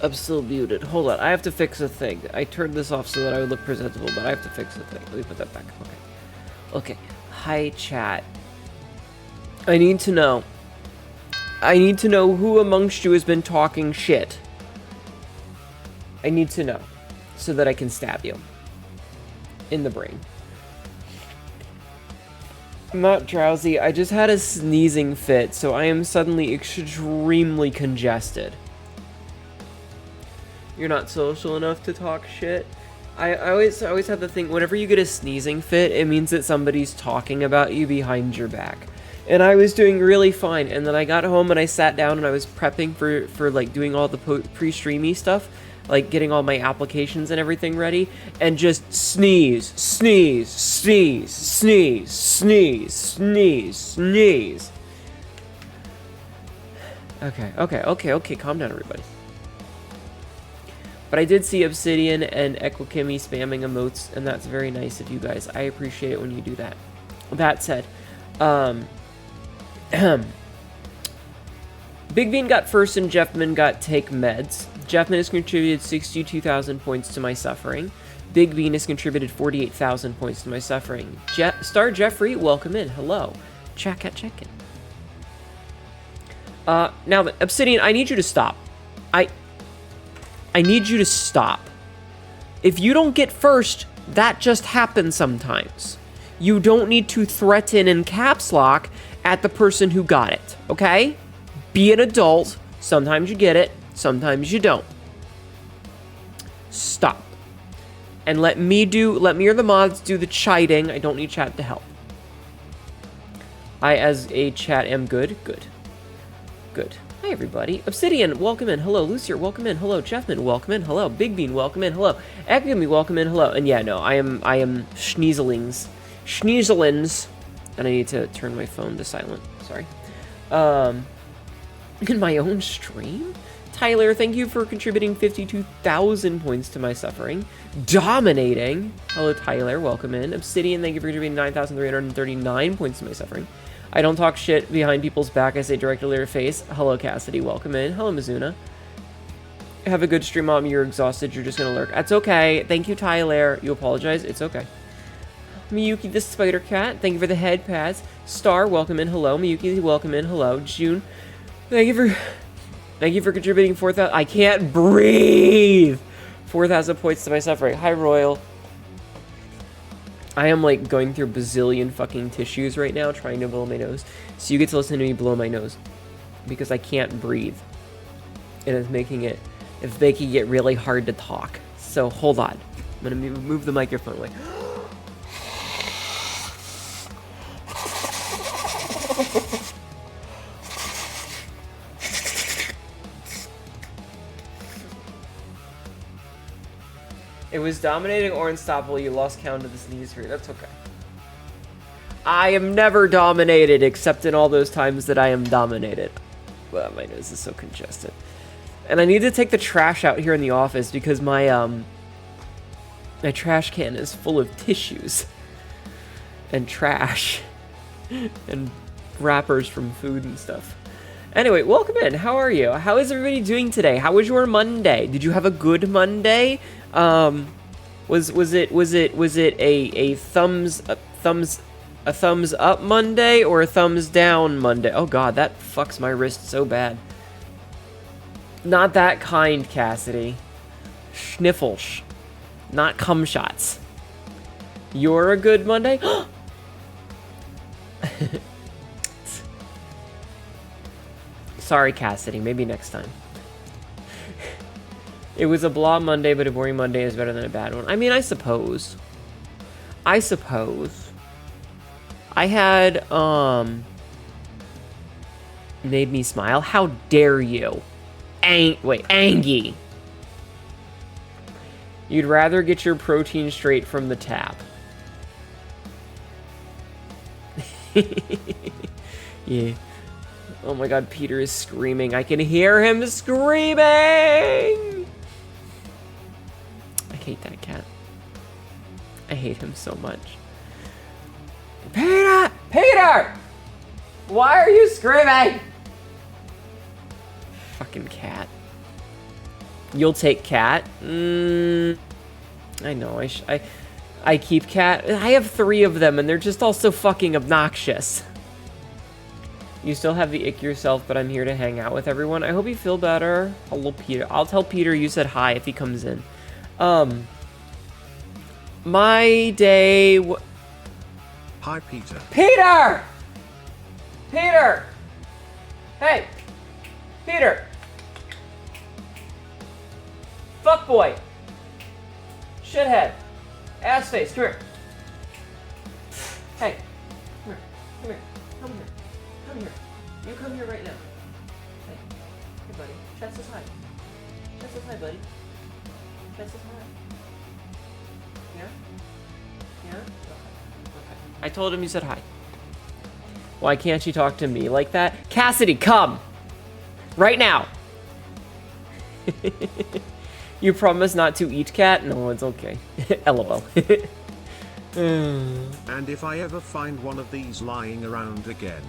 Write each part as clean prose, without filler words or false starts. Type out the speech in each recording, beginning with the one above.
I'm still muted. Hold on, I have to fix a thing. I turned this off so that I would look presentable, but I have to fix a thing. Let me put that back. Okay. Okay. Hi, chat. I need to know. I need to know who amongst you has been talking shit. I need to know. So that I can stab you. In the brain. I'm not drowsy. I just had a sneezing fit, so I am suddenly extremely congested. You're not social enough to talk shit. I always have the thing, whenever you get a sneezing fit, it means that somebody's talking about you behind your back. And I was doing really fine, and then I got home and I sat down and I was prepping for like doing all the pre-streamy stuff, like getting all my applications and everything ready, and just sneeze, sneeze, sneeze, sneeze, sneeze, sneeze, sneeze. Okay, calm down, everybody. But I did see Obsidian and Equikimi spamming emotes, and that's very nice of you guys. I appreciate it when you do that. That said, Big Bean got first and Jeffman got take meds. Jeffman has contributed 62,000 points to my suffering. Big Bean has contributed 48,000 points to my suffering. Star Jeffrey, welcome in. Hello. Check in. Now, Obsidian, I need you to stop. I need you to stop. If you don't get first, that just happens sometimes. You don't need to threaten in caps lock at the person who got it, okay? Be an adult. Sometimes you get it, sometimes you don't. Stop. And let me or the mods do the chiding. I don't need chat to help. I, as a chat, am good. Good. Hi, everybody. Obsidian, welcome in. Hello. Lucier, welcome in. Hello. Jeffman, welcome in. Hello. Big Bean, welcome in. Hello. Ekumi, welcome in. Hello. And yeah, no, I am Schneezelings. And I need to turn my phone to silent. Sorry. In my own stream? Tyler, thank you for contributing 52,000 points to my suffering. Dominating. Hello, Tyler. Welcome in. Obsidian, thank you for contributing 9,339 points to my suffering. I don't talk shit behind people's back. I say directly to their face. Hello, Cassidy. Welcome in. Hello, Mizuna. Have a good stream, Mom. You're exhausted. You're just gonna lurk. That's okay. Thank you, Tyler. You apologize. It's okay. Miyuki the Spider Cat, thank you for the head pads. Star, welcome in. Hello. Miyuki, welcome in. Hello. June, thank you for contributing 4,000. I can't breathe. 4,000 points to my suffering. Hi, Royal. I am like going through a bazillion fucking tissues right now trying to blow my nose. So you get to listen to me blow my nose because I can't breathe. And it's making it really hard to talk. So hold on. I'm gonna move the microphone away. It was dominating or unstoppable. You lost count of the sneeze for you. That's okay. I am never dominated except in all those times that I am dominated. Well, my nose is so congested. And I need to take the trash out here in the office because my trash can is full of tissues and trash and wrappers from food and stuff. Anyway, welcome in. How are you? How is everybody doing today? How was your Monday? Did you have a good Monday? Was it a thumbs up Monday or a thumbs down Monday? Oh god, that fucks my wrist so bad. Not that kind, Cassidy. Schniffles. Not cum shots. You're a good Monday? Sorry, Cassidy. Maybe next time. It was a blah Monday, but a boring Monday is better than a bad one. I mean, I suppose. I had, made me smile. How dare you? Angie. You'd rather get your protein straight from the tap. Yeah. Oh my god, Peter is screaming. I can hear him screaming! I hate that cat. I hate him so much. Peter! Why are you screaming? Fucking cat. You'll take cat. I know. I keep cat. I have 3 of them, and they're just all so fucking obnoxious. You still have the ick yourself, but I'm here to hang out with everyone. I hope you feel better. Hello, Peter. I'll tell Peter you said hi if he comes in. My day... Hi, Peter. Peter! Peter! Hey! Peter! Fuckboy! Shithead! Assface, come here. Hey! Come here. Come here. Come here. Come here. You come here right now. Hey. Hey, buddy. Chest is high. Chest is high, buddy. Chest is high. Yeah? Yeah? Okay. I told him you said hi. Why can't you talk to me like that? Cassidy, come! Right now! You promise not to eat cat? No, it's okay. LOL. And if I ever find one of these lying around again,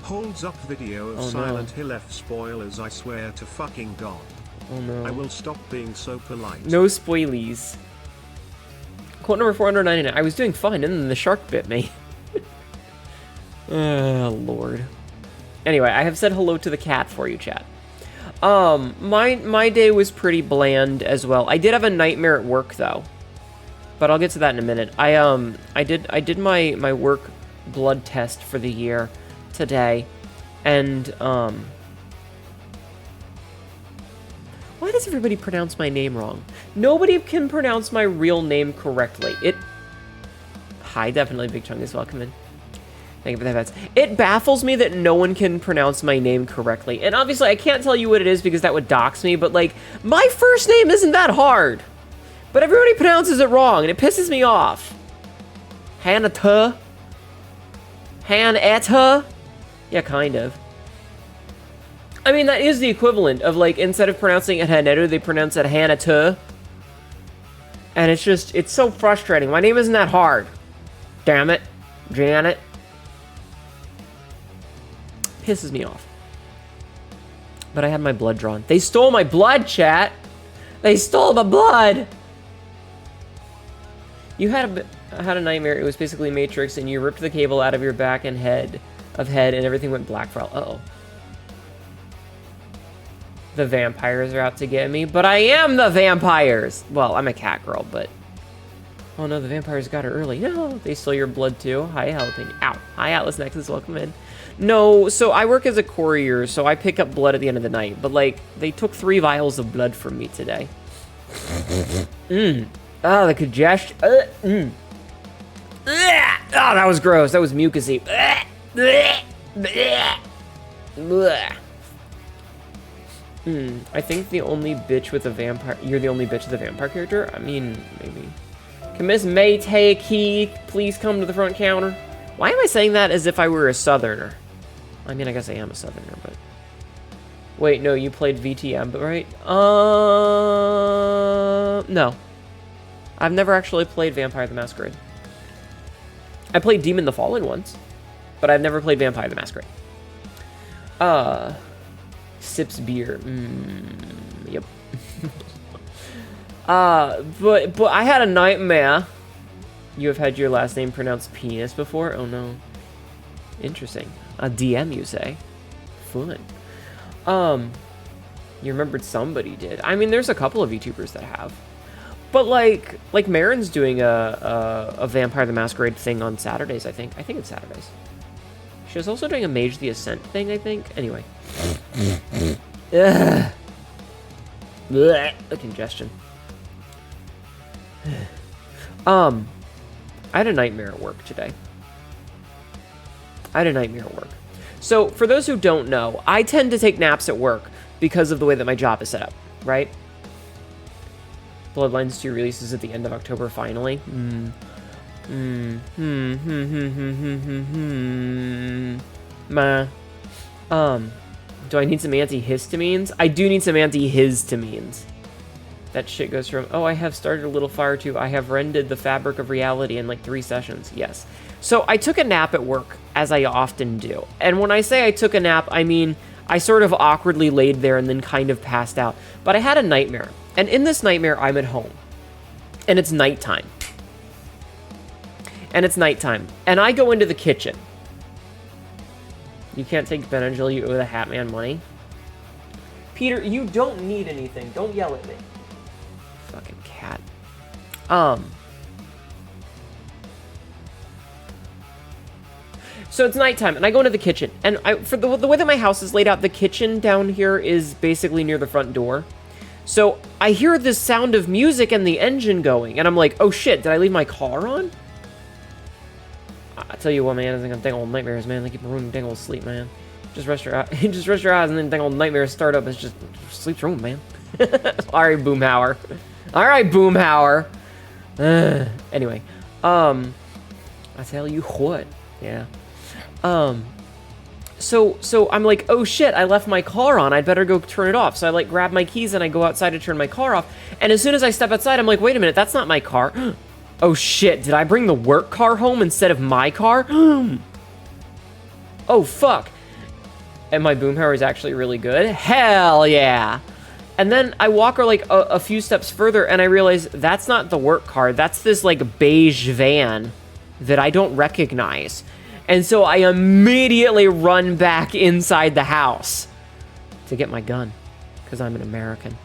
holds up video of Silent Hill F spoilers, I swear to fucking God. Oh no. I will stop being so polite. No spoilies. Quote number 499. I was doing fine, and then the shark bit me. Oh, Lord. Anyway, I have said hello to the cat for you, chat. My day was pretty bland as well. I did have a nightmare at work, though. But I'll get to that in a minute. I did my work blood test for the year today, and, why does everybody pronounce my name wrong? Nobody can pronounce my real name correctly. Hi, definitely Big Chungus, welcome in. Thank you for the bets. It baffles me that no one can pronounce my name correctly. And obviously, I can't tell you what it is because that would dox me, but, like, my first name isn't that hard. But everybody pronounces it wrong, and it pisses me off. Hnetu? Hnetu? Yeah, kind of. I mean, that is the equivalent of, like, instead of pronouncing it Hnetu, they pronounce it Hnetu. And it's just, it's so frustrating. My name isn't that hard. Damn it. Janet. Pisses me off. But I had my blood drawn. They stole my blood, chat! They stole my blood! You had a nightmare. It was basically Matrix, and you ripped the cable out of your back and head, and everything went black for all. Uh-oh. The vampires are out to get me, but I am the vampires! Well, I'm a cat girl, but... Oh no, the vampires got her early. No, they stole your blood too. Hi, helping. Ow. Hi, Atlas Nexus, welcome in. No, so I work as a courier, so I pick up blood at the end of the night. But, like, they took 3 vials of blood from me today. Ah, the congestion. Oh, that was gross. That was mucusy. I think the only bitch with a vampire... You're the only bitch with a vampire character? I mean, maybe. Can Miss May take key please come to the front counter? Why am I saying that as if I were a southerner? I mean, I guess I am a southerner, but... Wait, no, you played VTM, but right? No. I've never actually played Vampire the Masquerade. I played Demon the Fallen once, but I've never played Vampire the Masquerade. Sips beer. Yep. But I had a nightmare. You have had your last name pronounced penis before? Oh no. Interesting. A DM, you say? Fun. You remembered somebody did. I mean, there's a couple of VTubers that have. But like Marin's doing a Vampire the Masquerade thing on Saturdays, I think. I think it's Saturdays. She was also doing a Mage the Ascent thing, I think. Anyway. Ugh. Blech. The congestion. I had a nightmare at work today. So, for those who don't know, I tend to take naps at work because of the way that my job is set up, right? Bloodlines 2 releases at the end of October, finally. Do I need some antihistamines? I do need some antihistamines. That shit goes from, oh, I have started a little fire to, I have rendered the fabric of reality in like 3 sessions. Yes. So I took a nap at work, as I often do. And when I say I took a nap, I mean, I sort of awkwardly laid there and then kind of passed out. But I had a nightmare. And in this nightmare, I'm at home. And it's nighttime. And I go into the kitchen. You can't take Benadryl, you owe the Hat Man money. Peter, you don't need anything. Don't yell at me. Fucking cat. So it's nighttime, and I go into the kitchen. And for the way that my house is laid out, the kitchen down here is basically near the front door. So I hear this sound of music and the engine going, and I'm like, oh shit, did I leave my car on? I tell you what, man, I think I'm dang old nightmares, man. They keep ruining dang old sleep, man. Just rest your eyes, and then dang old nightmares start up. It's just sleep's ruined, man. Alright, Boomhauer. Alright, Boomhauer. Anyway, I tell you what, yeah. So I'm like, oh shit, I left my car on. I'd better go turn it off. So I like grab my keys and I go outside to turn my car off. And as soon as I step outside, I'm like, wait a minute, that's not my car. Oh shit, did I bring the work car home instead of my car? Oh fuck. And my Boomhauer is actually really good. Hell yeah. And then I walk like a few steps further and I realize that's not the work car. That's this like beige van that I don't recognize. And so I immediately run back inside the house to get my gun, because I'm an American.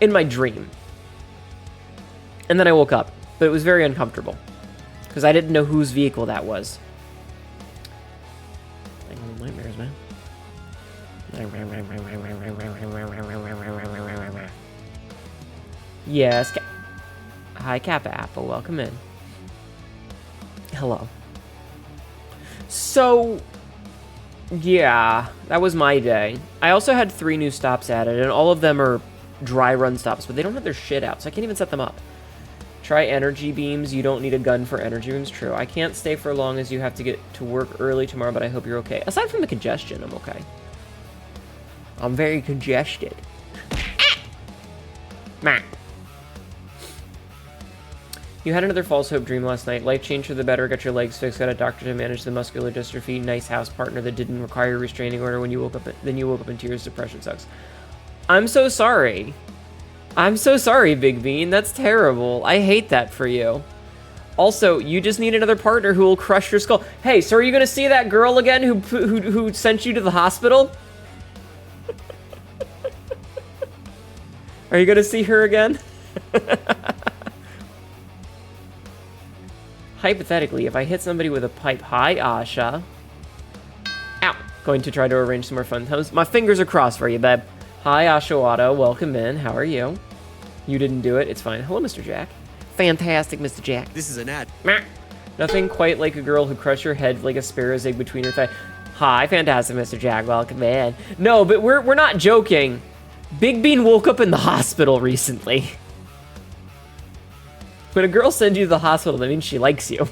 In my dream. And then I woke up, but it was very uncomfortable, because I didn't know whose vehicle that was. Nightmares, man. Yes. Hi, Kappa Apple. Welcome in. Hello. So, yeah, that was my day. I also had 3 new stops added, and all of them are dry run stops, but they don't have their shit out, so I can't even set them up. Try energy beams. You don't need a gun for energy beams. True. I can't stay for long as you have to get to work early tomorrow, but I hope you're okay. Aside from the congestion, I'm okay. I'm very congested. Meh. You had another false hope dream last night. Life changed for the better. Got your legs fixed. Got a doctor to manage the muscular dystrophy. Nice house partner that didn't require a restraining order when you woke up. Then you woke up in tears. Depression sucks. I'm so sorry. I'm so sorry, Big Bean. That's terrible. I hate that for you. Also, you just need another partner who will crush your skull. Hey, so are you gonna see that girl again who sent you to the hospital? Are you gonna see her again? Hypothetically, if I hit somebody with a pipe, hi, Asha. Ow. Going to try to arrange some more fun times. My fingers are crossed for you, babe. Hi, Ashawado. Welcome in. How are you? You didn't do it. It's fine. Hello, Mr. Jack. Fantastic, Mr. Jack. This is an ad. Nothing quite like a girl who crushed your head like a sparrow's egg between her thighs. Hi, fantastic, Mr. Jack. Welcome in. No, but we're not joking. Big Bean woke up in the hospital recently. When a girl sends you to the hospital, that means she likes you.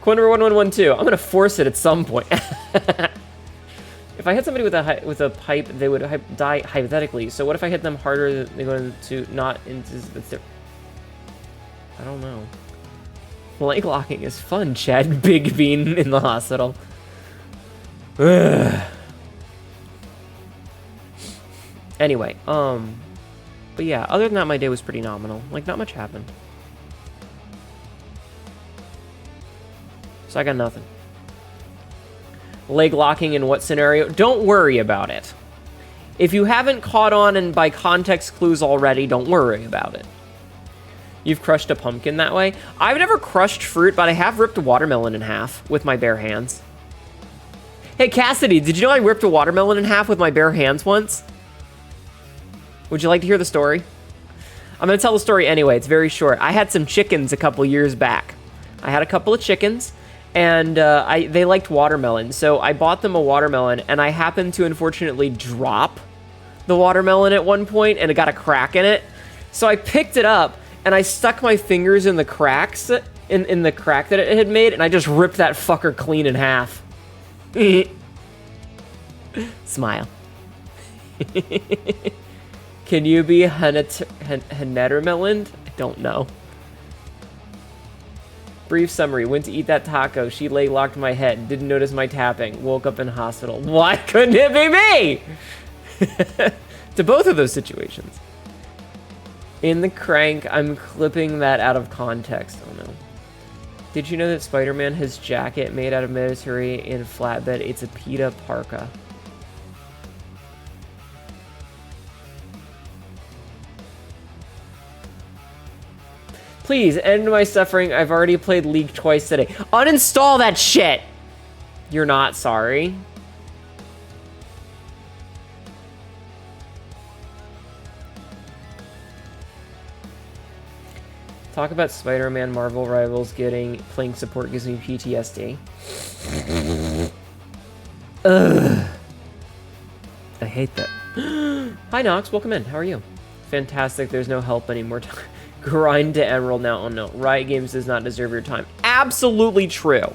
Quinn number 1112. I'm gonna force it at some point. If I hit somebody with a pipe, they would die hypothetically. So what if I hit them harder? They're going to not into. I don't know. Leg locking is fun, Chad. Big Bean in the hospital. Anyway, but yeah, other than that, my day was pretty nominal. Like, not much happened. So I got nothing. Leg locking in what scenario? Don't worry about it. If you haven't caught on and by context clues already, don't worry about it. You've crushed a pumpkin that way? I've never crushed fruit, but I have ripped a watermelon in half with my bare hands. Hey, Cassidy, did you know I ripped a watermelon in half with my bare hands once? Would you like to hear the story? I'm going to tell the story anyway. It's very short. I had some chickens a couple years back. I had a couple of chickens, and they liked watermelon. So I bought them a watermelon, and I happened to unfortunately drop the watermelon at one point, and it got a crack in it. So I picked it up, and I stuck my fingers in the cracks, in the crack that it had made, and I just ripped that fucker clean in half. Smile. Can you be Hnetu? I don't know. Brief summary. Went to eat that taco. She leg locked my head. Didn't notice my tapping. Woke up in hospital. Why couldn't it be me? To both of those situations. In the crank, I'm clipping that out of context. Oh no. Did you know that Spider-Man has jacket made out of military in flatbed? It's a PETA parka. Please, end my suffering. I've already played League twice today. Uninstall that shit! You're not sorry. Talk about Spider-Man Marvel Rivals playing support gives me PTSD. Ugh. I hate that. Hi Nox, welcome in. How are you? Fantastic, there's no help anymore. Grind to Emerald now. Oh no, Riot Games does not deserve your time. Absolutely true.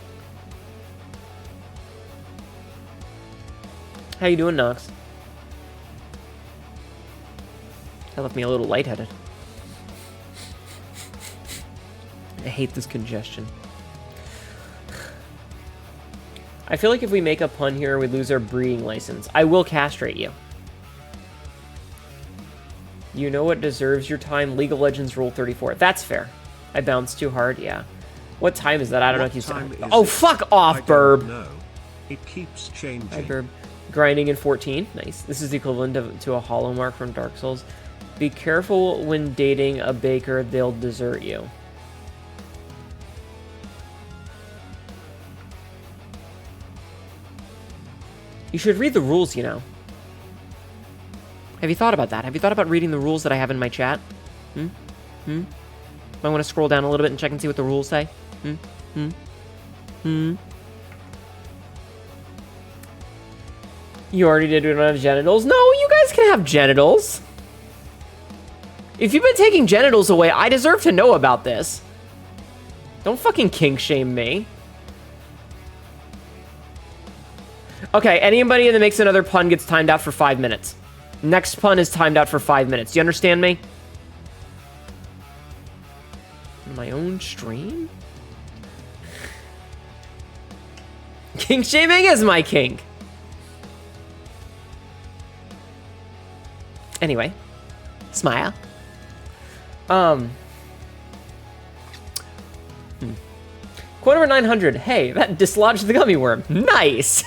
How you doing, Nox? That left me a little lightheaded. I hate this congestion. I feel like if we make a pun here, we lose our breeding license. I will castrate you. You know what deserves your time? League of Legends Rule 34. That's fair. I bounced too hard, yeah. What time is that? I don't know if you said. Oh, fuck off, Burb! No. It keeps changing. Hi, Burb. Grinding in 14. Nice. This is the equivalent to a hollow mark from Dark Souls. Be careful when dating a baker, they'll desert you. You should read the rules, you know. Have you thought about that? Have you thought about reading the rules that I have in my chat? Might want to scroll down a little bit and check and see what the rules say. You already did it on genitals? No, you guys can have genitals. If you've been taking genitals away, I deserve to know about this. Don't fucking kink shame me. Okay, anybody that makes another pun gets timed out for 5 minutes. Next pun is timed out for 5 minutes. Do you understand me? My own stream? Kink shaming is my kink. Anyway. Smile. Quote number 900. Hey, that dislodged the gummy worm. Nice!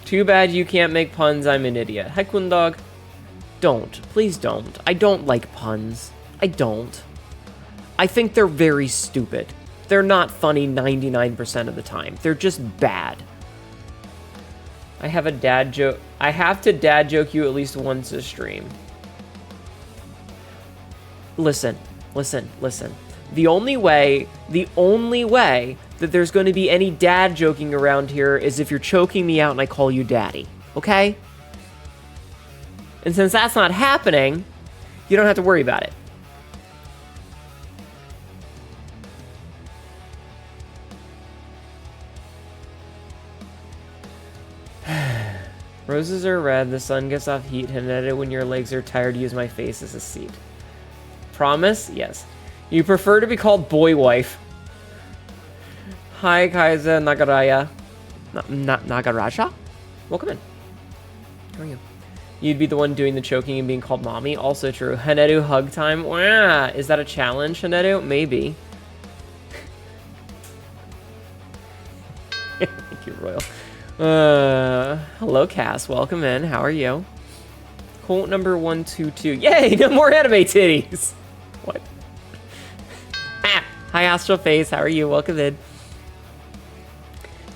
Too bad you can't make puns, I'm an idiot. Hi, Quindog. Don't. Please don't. I don't like puns. I don't. I think they're very stupid. They're not funny 99% of the time. They're just bad. I have a dad joke. I have to dad joke you at least once a stream. Listen. The only way that there's going to be any dad joking around here is if you're choking me out and I call you daddy, okay? And since that's not happening, you don't have to worry about it. Roses are red, the sun gets off heat, Hnetu, when your legs are tired, use my face as a seat. Promise? Yes. You prefer to be called boy wife. Hi, Kaiser Nagaraya. Nagaraja? Welcome in. How are you? You'd be the one doing the choking and being called mommy. Also true. Hnetu hug time. Wah! Is that a challenge, Hnetu? Maybe. Thank you, Royal. Hello, Cass. Welcome in. How are you? Quote number 122. Yay! No more anime titties! What? Ah! Hi, Astral Face. How are you? Welcome in.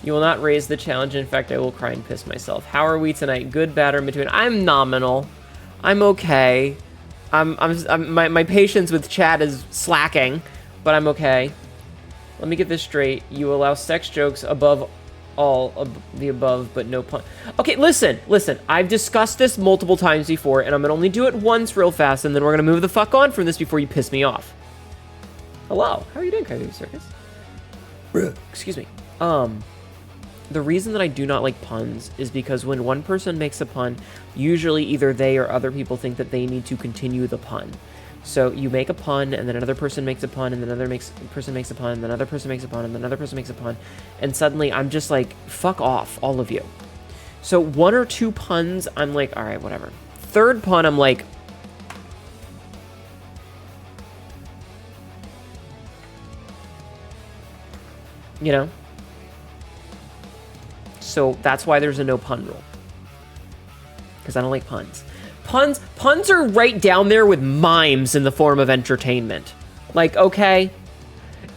You will not raise the challenge. In fact, I will cry and piss myself. How are we tonight? Good, bad, or in between? I'm nominal. I'm okay. My patience with chat is slacking, but I'm okay. Let me get this straight. You allow sex jokes above all of the above, but no pun. Okay, listen. I've discussed this multiple times before, and I'm gonna only do it once real fast, and then we're gonna move the fuck on from this before you piss me off. Hello. How are you doing, Coyote Circus? Excuse me. The reason that I do not like puns is because when one person makes a pun, usually either they or other people think that they need to continue the pun. So you make a pun, and then another person makes a pun, and then another person makes a pun, and then another person makes a pun, and then another person makes a pun, and suddenly I'm just like, fuck off, all of you. So 1 or 2 puns, I'm like, all right, whatever. 3rd pun, I'm like, you know? So that's why there's a no pun rule. Because I don't like puns. Puns are right down there with mimes in the form of entertainment. Like, okay?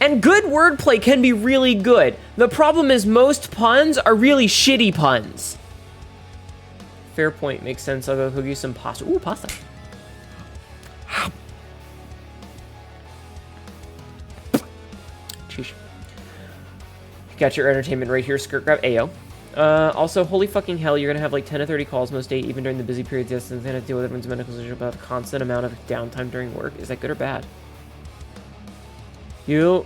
And good wordplay can be really good. The problem is most puns are really shitty puns. Fair point. Makes sense. I'll go cook you some pasta. Ooh, pasta. Sheesh. Got your entertainment right here. Skirt grab. Ayo. Also, holy fucking hell, you're gonna have like 10 to 30 calls most days, even during the busy periods. Yes, and then have to deal with everyone's medical situation about a constant amount of downtime during work. Is that good or bad? You,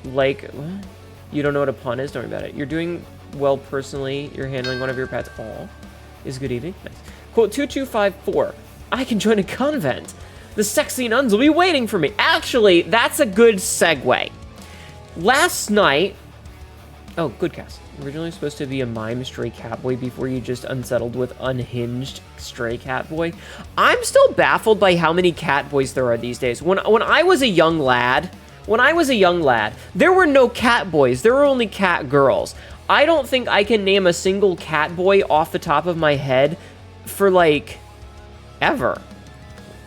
like, what? You don't know what a pun is? Don't worry about it. You're doing well personally. You're handling one of your pets. Aw. Is good evening. Nice. Quote 2254. I can join a convent. The sexy nuns will be waiting for me. Actually, that's a good segue. Last night... Oh, good cast. Originally supposed to be a mime stray cat boy before you just unsettled with unhinged stray cat boy. I'm still baffled by how many cat boys there are these days. When I was a young lad, there were no cat boys. There were only cat girls. I don't think I can name a single cat boy off the top of my head for like ever.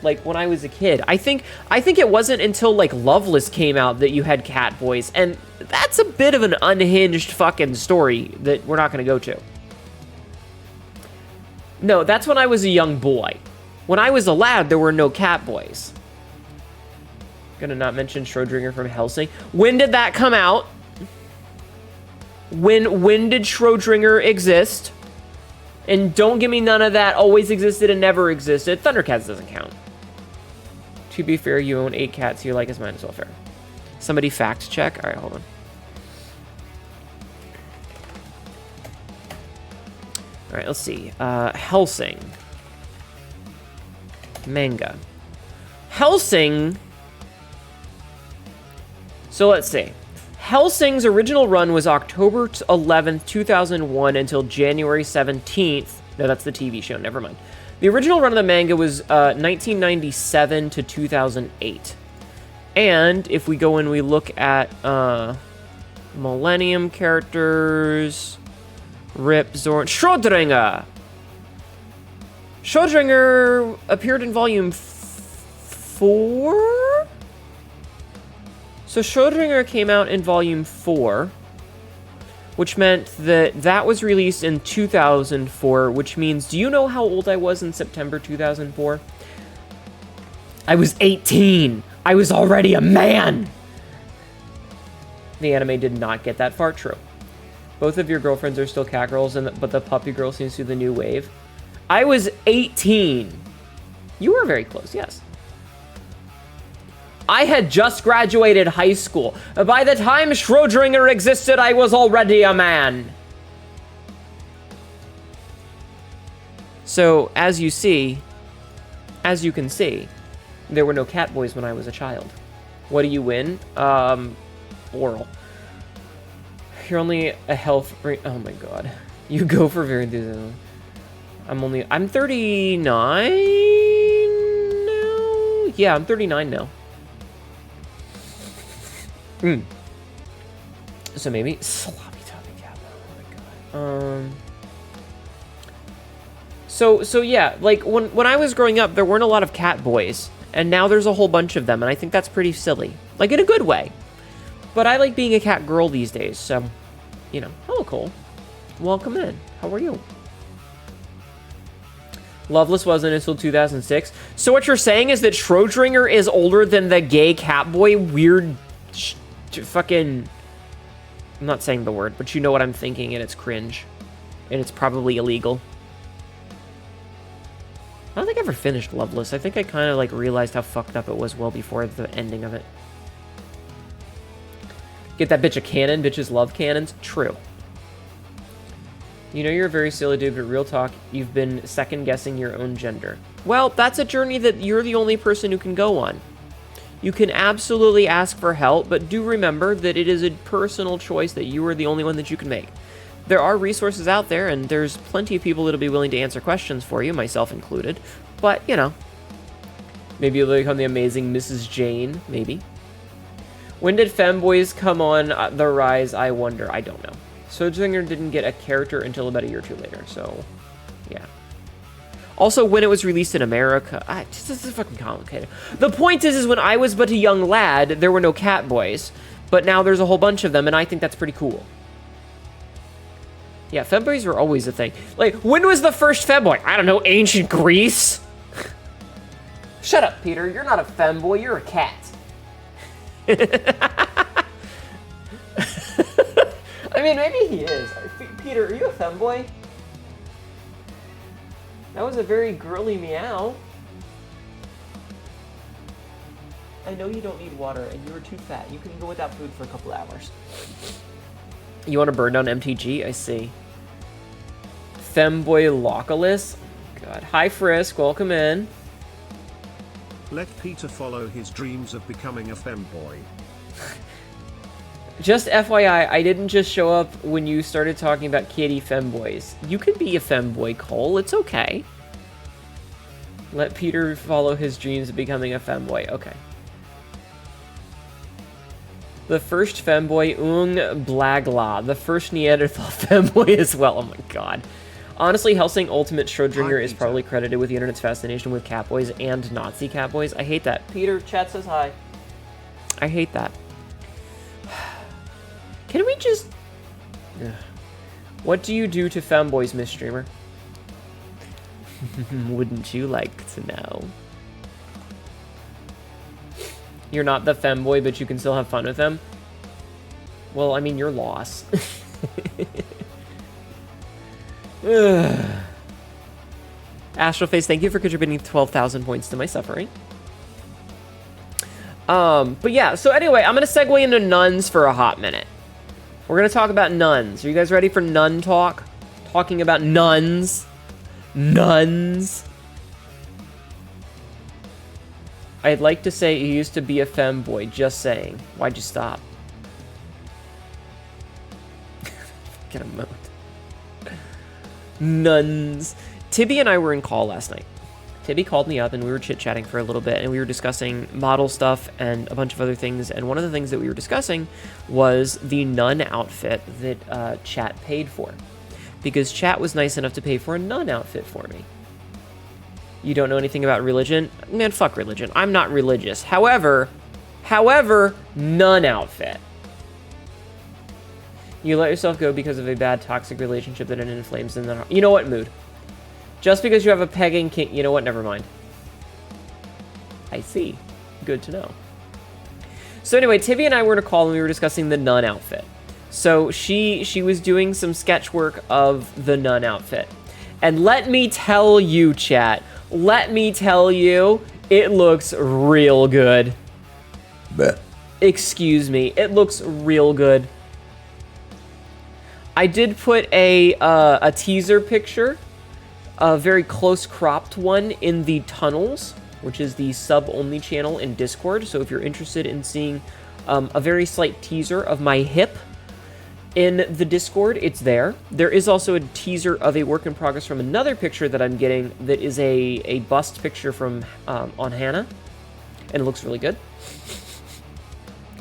Like when I was a kid. I think it wasn't until like Loveless came out that you had cat boys, and that's a bit of an unhinged fucking story that we're not going to go to. No, that's when I was a young boy. When I was a lad, there were no cat boys. Gonna not mention Schrödinger from Helsing. When did that come out? When did Schrödinger exist? And don't give me none of that always existed and never existed. Thundercats doesn't count. To be fair, you own 8 cats you like as mine as well. Fair. Somebody fact check. All right, hold on. All right, let's see. Helsing. Manga. Helsing. So let's see. Helsing's original run was October 11th, 2001 until January 17th. No, that's the TV show. Never mind. The original run of the manga was 1997 to 2008. And if we go and we look at Millennium characters, Rip, Zorn, Schrödinger! Schrödinger appeared in volume 4? So Schrödinger came out in volume 4, which meant that that was released in 2004, which means, do you know how old I was in September 2004? I was 18. I was already a man. The anime did not get that far. True. Both of your girlfriends are still cat girls, but the puppy girl seems to be the new wave. I was 18. You were very close, yes. I had just graduated high school. By the time Schrödinger existed, I was already a man. So, as you can see, there were no cat boys when I was a child. What do you win? Oral. You're only a health... Oh my god. You go for very enthusiasm. I'm 39 now? Yeah, I'm 39 now. So maybe sloppy toppy cat. Oh my god. So yeah, like when I was growing up, there weren't a lot of cat boys, and now there's a whole bunch of them, and I think that's pretty silly, like in a good way. But I like being a cat girl these days, so you know. Hello, Cole. Welcome in. How are you? Loveless wasn't until 2006. So what you're saying is that Schrödinger is older than the gay cat boy weird fucking... I'm not saying the word, but you know what I'm thinking, and it's cringe. And it's probably illegal. I don't think I ever finished Loveless. I think I kind of like realized how fucked up it was well before the ending of it. Get that bitch a cannon. Bitches love cannons. True. You know you're a very silly dude, but real talk, you've been second-guessing your own gender. Well, that's a journey that you're the only person who can go on. You can absolutely ask for help, but do remember that it is a personal choice that you are the only one that you can make. There are resources out there, and there's plenty of people that'll be willing to answer questions for you, myself included. But, you know, maybe you'll become the amazing Mrs. Jane, maybe. When did femboys come on the rise, I wonder? I don't know. Sojinger didn't get a character until about a year or two later, so, yeah. Also, when it was released in America, this is fucking complicated. The point is when I was but a young lad, there were no catboys, but now there's a whole bunch of them, and I think that's pretty cool. Yeah, femboys were always a thing. Like, when was the first femboy? I don't know, ancient Greece? Shut up, Peter. You're not a femboy, you're a cat. I mean, maybe he is. Peter, are you a femboy? That was a very girly meow. I know you don't need water, and you are too fat. You can go without food for a couple hours. You want to burn down MTG? I see. Femboy Localus? God. Hi, Frisk. Welcome in. Let Peter follow his dreams of becoming a femboy. Just FYI, I didn't just show up when you started talking about kitty femboys. You can be a femboy, Cole. It's okay. Let Peter follow his dreams of becoming a femboy. Okay. The first femboy, Ung Blagla. The first Neanderthal femboy as well. Oh my god. Honestly, Helsing Ultimate Schrodinger is probably credited with the internet's fascination with catboys and Nazi catboys. I hate that. Peter, chat says hi. I hate that. Can we just... Ugh. What do you do to femboys, Miss Streamer? Wouldn't you like to know? You're not the femboy, but you can still have fun with them? Well, I mean, your loss. Astroface, thank you for contributing 12,000 points to my suffering. But yeah, so anyway, I'm going to segue into nuns for a hot minute. We're going to talk about nuns. Are you guys ready for nun talk? Talking about nuns. Nuns. I'd like to say he used to be a femboy, just saying. Why'd you stop? Get a moat. Nuns. Tibby and I were in call last night. Tibby called me up and we were chit-chatting for a little bit and we were discussing model stuff and a bunch of other things. And one of the things that we were discussing was the nun outfit that Chat paid for. Because Chat was nice enough to pay for a nun outfit for me. You don't know anything about religion? Man, fuck religion. I'm not religious. However, nun outfit. You let yourself go because of a bad toxic relationship that it inflames in the heart. You know what, Mood? Just because you have a pegging king... You know what? Never mind. I see. Good to know. So anyway, Tibby and I were in a call and we were discussing the nun outfit. So she was doing some sketch work of the nun outfit. And let me tell you, chat... Let me tell you, it looks real good. Blech. Excuse me, it looks real good. I did put a teaser picture, a very close cropped one in the tunnels, which is the sub-only channel in Discord. So if you're interested in seeing a very slight teaser of my hip in the Discord, it's there. There is also a teaser of a work in progress from another picture that I'm getting that is a bust picture from on Hannah, and it looks really good.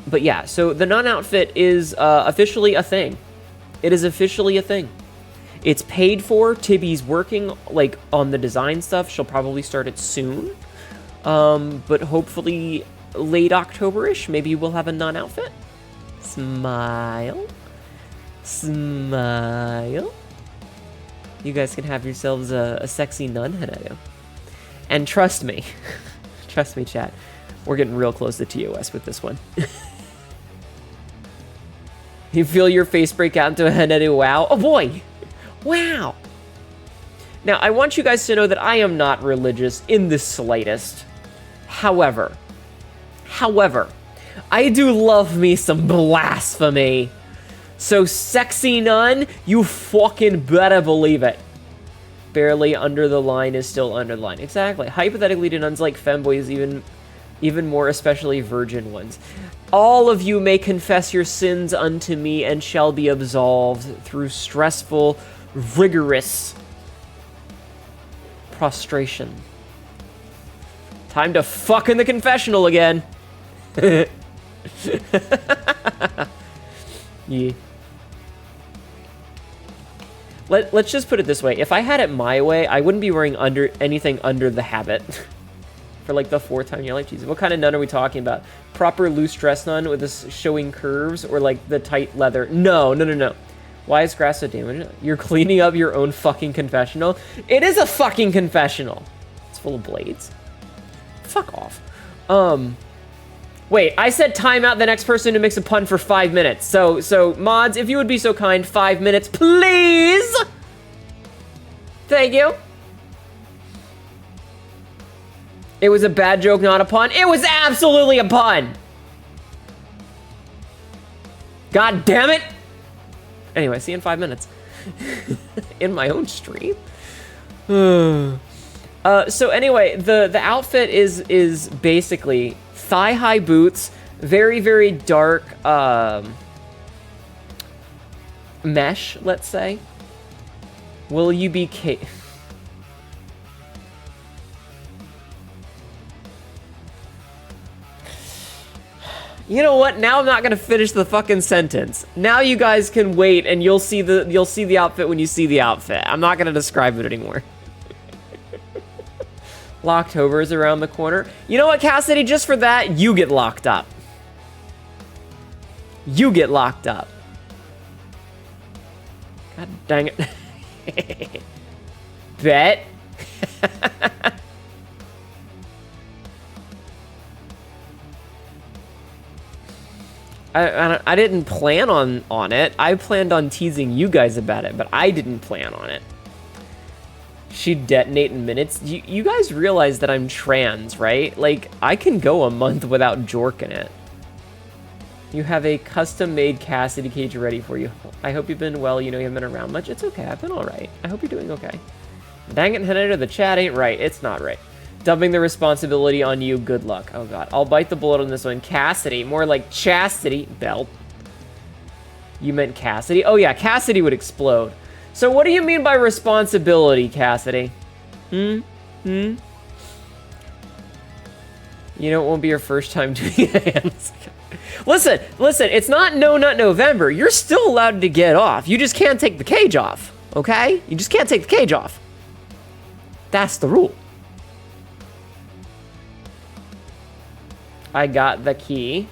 But yeah, so the nun outfit is officially a thing. It is officially a thing. It's paid for. Tibby's working like on the design stuff. She'll probably start it soon, but hopefully late October-ish. Maybe we'll have a nun outfit. Smile. Smile. You guys can have yourselves a sexy nun, Hnetu. And trust me, chat, we're getting real close to TOS with this one. You feel your face break out into a Hnetu wow? Oh boy! Wow! Now, I want you guys to know that I am not religious in the slightest. However, I do love me some blasphemy. So, sexy nun, you fucking better believe it. Barely under the line is still under the line. Exactly. Hypothetically, do nuns like femboys even even more especially virgin ones. All of you may confess your sins unto me and shall be absolved through stressful, rigorous prostration. Time to fuck in the confessional again. Yeah. Let's just put it this way. If I had it my way, I wouldn't be wearing anything under the habit. For like the 4th time in your life. Jesus, what kind of nun are we talking about? Proper loose dress nun with this showing curves, or like the tight leather? No. Why is grass so damaged? You're cleaning up your own fucking confessional? It is a fucking confessional. It's full of blades. Fuck off. Wait, I said time out the next person who makes a pun for 5 minutes. So mods, if you would be so kind, 5 minutes, please. Thank you. It was a bad joke, not a pun. It was absolutely a pun. God damn it. Anyway, see you in 5 minutes. In my own stream. So anyway, the outfit is basically thigh-high boots, very, very dark mesh, let's say. Will you be You know what? Now I'm not gonna finish the fucking sentence. Now you guys can wait, and you'll see the outfit when you see the outfit. I'm not gonna describe it anymore. Locktober is around the corner. You know what, Cassidy? Just for that, you get locked up. You get locked up. God dang it. Bet. I didn't plan on it. I planned on teasing you guys about it, but I didn't plan on it. She'd detonate in minutes. You guys realize that I'm trans, right? Like, I can go a month without jorking it. You have a custom-made Cassidy cage ready for you. I hope you've been well. You know you haven't been around much. It's okay. I've been all right. I hope you're doing okay. Dang it, Hnetu, the chat ain't right. It's not right. Dumping the responsibility on you. Good luck. Oh, God. I'll bite the bullet on this one. Cassidy. More like chastity. Belt. You meant Cassidy? Oh, yeah. Cassidy would explode. So what do you mean by responsibility, Cassidy? You know, it won't be your first time doing hands. Listen. It's not No Nut November. You're still allowed to get off. You just can't take the cage off. Okay? You just can't take the cage off. That's the rule. I got the key.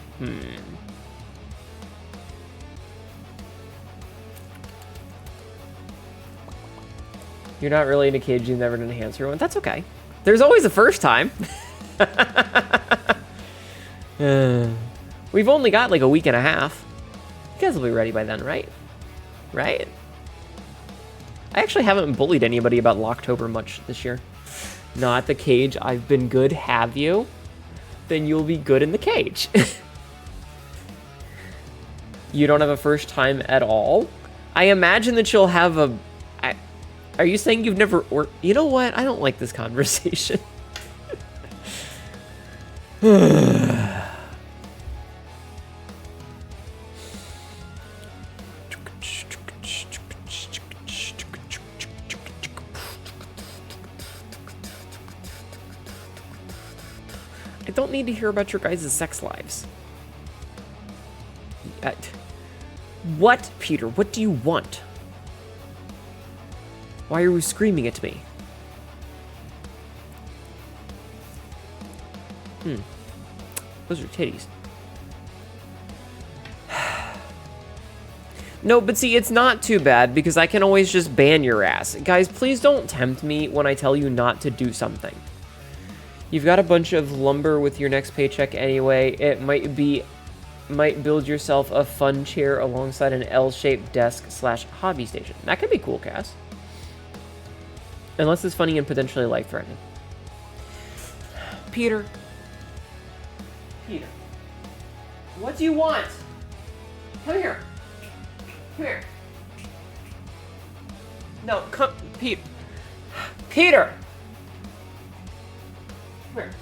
You're not really in a cage. You've never done a hamster one. That's okay. There's always a first time. We've only got like a week and a half. You guys will be ready by then, right? Right? I actually haven't bullied anybody about Locktober much this year. Not the cage. I've been good. Have you? Then you'll be good in the cage. You don't have a first time at all? I imagine that you'll have a... Are you saying you've never... You know what? I don't like this conversation. I don't need to hear about your guys' sex lives. What, Peter? What do you want? Why are you screaming at me? Those are titties. No, but see, it's not too bad because I can always just ban your ass. Guys, please don't tempt me when I tell you not to do something. You've got a bunch of lumber with your next paycheck anyway. It might build yourself a fun chair alongside an L-shaped desk/hobby station. That could be cool, Cass. Unless it's funny and potentially life-threatening. Peter. What do you want? Come here. Come here. No, come, Peter. Peter! Come here.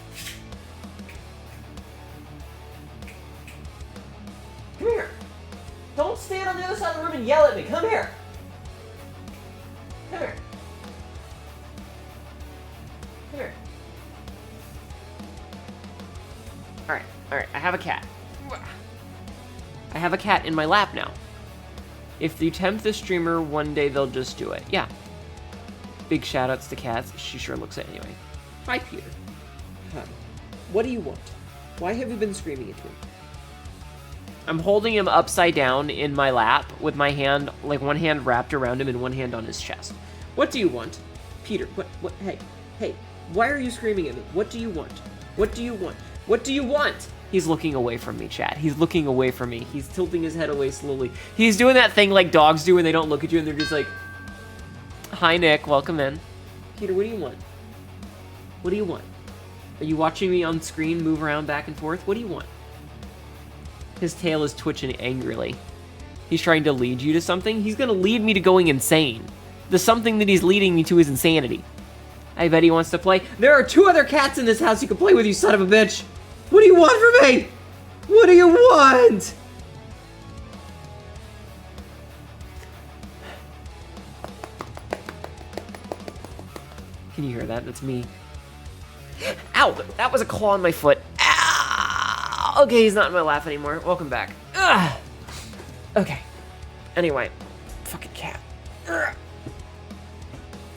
stand on the other side of the room and yell at me. Come here. Come here. Come here. Alright, I have a cat. I have a cat in my lap now. If you tempt the streamer, one day they'll just do it. Yeah. Big shoutouts to cats. She sure looks it anyway. Hi, Peter. Hi. What do you want? Why have you been screaming at me? I'm holding him upside down in my lap with my hand, like one hand wrapped around him and one hand on his chest. What do you want? Peter, what, hey, why are you screaming at me? What do you want? What do you want? What do you want? He's looking away from me, chat. He's looking away from me. He's tilting his head away slowly. He's doing that thing like dogs do when they don't look at you and they're just like, hi, Nick, welcome in. Peter, what do you want? What do you want? Are you watching me on screen move around back and forth? What do you want? His tail is twitching angrily. He's trying to lead you to something. He's gonna lead me to going insane. The something that he's leading me to is insanity. I bet he wants to play. There are 2 other cats in this house you can play with, you son of a bitch. What do you want from me? What do you want? Can you hear that? That's me. Ow! That was a claw on my foot. Ow! Okay, he's not in my lap anymore. Welcome back. Ugh. Okay. Anyway. Fucking cat. Ugh.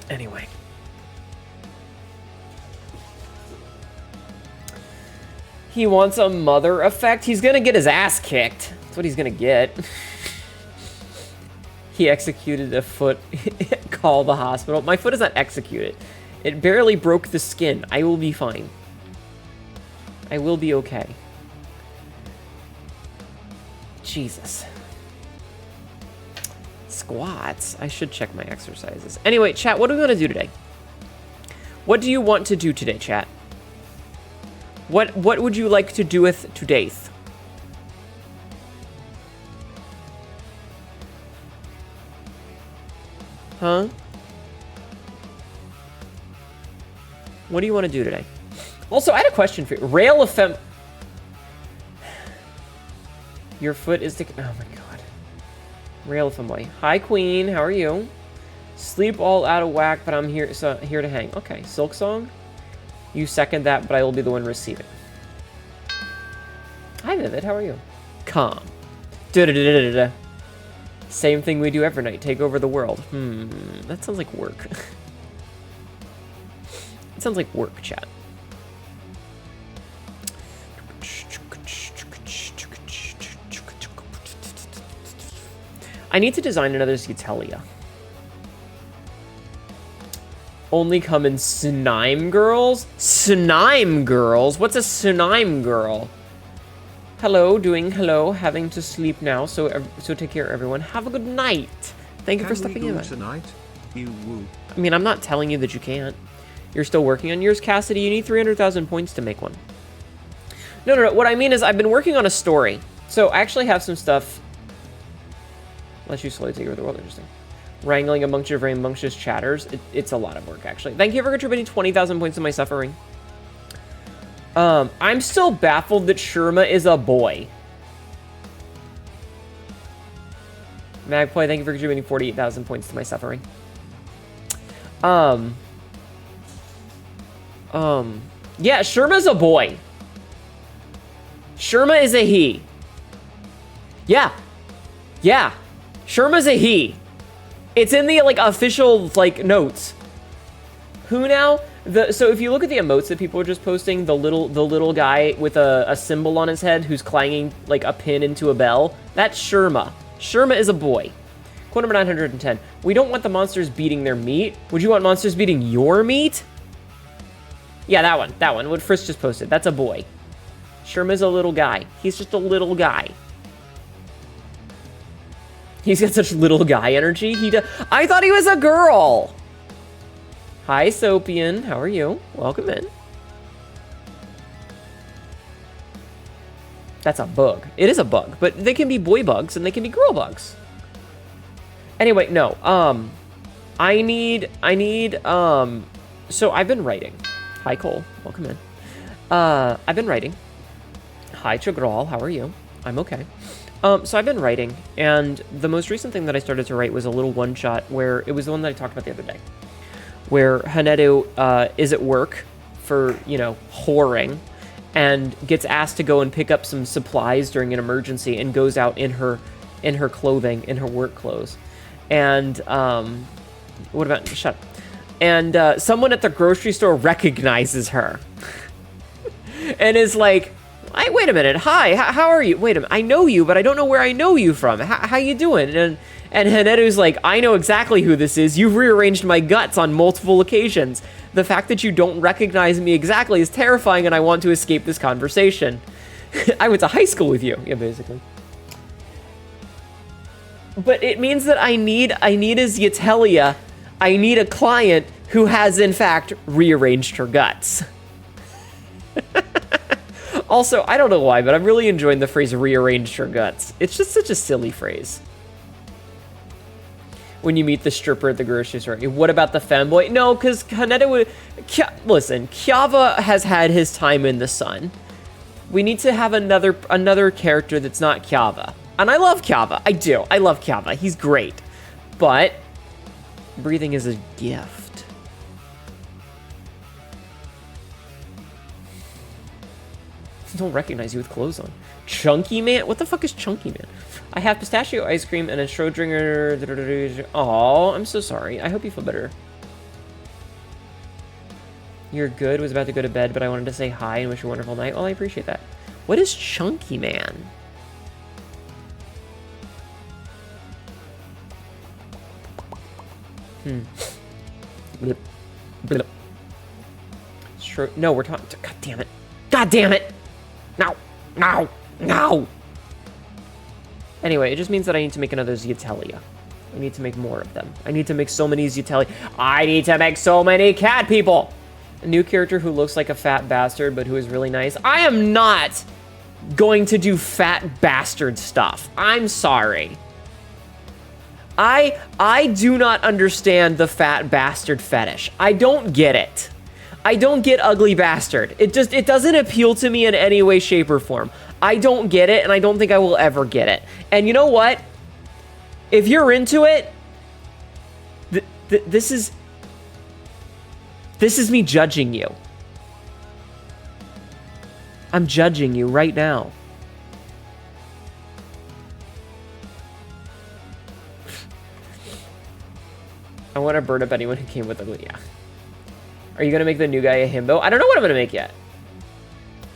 Anyway. He wants a mother effect. He's gonna get his ass kicked. That's what he's gonna get. He executed a foot. Call the hospital. My foot is not executed. It barely broke the skin. I will be fine. I will be okay. Jesus. Squats. I should check my exercises. Anyway, chat, what do we want to do today? What do you want to do today, chat? What would you like to do with today? Huh? What do you want to do today? Also, I had a question for you. Rail FM. Your foot is taking. Oh my god. Rail FM. Hi, Queen. How are you? Sleep all out of whack, but I'm here. So here to hang. Okay, Silksong. You second that, but I will be the one receiving. Hi, Vivid. How are you? Calm. Da-da-da-da-da-da. Same thing we do every night. Take over the world. That sounds like work. It sounds like work, chat. I need to design another Zetalia. Only come in Snime Girls? Snime Girls? What's a Snime Girl? Hello, having to sleep now, so take care, everyone. Have a good night. Thank you for stepping in. Tonight? You woo. I mean, I'm not telling you that you can't. You're still working on yours, Cassidy. You need 300,000 points to make one. No. What I mean is I've been working on a story. So I actually have some stuff. Let you slowly take over the world. Interesting. Wrangling a bunch of rambunctious chatters. It's a lot of work, actually. Thank you for contributing 20,000 points to my suffering. I'm still baffled that Sherma is a boy. Magpie, thank you for contributing 48,000 points to my suffering. Yeah, Sherma's a boy. Sherma is a he. Yeah. Sherma's a he. It's in the, like, official, like, notes. Who now? So if you look at the emotes that people are just posting, the little guy with a symbol on his head who's clanging, like, a pin into a bell, that's Sherma. Sherma is a boy. Quote number 910. We don't want the monsters beating their meat. Would you want monsters beating your meat? Yeah, that one. What Frisk just posted. That's a boy. Sherma's a little guy. He's just a little guy. He's got such little guy energy. I thought he was a girl. Hi, Sopian. How are you? Welcome in. That's a bug. It is a bug, but they can be boy bugs and they can be girl bugs. Anyway, no. I need, so I've been writing. Hi, Cole. Welcome in. I've been writing. Hi, Chagral. How are you? I'm okay. So I've been writing, and the most recent thing that I started to write was a little one-shot where it was the one that I talked about the other day, where Hnetu is at work for, you know, whoring, and gets asked to go and pick up some supplies during an emergency, and goes out in her clothing, in her work clothes. And what about shut up. And someone at the grocery store recognizes her and is like, wait a minute, hi, how are you? Wait a minute, I know you, but I don't know where I know you from. How you doing? And Hnetu's like, I know exactly who this is. You've rearranged my guts on multiple occasions. The fact that you don't recognize me exactly is terrifying, and I want to escape this conversation. I went to high school with you. Yeah, basically. But it means that I need a Zyetelia. I need a client who has, in fact, rearranged her guts. Also, I don't know why, but I'm really enjoying the phrase rearranged her guts. It's just such a silly phrase. When you meet the stripper at the grocery store. What about the femboy? No, because Hnetu would... Listen, Kiava has had his time in the sun. We need to have another character that's not Kiava. And I love Kiava. I do. I love Kiava. He's great. But breathing is a gift. Don't recognize you with clothes on. Chunky Man? What the fuck is Chunky Man? I have pistachio ice cream and a Schrodinger. Oh, I'm so sorry. I hope you feel better. You're good. Was about to go to bed, but I wanted to say hi and wish you a wonderful night. Well, I appreciate that. What is Chunky Man? Blip. Blip. No, we're talking. God damn it. God damn it. No. No. No. Anyway, it just means that I need to make another Zyetelia. I need to make more of them. I need to make so many Zyetelia. I need to make so many cat people. A new character who looks like a fat bastard, but who is really nice. I am not going to do fat bastard stuff. I'm sorry. I do not understand the fat bastard fetish. I don't get it. I don't get ugly bastard. It doesn't appeal to me in any way, shape, or form. I don't get it, and I don't think I will ever get it. And you know what? If you're into it, this is me judging you. I'm judging you right now. I want to burn up anyone who came with ugly. Yeah. Are you going to make the new guy a himbo? I don't know what I'm going to make yet.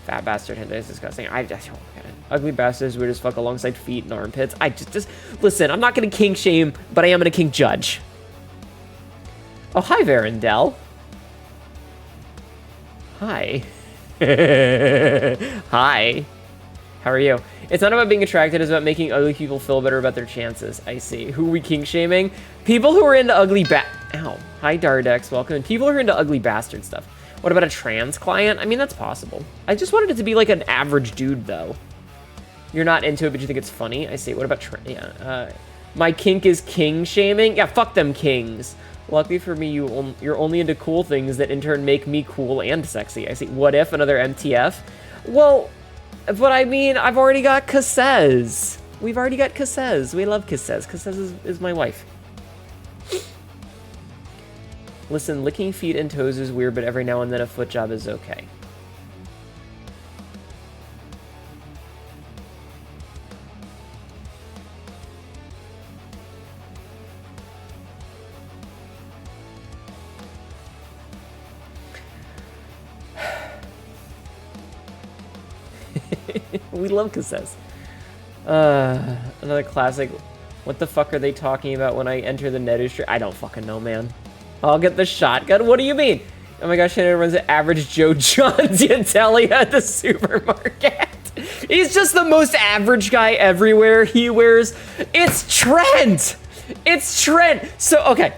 Fat bastard Hnetu is disgusting. I just don't get it. Ugly bastard is weird as fuck alongside feet and armpits. I just listen, I'm not going to kink shame, but I am going to kink judge. Oh, hi, Varendell. Hi. Hi. How are you? It's not about being attracted, it's about making ugly people feel better about their chances. I see. Who are we kink shaming? People who are into ugly Ow. Hi, Dardex. Welcome. People who are into ugly bastard stuff. What about a trans client? I mean, that's possible. I just wanted it to be like an average dude, though. You're not into it, but you think it's funny? I see. What about my kink is king shaming? Yeah, fuck them kings. Luckily for me, you're only into cool things that in turn make me cool and sexy. I see. What if another MTF? Well, but I mean, I've already got Cassez. We've already got Cassez. We love Cassez. Cassez is my wife. Listen, licking feet and toes is weird, but every now and then a foot job is okay. We love Cassez. Another classic. What the fuck are they talking about when I enter the Hnetu street? I don't fucking know, man. I'll get the shotgun. What do you mean? Oh my gosh, Hnetu runs an average Joe John Zyetelia at the supermarket. He's just the most average guy everywhere. He wears... It's Trent! It's Trent! So, okay.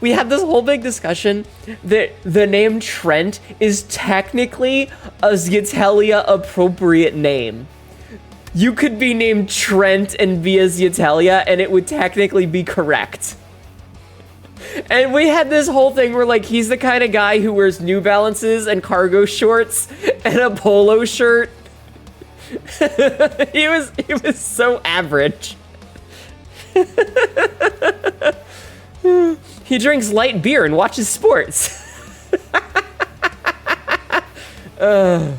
We had this whole big discussion that the name Trent is technically a Zyetelia appropriate name. You could be named Trent and be a Zyetelia, and it would technically be correct. And we had this whole thing where, like, he's the kind of guy who wears New Balances and cargo shorts and a polo shirt he was so average. He drinks light beer and watches sports. Go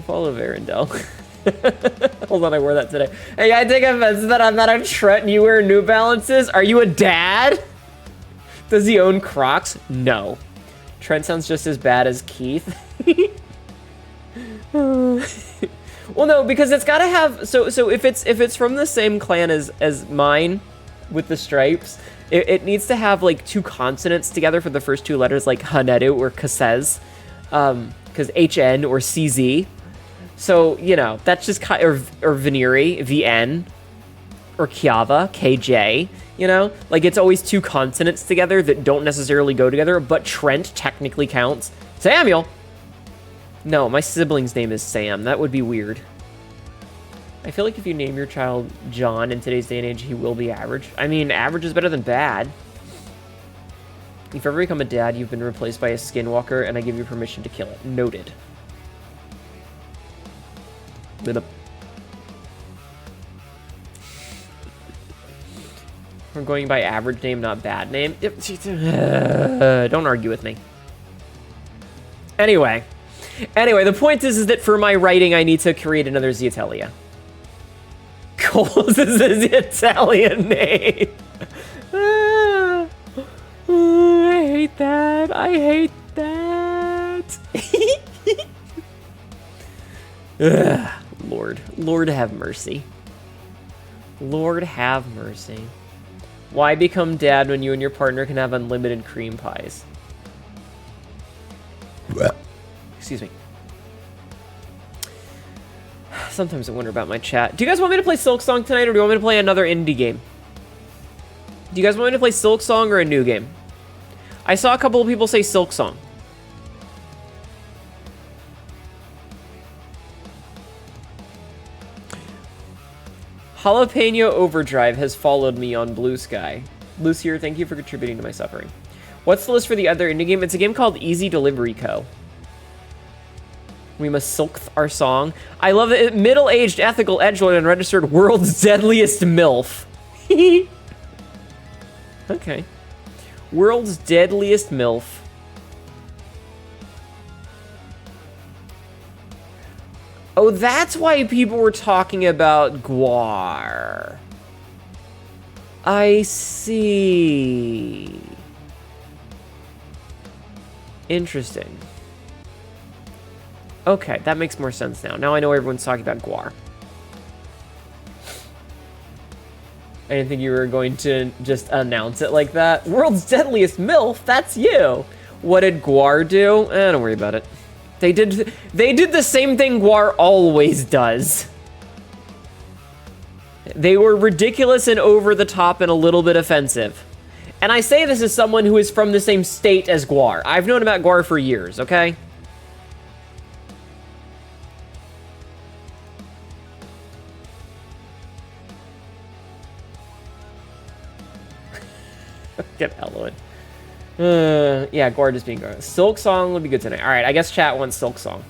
follow Varendell. Hold on, I wore that today. Hey, I take offense that I'm not a Trent and you wear New Balances. Are you a dad? Does he own Crocs? No. Trent sounds just as bad as Keith. Well, no, because it's gotta have, so if it's from the same clan as mine with the stripes, it needs to have like two consonants together for the first two letters, like Hnetu or Kasez, because HN or CZ. So, you know, that's just kind or Veneri, VN, or Kiava, KJ, you know? Like, it's always two consonants together that don't necessarily go together, but Trent technically counts. Samuel! No, my sibling's name is Sam. That would be weird. I feel like if you name your child John in today's day and age, he will be average. I mean, average is better than bad. If you ever become a dad, you've been replaced by a skinwalker, and I give you permission to kill it. Noted. We're going by average name, not bad name. Don't argue with me. Anyway, the point is that for my writing, I need to create another Zeatelia. Coles is his Italian name. I hate that. I hate that. Lord have mercy. Lord have mercy. Why become dad when you and your partner can have unlimited cream pies? Excuse me. Sometimes I wonder about my chat. Do you guys want me to play Silksong tonight, or do you want me to play another indie game? Do you guys want me to play Silksong or a new game? I saw a couple of people say Silksong. Jalapeno Overdrive has followed me on Blue Sky. Lucier, thank you for contributing to my suffering. What's the list for the other indie game? It's a game called Easy Delivery Co. We must silk our song. I love it. Middle-aged, ethical, edgelord, and registered world's deadliest MILF. Okay. World's deadliest MILF. Oh, that's why people were talking about Guar. I see. Interesting. Okay, that makes more sense now. Now I know everyone's talking about Guar. I didn't think you were going to just announce it like that. World's deadliest MILF, that's you. What did Guar do? Don't worry about it. They did the same thing Guar always does. They were ridiculous and over the top and a little bit offensive. And I say this as someone who is from the same state as Guar. I've known about Guar for years, okay? Get Eloin. Yeah, Guard is being Guard. Silksong would be good tonight. Alright, I guess chat wants Silksong.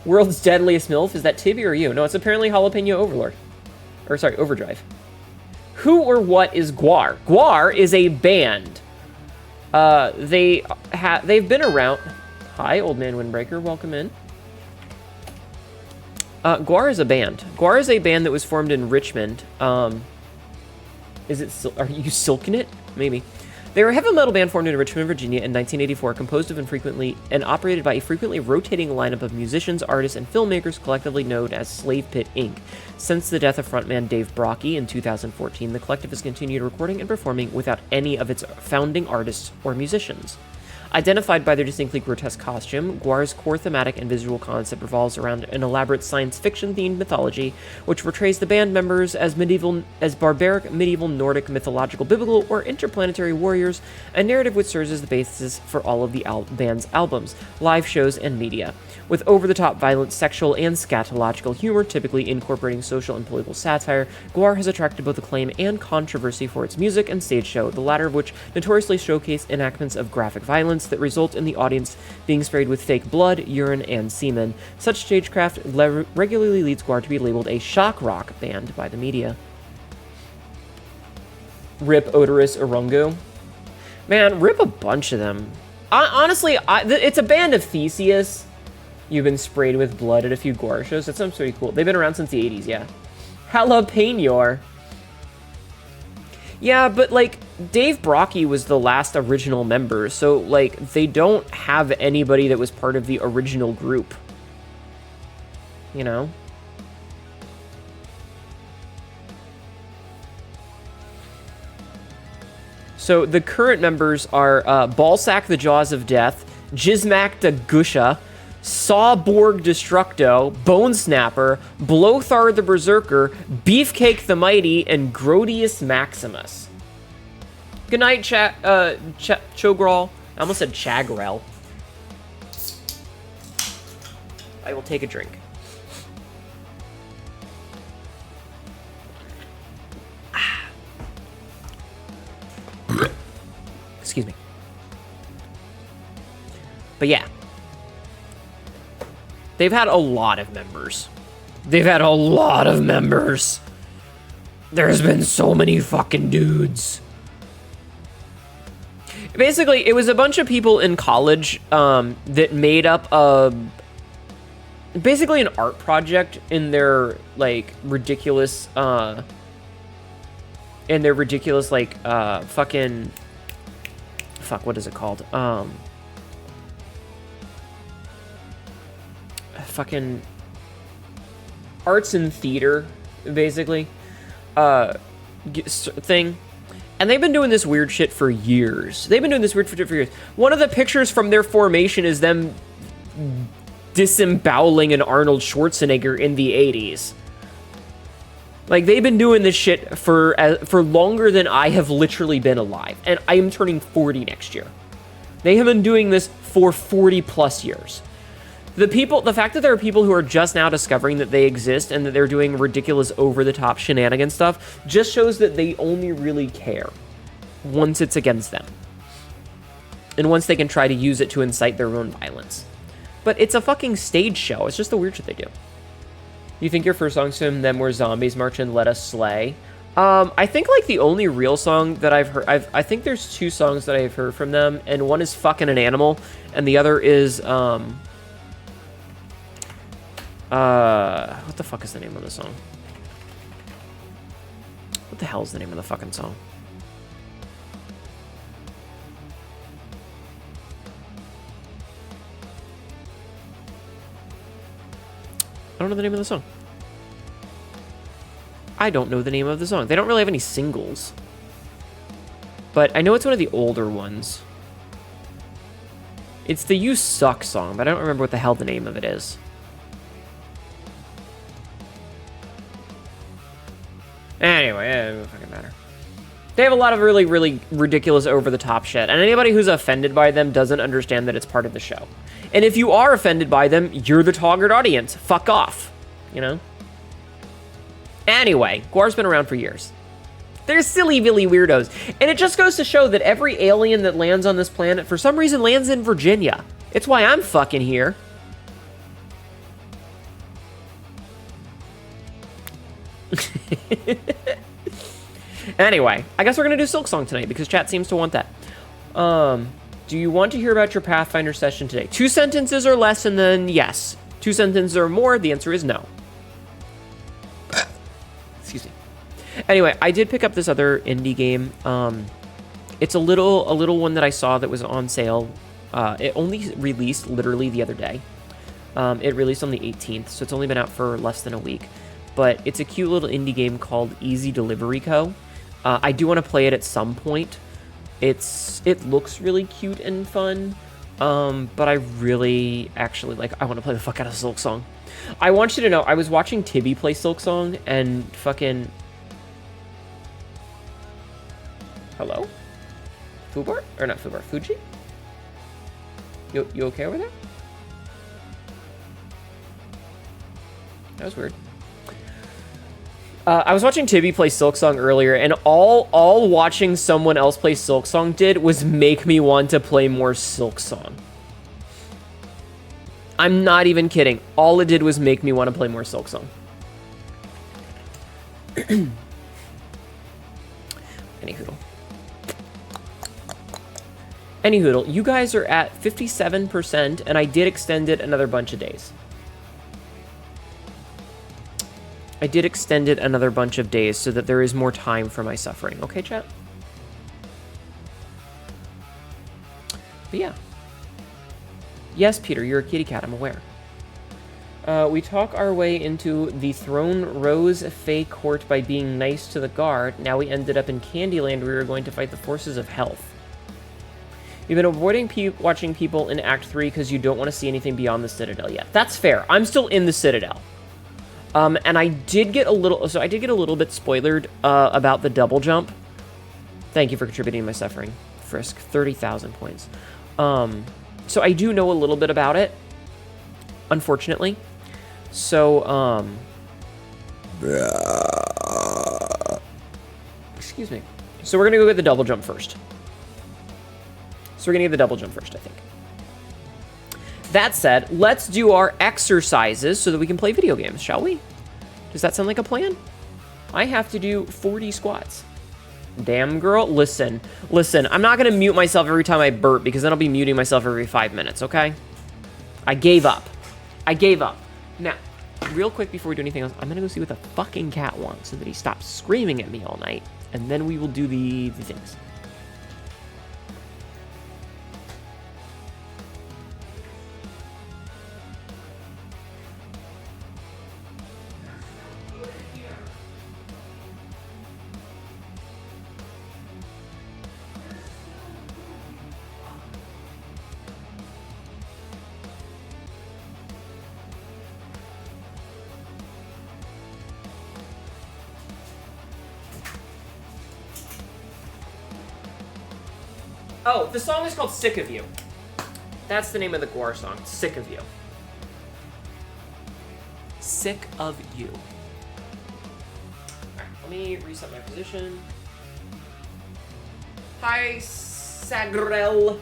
World's deadliest MILF? Is that Tibby or you? No, it's apparently Jalapeno Overlord. Or, sorry, Overdrive. Who or what is Guar? Guar is a band. They've been around... Hi, Old Man Windbreaker. Welcome in. Guar is a band. Guar is a band that was formed in Richmond. Is it... Are you silking it? Maybe. They were a heavy metal band formed in Richmond, Virginia in 1984, composed of and operated by a frequently rotating lineup of musicians, artists, and filmmakers collectively known as Slave Pit, Inc. Since the death of frontman Dave Brocky in 2014, the collective has continued recording and performing without any of its founding artists or musicians. Identified by their distinctly grotesque costume, Guar's core thematic and visual concept revolves around an elaborate science fiction-themed mythology, which portrays the band members as barbaric medieval Nordic mythological, biblical, or interplanetary warriors, a narrative which serves as the basis for all of the band's albums, live shows, and media. with over-the-top violent, sexual, and scatological humor, typically incorporating social and political satire. GWAR has attracted both acclaim and controversy for its music and stage show, the latter of which notoriously showcase enactments of graphic violence that result in the audience being sprayed with fake blood, urine, and semen. Such stagecraft regularly leads GWAR to be labeled a shock rock band by the media. Rip Odorous Orungu. Man, rip a bunch of them. Honestly, it's a band of Theseus. You've been sprayed with blood at a few GWAR shows. That sounds pretty cool. They've been around since the 80s, yeah. Jalapeno. Yeah, but, like, Dave Brockie was the last original member, so, like, they don't have anybody that was part of the original group. You know? So the current members are Ballsack the Jaws of Death, Jizmak the Gusha, Sawborg Destructo, Bone Snapper, Blothar the Berserker, Beefcake the Mighty, and Grodius Maximus. Good night, Chogral. I almost said Chagrel. I will take a drink. Excuse me. But yeah. They've had a lot of members. They've had a lot of members. There's been so many fucking dudes. Basically, it was a bunch of people in college that made up basically an art project in their, like, ridiculous, like, fucking... Fuck, what is it called? Fucking arts and theater, basically, thing. And they've been doing this weird shit for years. One of the pictures from their formation is them disemboweling an Arnold Schwarzenegger in the 80s. Like, they've been doing this shit for longer than I have literally been alive. And I am turning 40 next year. They have been doing this for 40 plus years. The fact that there are people who are just now discovering that they exist and that they're doing ridiculous over-the-top shenanigan stuff just shows that they only really care once it's against them. And once they can try to use it to incite their own violence. But it's a fucking stage show. It's just the weird shit they do. You think your first songs from them were Zombies March and Let Us Slay? I think, like, the only real song that I've heard... I think there's two songs that I've heard from them, and one is Fucking an Animal, and the other is, what the fuck is the name of the song? What the hell is the name of the fucking song? I don't know the name of the song. I don't know the name of the song. They don't really have any singles. But I know it's one of the older ones. It's the You Suck song, but I don't remember what the hell the name of it is. Anyway, it doesn't fucking matter. They have a lot of really, really ridiculous over-the-top shit, and anybody who's offended by them doesn't understand that it's part of the show. And if you are offended by them, you're the target audience. Fuck off. You know? Anyway, GWAR's been around for years. They're silly, billy weirdos. And it just goes to show that every alien that lands on this planet, for some reason, lands in Virginia. It's why I'm fucking here. Anyway, I guess we're gonna do Silksong tonight because chat seems to want that. Do you want to hear about your Pathfinder session today? 2 sentences or less, and then yes. 2 sentences or more, the answer is no. Excuse me. Anyway, I did pick up this other indie game. It's a little one that I saw that was on sale. It only released literally the other day. It released on the 18th, so it's only been out for less than a week. But it's a cute little indie game called Easy Delivery Co. I do want to play it at some point. It looks really cute and fun, but I really actually I want to play the fuck out of Silksong. I want you to know, I was watching Tibby play Silksong and fucking... Hello? Fubar? Or not Fubar, Fuji? You okay over there? That was weird. I was watching Tibby play Silksong earlier, and all watching someone else play Silksong did was make me want to play more Silksong. I'm not even kidding. All it did was make me want to play more Silksong. Anyhoodle, you guys are at 57%, and I did extend it another bunch of days. I did extend it another bunch of days so that there is more time for my suffering. Okay, chat? But yeah. Yes, Peter, you're a kitty cat, I'm aware. We talk our way into the Throne Rose Fey Court by being nice to the guard. Now we ended up in Candyland where we were going to fight the forces of health. You've been avoiding watching people in Act 3 because you don't want to see anything beyond the Citadel yet. That's fair. I'm still in the Citadel. And I did get a little bit spoilered about the double jump. Thank you for contributing to my suffering, Frisk. 30,000 points. So I do know a little bit about it, unfortunately. So, excuse me. So we're gonna go get the double jump first. I think. That said, let's do our exercises so that we can play video games, shall we? Does that sound like a plan? I have to do 40 squats. Damn, girl. Listen. I'm not going to mute myself every time I burp because then I'll be muting myself every 5 minutes, okay? I gave up. Now, real quick before we do anything else, I'm going to go see what the fucking cat wants so that he stops screaming at me all night, and then we will do the things. Oh, the song is called Sick of You. That's the name of the Gwar song. Sick of You. Sick of You. Alright, let me reset my position. Hi, Sagrel.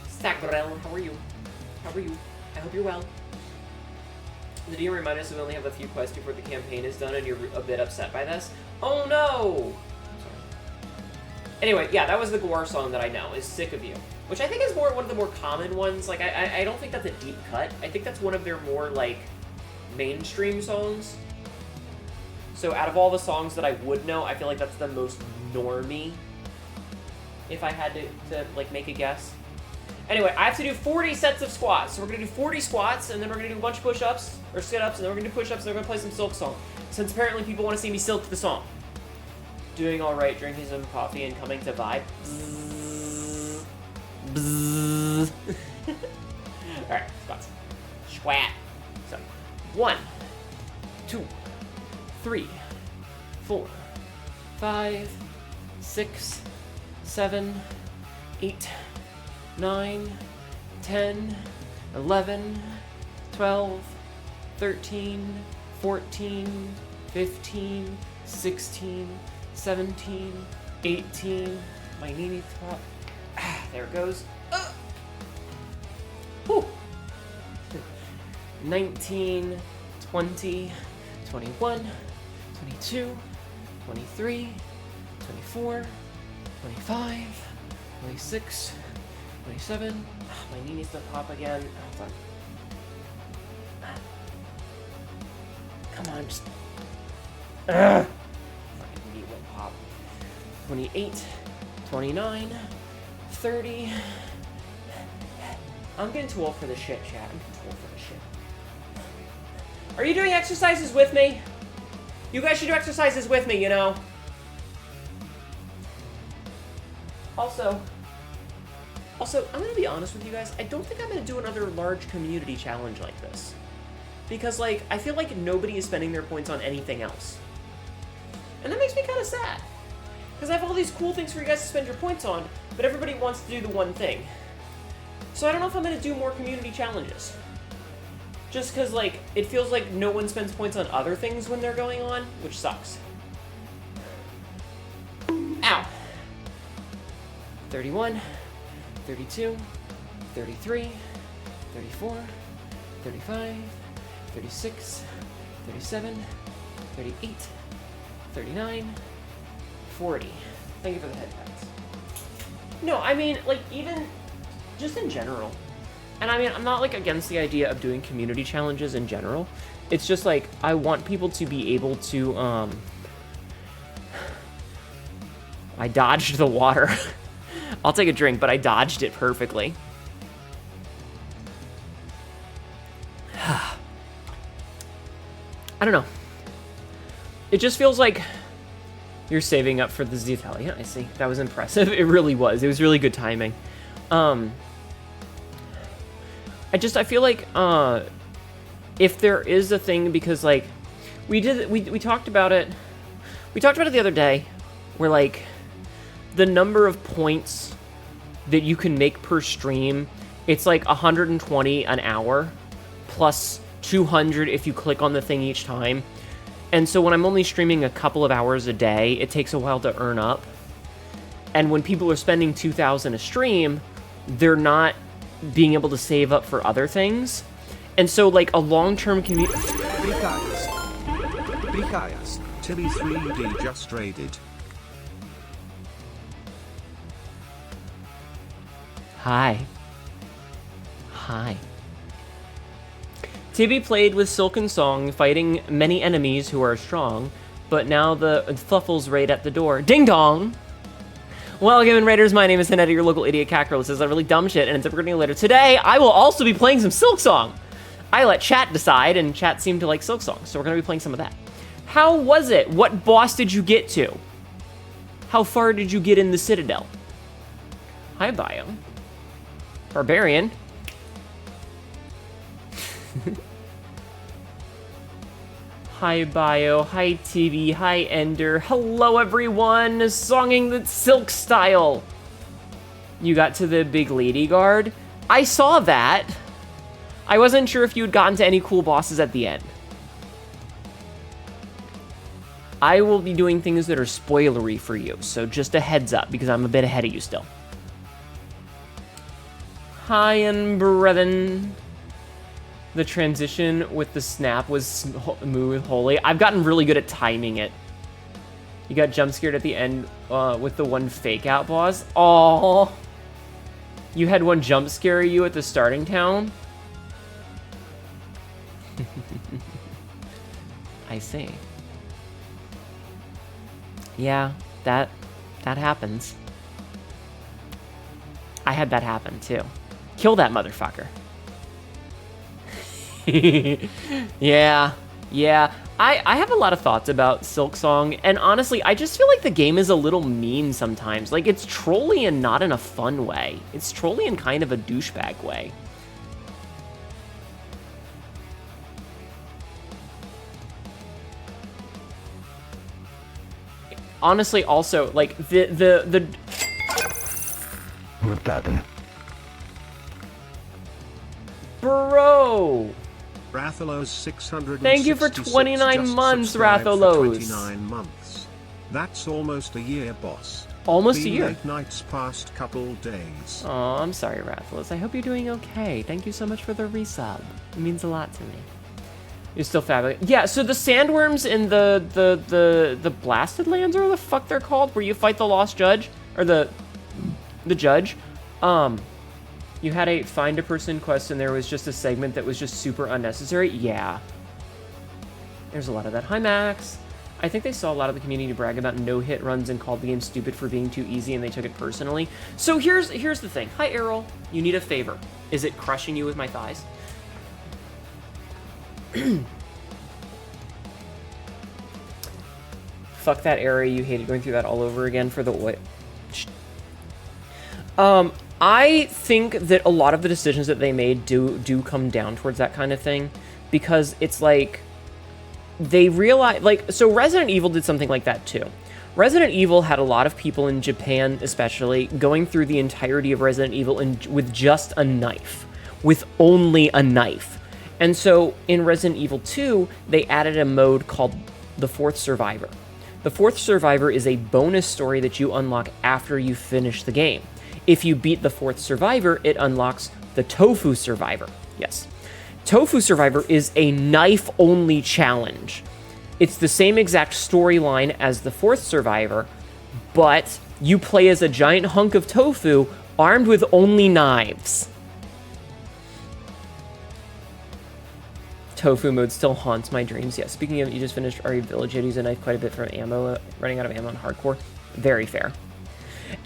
Sagrel, how are you? I hope you're well. The DM reminded us that we only have a few quests before the campaign is done and you're a bit upset by this. Oh no! Anyway, yeah, that was the Gwar song that I know, is Sick of You. Which I think is one of the more common ones. Like, I don't think that's a deep cut. I think that's one of their more, like, mainstream songs. So out of all the songs that I would know, I feel like that's the most normie. If I had to like, make a guess. Anyway, I have to do 40 sets of squats. So we're going to do 40 squats, and then we're going to do a bunch of push-ups, or sit-ups, and then we're going to do push-ups, and then we're going to play some Silksong. Since apparently people want to see me silk the song. Doing all right, drinking some coffee, and coming to vibe. Bzzz. Bzzz. All right, squats. Squat. So, 1, 2, 3, 4, 5, 6, 7, 8, 9, 10, 11, 12, 13, 14, 15, 16, 17, 18, my knee needs to pop. There it goes. Whew. 19, 20, 21, 22, 23, 24, 25, 26, 27. My knee needs to pop again. Hold on. Come on, just... Fucking knee will pop. 28, 29, 30. I'm getting too old for this shit, chat. I'm getting too old for this shit. Are you doing exercises with me? You guys should do exercises with me, you know? Also, I'm gonna be honest with you guys. I don't think I'm gonna do another large community challenge like this. Because, like, I feel like nobody is spending their points on anything else. And that makes me kind of sad. Because I have all these cool things for you guys to spend your points on, but everybody wants to do the one thing. So I don't know if I'm gonna do more community challenges. Just because, like, it feels like no one spends points on other things when they're going on, which sucks. Ow. 31, 32, 33, 34, 35, 36, 37, 38, 39, 40. Thank you for the head pats. No, I mean, like, even just in general. And I mean, I'm not, like, against the idea of doing community challenges in general. It's just, like, I want people to be able to, I dodged the water. I'll take a drink, but I dodged it perfectly. I don't know. It just feels like you're saving up for the Italian. I see. That was impressive. It really was. It was really good timing. I feel like if there is a thing, because like we talked about it. We talked about it the other day, where like the number of points that you can make per stream, it's like 120 an hour plus 200 if you click on the thing each time. And so when I'm only streaming a couple of hours a day, it takes a while to earn up. And when people are spending 2,000 a stream, they're not being able to save up for other things. And so like a long-term community... Brikayas, Tilly 3D just raided. Hi. Hi. Tibby played with Silksong, fighting many enemies who are strong, but now the Fluffles raid at the door. Ding dong! Welcome in, Raiders. My name is Hnetu, your local idiot cat girl. This is a really dumb shit, and it's upgrading later. Today, I will also be playing some Silksong. I let chat decide, and chat seemed to like Silksong, so we're going to be playing some of that. How was it? What boss did you get to? How far did you get in the Citadel? Hi, Bio. Barbarian. Hi Bio, hi TV, hi Ender, hello everyone, songing the Silk style. You got to the big lady guard? I saw that. I wasn't sure if you had gotten to any cool bosses at the end. I will be doing things that are spoilery for you, so just a heads up, because I'm a bit ahead of you still. Hi and brethren. The transition with the snap was smooth, holy. I've gotten really good at timing it. You got jump scared at the end with the one fake out boss. Oh, you had one jump scare you at the starting town? I see. Yeah, that happens. I had that happen too. Kill that motherfucker. Yeah. I have a lot of thoughts about Silksong, and honestly, I just feel like the game is a little mean sometimes. Like, it's trolly and not in a fun way. It's trolly in kind of a douchebag way. Honestly, also, like, the... Bro! Rathalos 600. Thank you for 29 months, Rathalos. 29 months. That's almost a year, boss. Almost a year. Late nights past couple days. Oh, I'm sorry, Rathalos. I hope you're doing okay. Thank you so much for the resub. It means a lot to me. You're still fabulous. Yeah, so the sandworms in the blasted lands, or the fuck they're called, where you fight the lost judge, or the judge. You had a find a person quest, and there was just a segment that was just super unnecessary. Yeah. There's a lot of that. Hi, Max. I think they saw a lot of the community brag about no-hit runs and called the game stupid for being too easy, and they took it personally. So here's the thing. Hi, Errol. You need a favor. Is it crushing you with my thighs? Fuck that area. You hated going through that all over again for the oil. I think that a lot of the decisions that they made do come down towards that kind of thing, because it's like they realize, like, so Resident Evil did something like that too. Resident Evil had a lot of people in Japan, especially, going through the entirety of Resident Evil with just a knife, with only a knife. And so in Resident Evil 2, they added a mode called the Fourth Survivor. The Fourth Survivor is a bonus story that you unlock after you finish the game. If you beat the Fourth Survivor, it unlocks the Tofu Survivor. Yes. Tofu Survivor is a knife-only challenge. It's the same exact storyline as the Fourth Survivor, but you play as a giant hunk of tofu armed with only knives. Tofu mode still haunts my dreams. Yeah, speaking of, you just finished RE Village. I use a knife quite a bit from ammo, running out of ammo in hardcore. Very fair.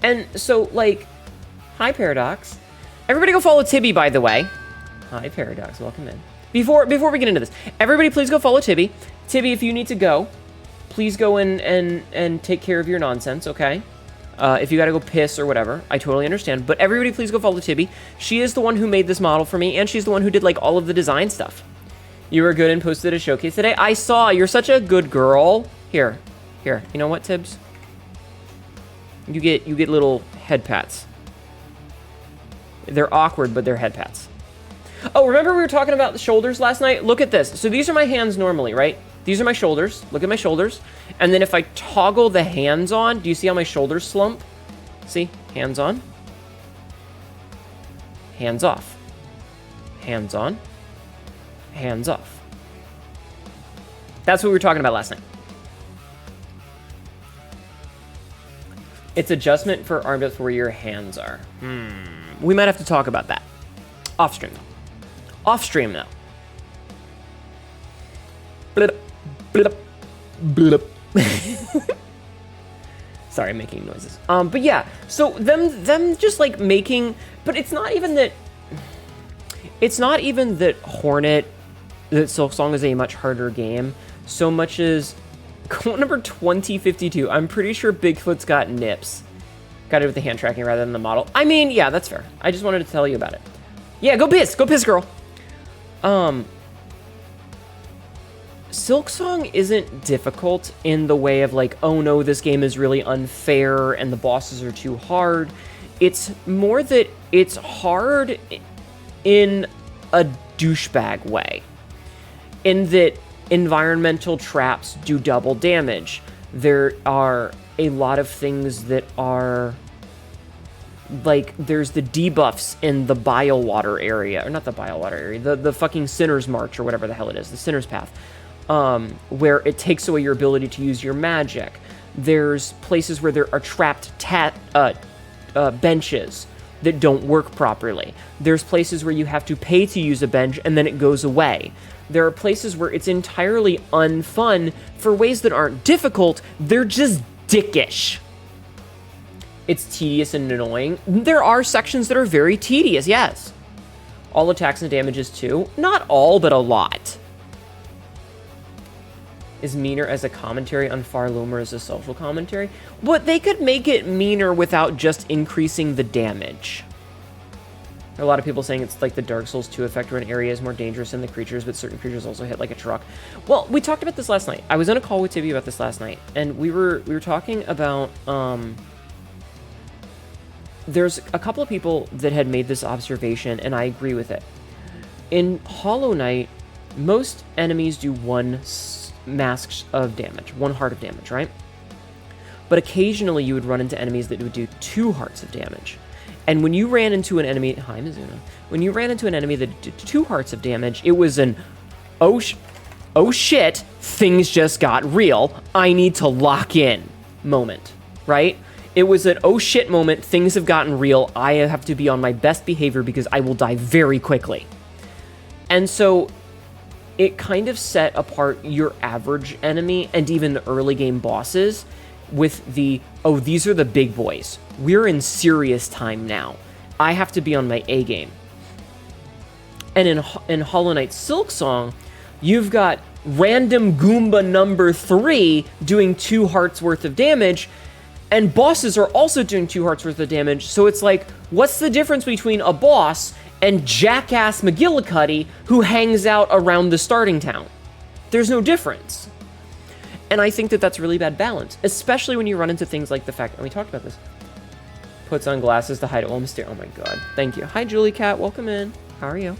And so, like, hi, Paradox. Everybody go follow Tibby, by the way. Hi, Paradox. Welcome in. Before we get into this, everybody please go follow Tibby. Tibby, if you need to go, please go in and take care of your nonsense, okay? If you gotta go piss or whatever, I totally understand. But everybody please go follow Tibby. She is the one who made this model for me, and she's the one who did, like, all of the design stuff. You were good and posted a showcase today. I saw. You're such a good girl. Here. You know what, Tibbs? You get little head pats. They're awkward, but they're head pats. Oh, remember we were talking about the shoulders last night? Look at this. So these are my hands normally, right? These are my shoulders. Look at my shoulders. And then if I toggle the hands on, do you see how my shoulders slump? See? Hands on. Hands off. Hands on. Hands off. That's what we were talking about last night. It's adjustment for arm depth where your hands are. We might have to talk about that. Off stream, though. Off stream, though. Blip, blip, blip. Sorry, I'm making noises. But yeah, so them just like making, but it's not even that Hornet, that Silksong is a much harder game, so much as quote number 2052. I'm pretty sure Bigfoot's got nips. Got it with the hand tracking rather than the model. I mean, yeah, that's fair. I just wanted to tell you about it. Yeah, go piss, girl. Silksong isn't difficult in the way of like, oh no, this game is really unfair and the bosses are too hard. It's more that it's hard in a douchebag way. In that environmental traps do double damage. There are a lot of things that are like, there's the debuffs in the bile water area, or not the bile water area, the fucking Sinner's March or whatever the hell it is, the Sinner's Path, where it takes away your ability to use your magic. There's places where there are trapped benches that don't work properly. There's places where you have to pay to use a bench and then it goes away. There are places where it's entirely unfun for ways that aren't difficult, they're just dickish. It's tedious and annoying. There are sections that are very tedious, yes. All attacks and damages too. Not all, but a lot. Is meaner as a commentary on Far Loomer as a social commentary? But they could make it meaner without just increasing the damage. There are a lot of people saying it's like the Dark Souls 2 effect where an area is more dangerous than the creatures, but certain creatures also hit like a truck. Well, we talked about this last night. I was on a call with Tibby about this last night, and we were talking about there's a couple of people that had made this observation, and I agree with it. In Hollow Knight, most enemies do one mask of damage, one heart of damage, right? But occasionally you would run into enemies that would do 2 hearts of damage. And when you ran into an enemy, hi Mizuno, when you ran into an enemy that did 2 hearts of damage, it was an, oh shit, things just got real, I need to lock in moment, right? It was an oh shit moment, things have gotten real, I have to be on my best behavior because I will die very quickly. And so it kind of set apart your average enemy and even the early game bosses with the, oh, these are the big boys. We're in serious time now. I have to be on my A game. And in Hollow Knight Silksong, you've got random Goomba number 3 doing 2 hearts worth of damage, and bosses are also doing 2 hearts worth of damage, so it's like, what's the difference between a boss and Jackass McGillicuddy who hangs out around the starting town? There's no difference. And I think that that's really bad balance, especially when you run into things like the fact, and we talked about this, puts on glasses to hide Olmsted. Oh my god, thank you. Hi Julie Cat, welcome in. How are you?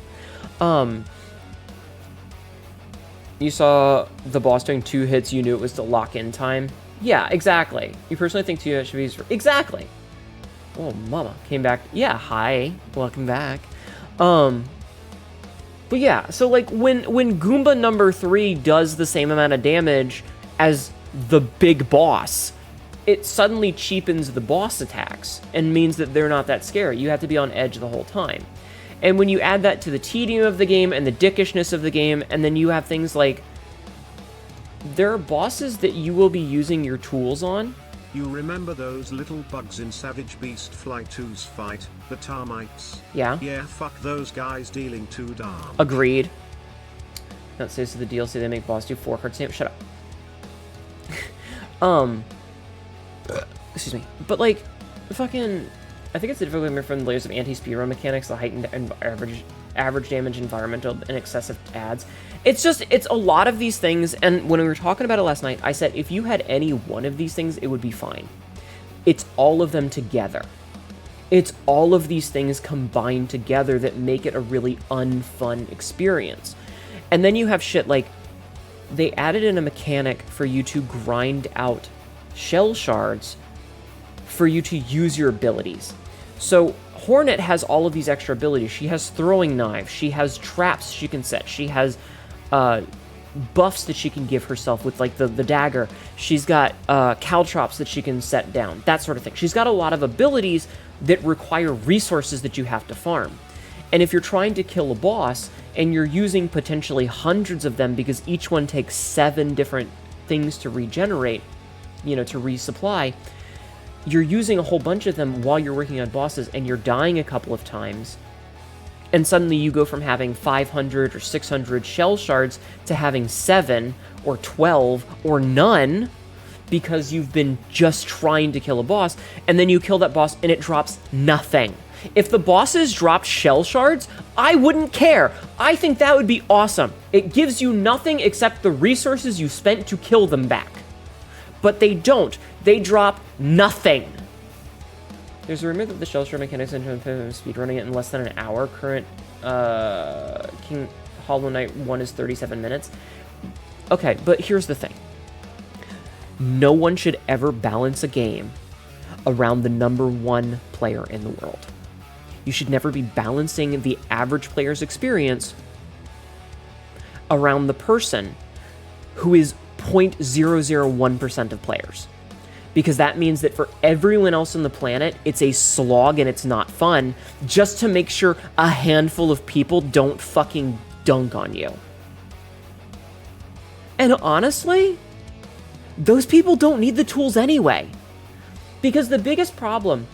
You saw the boss doing 2 hits, you knew it was the lock-in time. Yeah, exactly. You personally think 2 hits should be used for... Exactly! Oh, mama. Came back. Yeah, hi. Welcome back. But yeah, so like when Goomba number 3 does the same amount of damage as the big boss, it suddenly cheapens the boss attacks and means that they're not that scary. You have to be on edge the whole time. And when you add that to the tedium of the game and the dickishness of the game, and then you have things like, there are bosses that you will be using your tools on. You remember those little bugs in Savage Beast Fly 2's fight, the termites? Yeah. Yeah, fuck those guys dealing 2 damage. Agreed. That says to the DLC they make boss do 4 hearts damage. Shut up. Excuse me. But like, fucking... I think it's the difficulty from the layers of anti-speedrun mechanics, the heightened and average damage, environmental, and excessive ads. It's a lot of these things, and when we were talking about it last night, I said if you had any one of these things, it would be fine. It's all of them together. It's all of these things combined together that make it a really unfun experience. And then you have shit like, they added in a mechanic for you to grind out shell shards for you to use your abilities. So Hornet has all of these extra abilities. She has throwing knives. She has traps she can set. She has buffs that she can give herself with like the dagger. She's got caltrops that she can set down. That sort of thing. She's got a lot of abilities that require resources that you have to farm. And if you're trying to kill a boss and you're using potentially hundreds of them because each one takes 7 different things to regenerate, to resupply, you're using a whole bunch of them while you're working on bosses, and you're dying a couple of times, and suddenly you go from having 500 or 600 shell shards to having 7 or 12 or none because you've been just trying to kill a boss, and then you kill that boss and it drops nothing. If the bosses dropped shell shards, I wouldn't care. I think that would be awesome. It gives you nothing except the resources you spent to kill them back. But they don't. They drop nothing. There's a rumor that the shell shard mechanics and speedrunning it in less than an hour. Current King Hollow Knight 1 is 37 minutes. Okay, but here's the thing. No one should ever balance a game around the number 1 player in the world. You should never be balancing the average player's experience around the person who is 0.001% of players. Because that means that for everyone else on the planet, it's a slog and it's not fun, just to make sure a handful of people don't fucking dunk on you. And honestly, those people don't need the tools anyway. Because the biggest problem...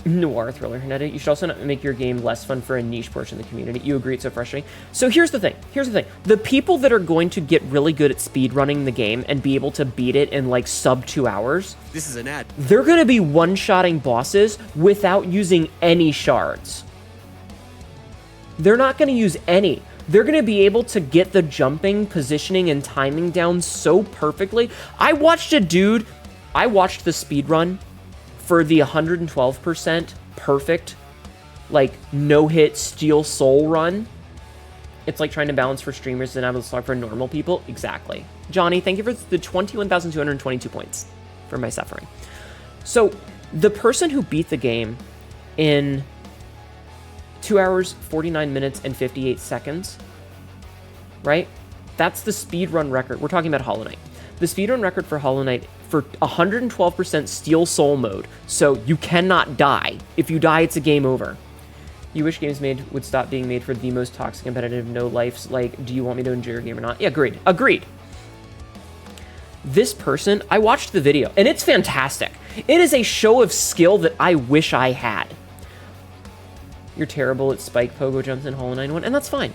Noir thriller, Hnetu. You should also not make your game less fun for a niche portion of the community. You agree it's so frustrating. So here's the thing. The people that are going to get really good at speedrunning the game and be able to beat it in like sub 2 hours. This is an ad. They're going to be one-shotting bosses without using any shards. They're not going to use any. They're going to be able to get the jumping, positioning, and timing down so perfectly. I watched the speedrun for the 112% perfect, like, no-hit Steel Soul run. It's like trying to balance for streamers and have a slog for normal people. Exactly. Johnny, thank you for the 21,222 points for my suffering. So, the person who beat the game in 2 hours, 49 minutes, and 58 seconds, right? That's the speedrun record. We're talking about Hollow Knight. The speedrun record for Hollow Knight for 112% Steel Soul mode, so you cannot die. If you die, it's a game over. You wish games made would stop being made for the most toxic, competitive, no-lifes, like, do you want me to enjoy your game or not? Yeah, agreed. Agreed. This person, I watched the video, and it's fantastic. It is a show of skill that I wish I had. You're terrible at spike pogo jumps in Hollow Knight 1, and that's fine.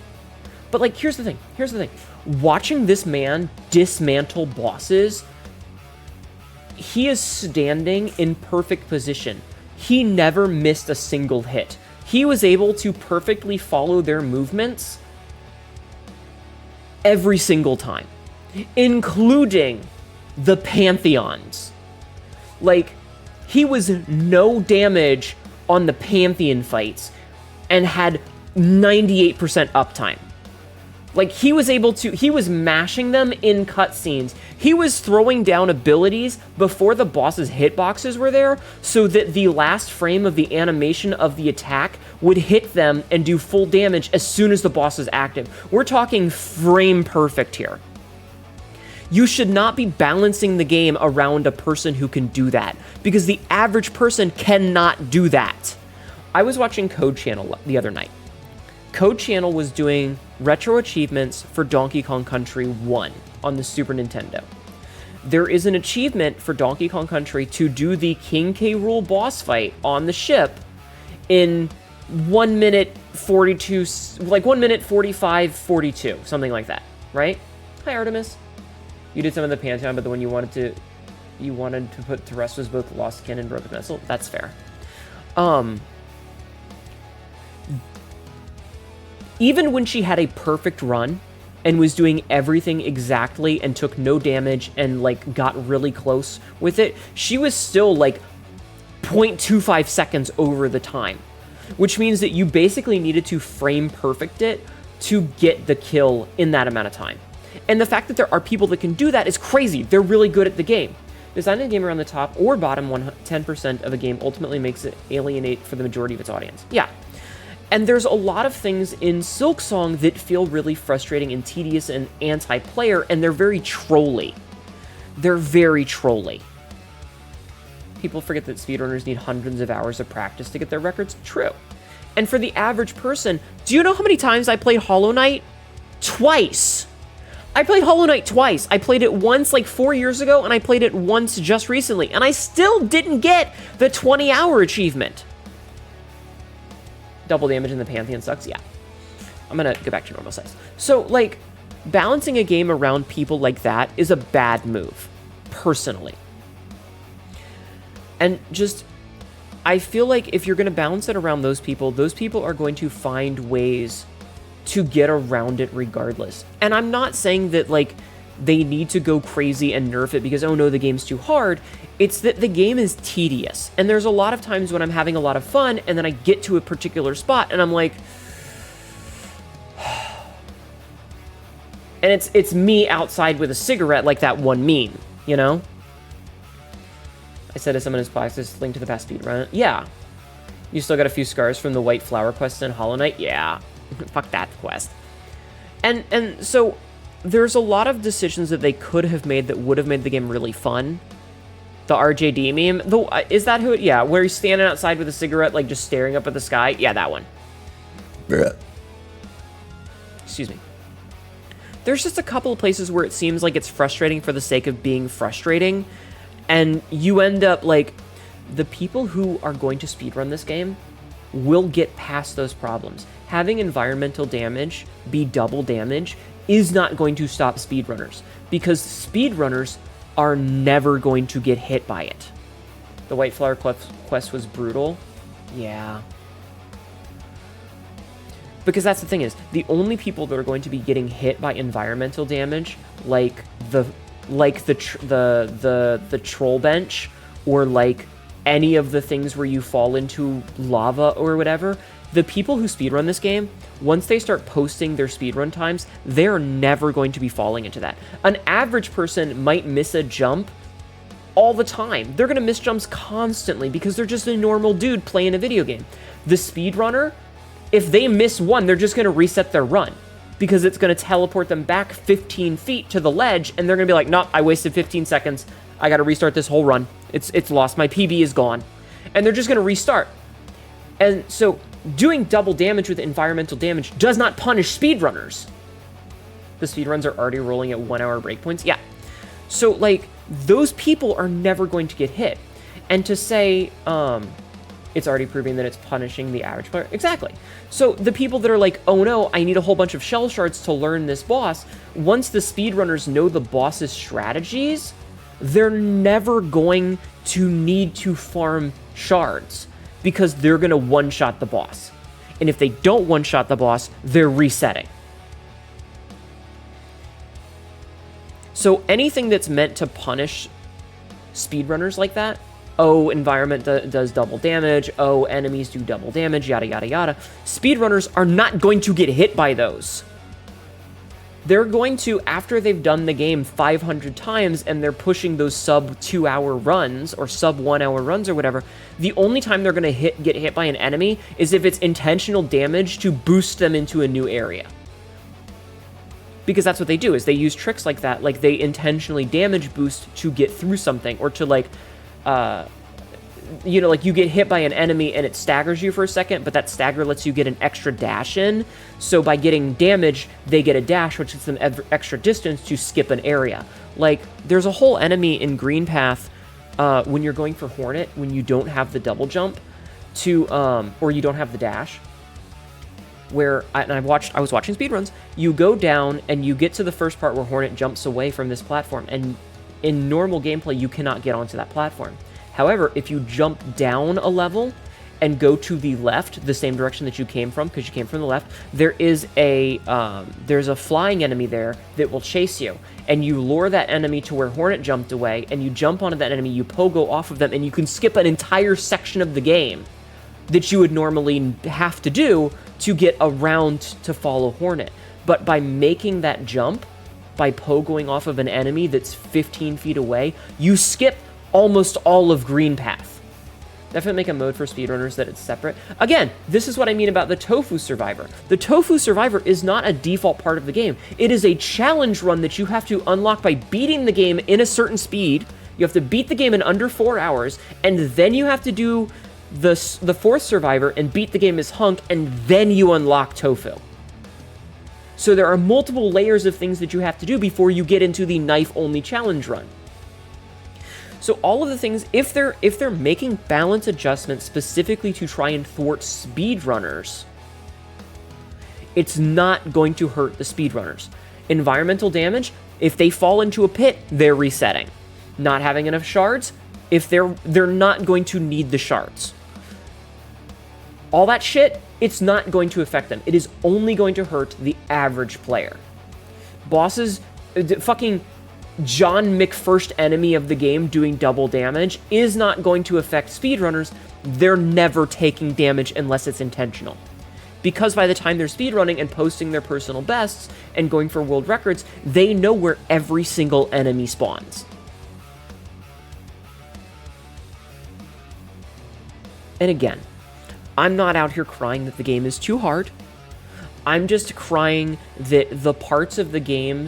But, like, here's the thing. Watching this man dismantle bosses, he is standing in perfect position. He never missed a single hit. He was able to perfectly follow their movements every single time, including the Pantheons. Like, he was no damage on the Pantheon fights and had 98% uptime. Like, he was mashing them in cutscenes. He was throwing down abilities before the boss's hitboxes were there, so that the last frame of the animation of the attack would hit them and do full damage as soon as the boss is active. We're talking frame perfect here. You should not be balancing the game around a person who can do that, because the average person cannot do that. I was watching Code Channel the other night. Code Channel was doing retro achievements for Donkey Kong Country 1 on the Super Nintendo. There is an achievement for Donkey Kong Country to do the King K. Rool boss fight on the ship in 1 minute 42, like 1 minute 45, 42, something like that, right? Hi, Artemis. You did some of the Pantheon, but the one you wanted to put to rest was both Lost Kin and Broken Vessel. That's fair. Even when she had a perfect run and was doing everything exactly and took no damage and, like, got really close with it, she was still, like, 0.25 seconds over the time, which means that you basically needed to frame perfect it to get the kill in that amount of time. And the fact that there are people that can do that is crazy. They're really good at the game. Designing a game around the top or bottom 10% of a game ultimately makes it alienate for the majority of its audience. Yeah. And there's a lot of things in Silksong that feel really frustrating and tedious and anti-player, and they're very trolly. They're very trolly. People forget that speedrunners need hundreds of hours of practice to get their records. True. And for the average person, do you know how many times I played Hollow Knight? Twice. I played Hollow Knight twice. I played it once like 4 years ago, and I played it once just recently, and I still didn't get the 20-hour achievement. Double damage in the Pantheon sucks, yeah. I'm gonna go back to normal size. So, like, balancing a game around people like that is a bad move, personally. And just, I feel like if you're gonna balance it around those people are going to find ways to get around it regardless. And I'm not saying that, like, they need to go crazy and nerf it because, oh no, the game's too hard. It's that the game is tedious. And there's a lot of times when I'm having a lot of fun and then I get to a particular spot and I'm like... and it's me outside with a cigarette like that one meme, you know? I said to someone in his practice, link to the past speedrun. Yeah. You still got a few scars from the White Flower quest in Hollow Knight? Yeah. Fuck that quest. And so... there's a lot of decisions that they could have made that would have made the game really fun. The RJD meme, is that who it, yeah, where he's standing outside with a cigarette, like, just staring up at the sky? Yeah, that one. Excuse me. There's just a couple of places where it seems like it's frustrating for the sake of being frustrating, and you end up, like, the people who are going to speedrun this game will get past those problems. Having environmental damage be double damage is not going to stop speedrunners, because speedrunners are never going to get hit by it. The White Flower quest was brutal. Yeah. Because that's the thing is, the only people that are going to be getting hit by environmental damage, like the troll bench, or like any of the things where you fall into lava or whatever, the people who speedrun this game, once they start posting their speedrun times, they're never going to be falling into that. An average person might miss a jump all the time. They're going to miss jumps constantly because they're just a normal dude playing a video game. The speedrunner, if they miss one, they're just going to reset their run because it's going to teleport them back 15 feet to the ledge, and they're going to be like, nope, I wasted 15 seconds. I got to restart this whole run. It's lost. My PB is gone. And they're just going to restart. And so doing double damage with environmental damage does not punish speedrunners. The speedruns are already rolling at 1 hour breakpoints. Yeah. So, like, those people are never going to get hit. And to say, it's already proving that it's punishing the average player. Exactly. So the people that are like, oh no, I need a whole bunch of shell shards to learn this boss, once the speedrunners know the boss's strategies, they're never going to need to farm shards because they're going to one-shot the boss. And if they don't one-shot the boss, they're resetting. So anything that's meant to punish speedrunners like that, oh, environment does double damage, oh, enemies do double damage, yada, yada, yada, speedrunners are not going to get hit by those. they're going to, after they've done the game 500 times and they're pushing those sub 2-hour runs or sub 1-hour runs or whatever, the only time they're going to get hit by an enemy is if it's intentional damage to boost them into a new area. Because that's what they do, is they use tricks like that, like they intentionally damage boost to get through something, or to like, you know, like you get hit by an enemy and it staggers you for a second, but that stagger lets you get an extra dash in. So by getting damage, they get a dash, which is an extra distance to skip an area. Like, there's a whole enemy in Green Path when you're going for Hornet, when you don't have the double jump to, or you don't have the dash, where, I was watching speedruns, you go down and you get to the first part where Hornet jumps away from this platform, and in normal gameplay, you cannot get onto that platform. However, if you jump down a level and go to the left, the same direction that you came from, because you came from the left, there is there's a flying enemy there that will chase you. And you lure that enemy to where Hornet jumped away, and you jump onto that enemy, you pogo off of them, and you can skip an entire section of the game that you would normally have to do to get around to follow Hornet. But by making that jump, by pogoing off of an enemy that's 15 feet away, you skip almost all of Green Path. Definitely make a mode for speedrunners that it's separate. Again, this is what I mean about the Tofu Survivor. The Tofu Survivor is not a default part of the game. It is a challenge run that you have to unlock by beating the game in a certain speed. You have to beat the game in under 4 hours, and then you have to do the fourth Survivor and beat the game as Hunk, and then you unlock Tofu. So there are multiple layers of things that you have to do before you get into the knife-only challenge run. So all of the things, if they're making balance adjustments specifically to try and thwart speedrunners, it's not going to hurt the speedrunners. Environmental damage, if they fall into a pit, they're resetting. Not having enough shards, if they're not going to need the shards. All that shit, it's not going to affect them. It is only going to hurt the average player. Bosses, fucking John McFirst enemy of the game doing double damage is not going to affect speedrunners. They're never taking damage unless it's intentional. Because by the time they're speedrunning and posting their personal bests and going for world records, they know where every single enemy spawns. And again, I'm not out here crying that the game is too hard. I'm just crying that the parts of the game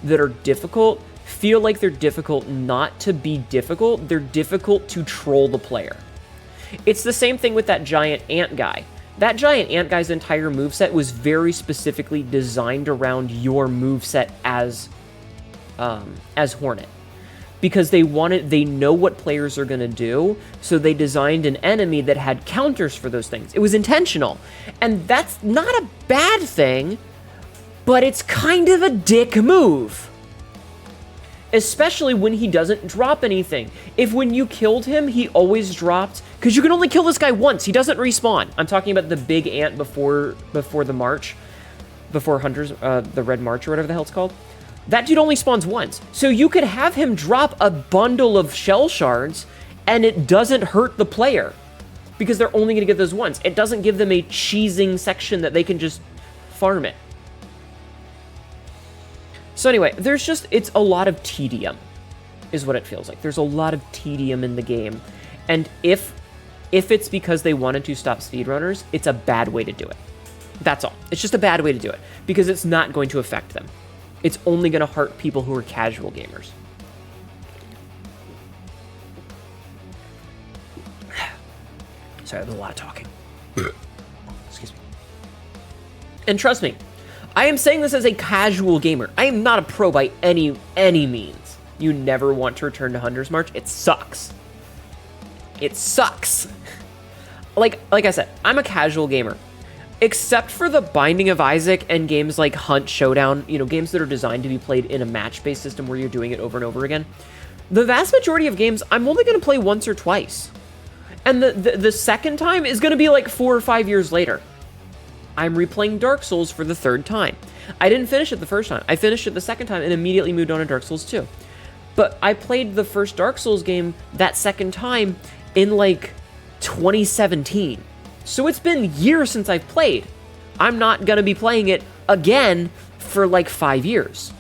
that are difficult feel like they're difficult not to be difficult. They're difficult to troll the player. It's the same thing with that giant ant guy. That giant ant guy's entire moveset was very specifically designed around your moveset as Hornet. Because they know what players are going to do, so they designed an enemy that had counters for those things. It was intentional. And that's not a bad thing, but it's kind of a dick move. Especially when he doesn't drop anything. If when you killed him, he always dropped, because you can only kill this guy once, he doesn't respawn. I'm talking about the big ant before the march, before Hunters, the Red March or whatever the hell it's called. That dude only spawns once. So you could have him drop a bundle of shell shards, and it doesn't hurt the player, because they're only going to get those once. It doesn't give them a cheesing section that they can just farm it. So anyway, it's a lot of tedium, is what it feels like. There's a lot of tedium in the game. And if it's because they wanted to stop speedrunners, it's a bad way to do it. That's all. It's just a bad way to do it, because it's not going to affect them. It's only going to hurt people who are casual gamers. Sorry, there's a lot of talking. Excuse me. And trust me, I am saying this as a casual gamer. I am not a pro by any means. You never want to return to Hunter's March. It sucks. It sucks. Like I said, I'm a casual gamer. Except for the Binding of Isaac and games like Hunt Showdown, games that are designed to be played in a match-based system where you're doing it over and over again, the vast majority of games I'm only going to play once or twice. And the second time is going to be like 4 or 5 years later. I'm replaying Dark Souls for the third time. I didn't finish it the first time. I finished it the second time and immediately moved on to Dark Souls 2. But I played the first Dark Souls game that second time in like 2017. So it's been years since I've played. I'm not going to be playing it again for like 5 years.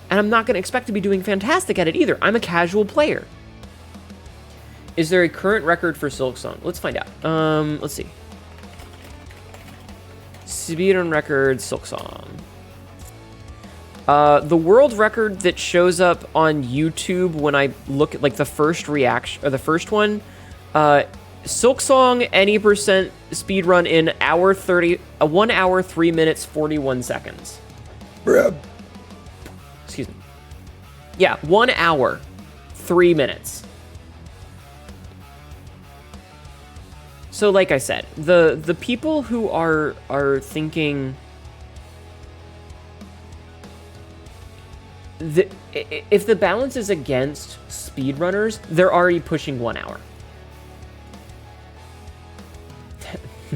And I'm not going to expect to be doing fantastic at it either. I'm a casual player. Is there a current record for Silksong? Let's find out. Let's see. Speedrun record, Silksong. The world record that shows up on YouTube when I look at like the first reaction, or the first one, Silksong any percent speedrun in 1 hour, 3 minutes, 41 seconds. Bruh. Excuse me. Yeah, 1 hour, 3 minutes. So like I said, the people who are thinking if the balance is against speedrunners, they're already pushing 1 hour.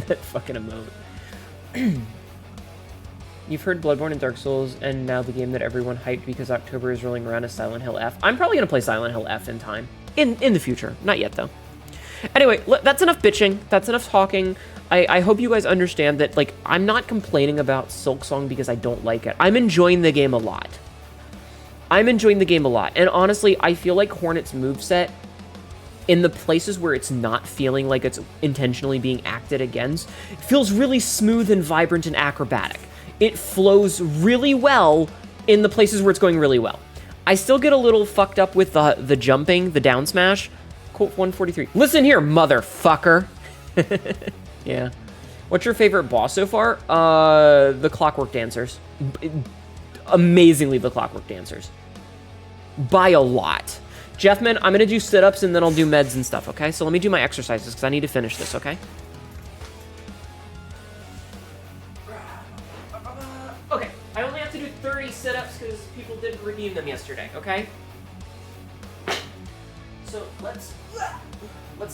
That fucking emote. You've heard Bloodborne and Dark Souls, and now the game that everyone hyped because October is rolling around is Silent Hill F. I'm probably going to play Silent Hill F in time. In the future. Not yet, though. Anyway, that's enough bitching. That's enough talking. I hope you guys understand that, like, I'm not complaining about Silksong because I don't like it. I'm enjoying the game a lot. And honestly, I feel like Hornet's moveset, in the places where it's not feeling like it's intentionally being acted against, it feels really smooth and vibrant and acrobatic. It flows really well in the places where it's going really well. I still get a little fucked up with the jumping, the down smash. Quote 143. Listen here, motherfucker. Yeah. What's your favorite boss so far? The Clockwork Dancers. Amazingly the Clockwork Dancers. By a lot. Jeffman, I'm going to do sit-ups and then I'll do meds and stuff, okay? So let me do my exercises because I need to finish this, okay? Okay, I only have to do 30 sit-ups because people didn't redeem them yesterday, okay? So let's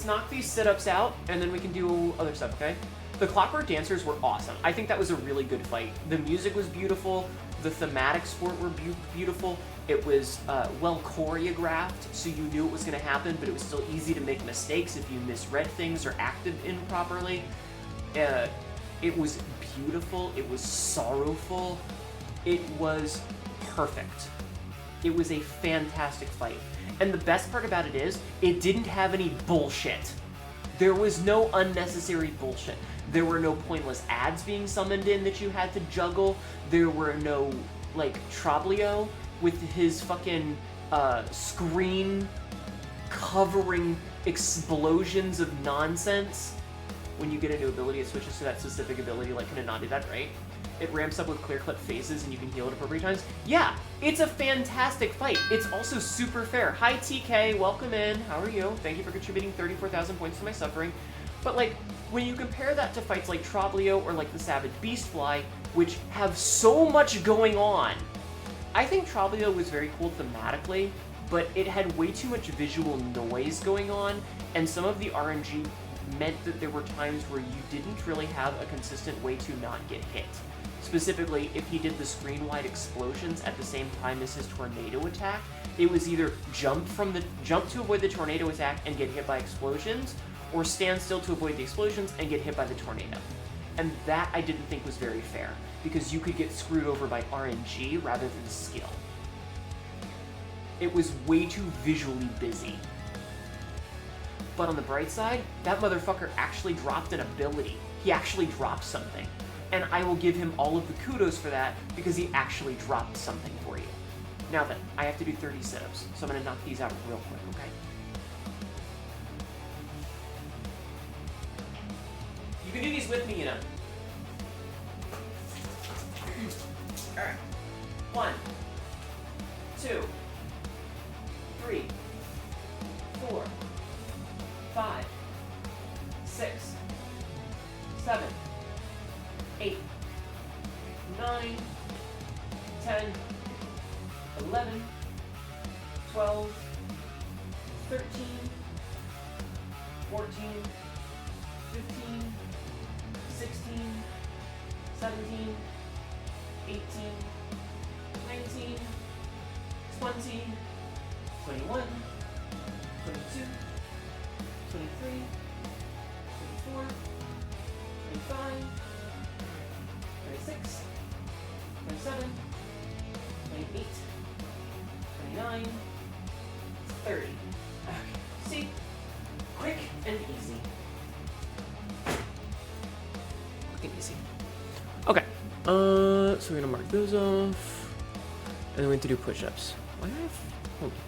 knock these sit-ups out and then we can do other stuff, okay? The Clockwork Dancers were awesome. I think that was a really good fight. The music was beautiful. The thematics were beautiful. It was well choreographed, so you knew it was going to happen, but it was still easy to make mistakes if you misread things or acted improperly. It was beautiful. It was sorrowful. It was perfect. It was a fantastic fight. And the best part about it is, it didn't have any bullshit. There was no unnecessary bullshit. There were no pointless ads being summoned in that you had to juggle. There were no, like, Troblio with his fucking screen covering explosions of nonsense. When you get a new ability, it switches to that specific ability, like, can it not do that, right? It ramps up with clear-cut phases and you can heal at appropriate times. Yeah, it's a fantastic fight. It's also super fair. Hi, TK, welcome in. How are you? Thank you for contributing 34,000 points to my suffering. But, like, when you compare that to fights like Troblio or like the Savage Beastfly, which have so much going on, I think Troblio was very cool thematically, but it had way too much visual noise going on, and some of the RNG meant that there were times where you didn't really have a consistent way to not get hit. Specifically, if he did the screen-wide explosions at the same time as his tornado attack, it was either jump to avoid the tornado attack and get hit by explosions, or stand still to avoid the explosions and get hit by the tornado. And that I didn't think was very fair, because you could get screwed over by RNG rather than skill. It was way too visually busy. But on the bright side, that motherfucker actually dropped an ability. He actually dropped something. And I will give him all of the kudos for that, because he actually dropped something for you. Now then, I have to do 30 sit-ups, so I'm gonna knock these out real quick, okay? You can do these with me, you know. Alright. 1, 2, 3, 4, 5, 6, 7, 8, 9, 10, 11, 12, 13, 14, 15, 16, 17, 18, 19, 20, 21, 22, 23, 24, 25, 26, 27, 28, 29, 30. Okay. See? Quick and easy. Quick and easy. Okay. So we're gonna mark those off. And then we have to do push-ups. Why do I have... Hold on.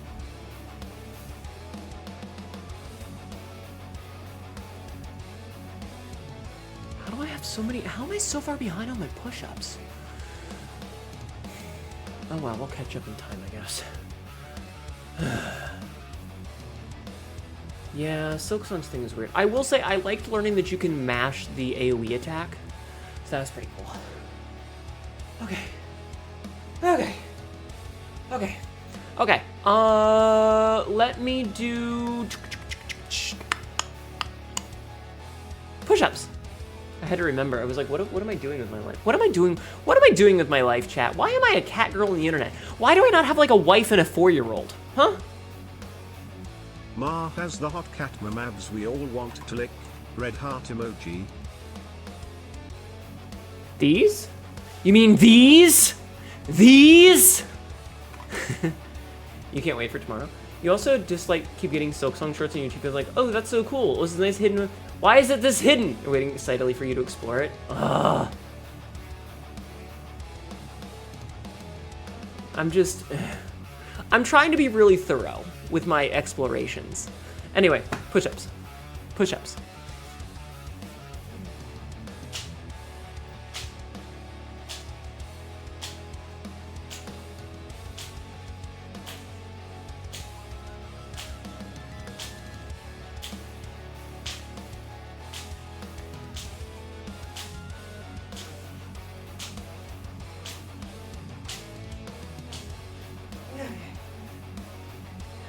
How do I have so many... How am I so far behind on my push-ups? Oh well, we'll catch up in time, I guess. Yeah, Silksong's thing is weird. I will say I liked learning that you can mash the AoE attack. So that's pretty cool. Okay. Okay. Okay. Okay. Let me do... push-ups. I had to remember. I was like, what am I doing with my life? What am I doing with my life, chat? Why am I a cat girl on the internet? Why do I not have like a wife and a 4-year-old? Huh? Ma has the hot cat mamabs we all want to lick. Red heart emoji. These? You mean these? These? You can't wait for tomorrow. You also just like keep getting Silksong shorts on YouTube. Like, oh, that's so cool. It was a nice hidden. Why is it this hidden? You're waiting excitedly for you to explore it. Ugh. I'm trying to be really thorough with my explorations. Anyway, push-ups. Push-ups.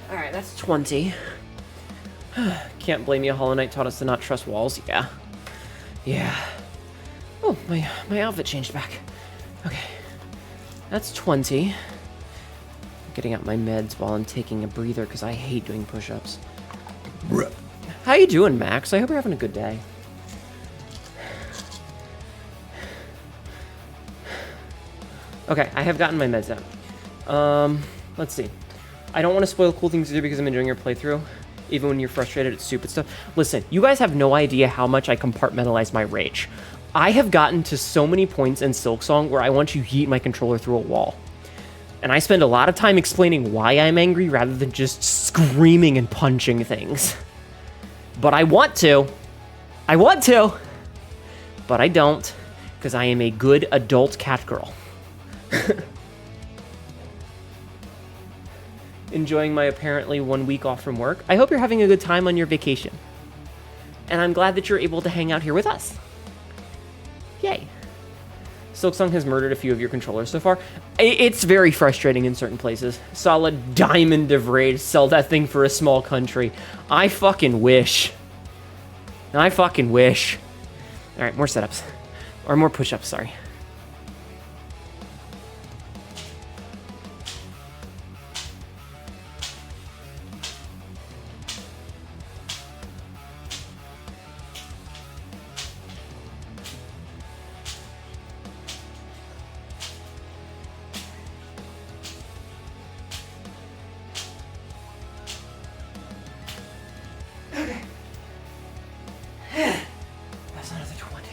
Alright, that's 20. Can't blame you, Hollow Knight taught us to not trust walls. Yeah. Yeah. Oh, my outfit changed back. Okay. That's 20. Getting out my meds while I'm taking a breather because I hate doing push-ups. How you doing, Max? I hope you're having a good day. Okay, I have gotten my meds out. Let's see. I don't want to spoil cool things either because I'm enjoying your playthrough, even when you're frustrated at stupid stuff. Listen, you guys have no idea how much I compartmentalize my rage. I have gotten to so many points in Silksong where I want to yeet my controller through a wall. And I spend a lot of time explaining why I'm angry rather than just screaming and punching things. But I want to. I want to. But I don't, because I am a good adult cat girl. Enjoying my apparently 1 week off from work. I hope you're having a good time on your vacation. And I'm glad that you're able to hang out here with us. Yay. Silksong has murdered a few of your controllers so far. It's very frustrating in certain places. Solid diamond of rage. Sell that thing for a small country. I fucking wish. I fucking wish. Alright, more setups. Or more push-ups, sorry. That's another 20.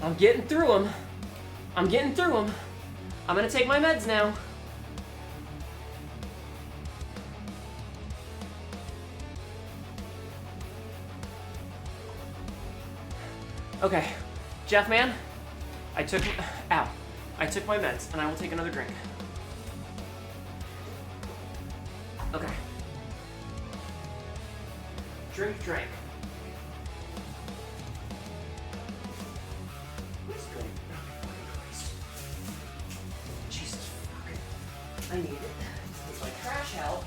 I'm getting through them. I'm getting through them. I'm gonna take my meds now. Okay, Jeff, man, I took my meds, and I will take another drink. Okay. Drink. What's good? Jesus fuck. I need it. It's like trash out.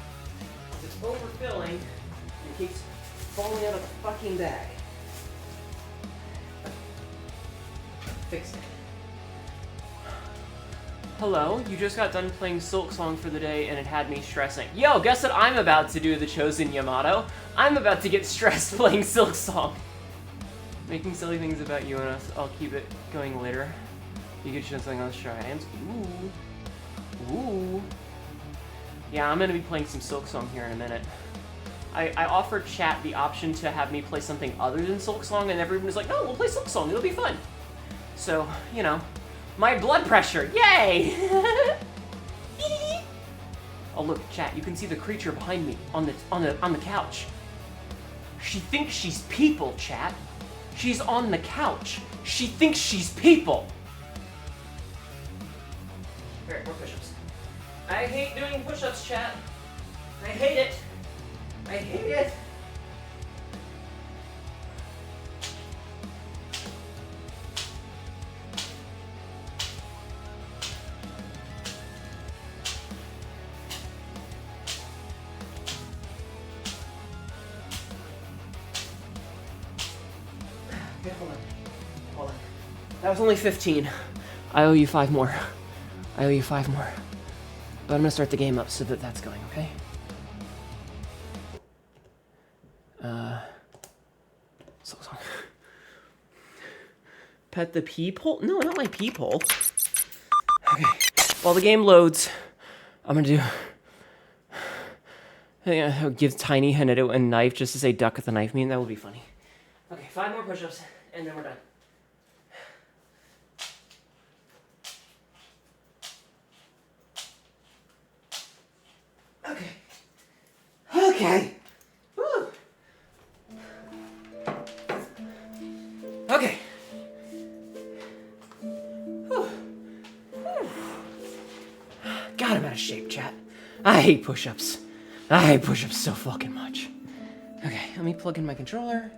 It's overfilling and keeps falling out of the fucking bag. Fix it. Hello, you just got done playing Silksong for the day and it had me stressing. Yo, guess what I'm about to do, the chosen Yamato? I'm about to get stressed playing Silksong. Making silly things about you and us. I'll keep it going later. You could show something on the show hands. Ooh. Ooh. Yeah, I'm gonna be playing some Silksong here in a minute. I offered chat the option to have me play something other than Silksong, and everyone was like, no, we'll play Silksong, it'll be fun. So, you know, my blood pressure, yay! Oh look, chat, you can see the creature behind me on the couch. She thinks she's people, chat. She's on the couch. She thinks she's people. Alright, more push-ups. I hate doing push-ups, chat. I hate it. I hate it. Okay, hold on. Hold on. That was only 15. I owe you 5 more. I owe you 5 more. But I'm gonna start the game up so that that's going, okay? Silksong. Pet the people? No, not my people. Okay. While the game loads, I'm gonna do... I'll give tiny Hnetu a knife just to say duck with the knife mean. That would be funny. Okay, 5 more push-ups, and then we're done. Okay. Okay. Woo. Okay. Whew. Whew. God, I'm out of shape, chat. I hate push-ups. I hate push-ups so fucking much. Okay, let me plug in my controller.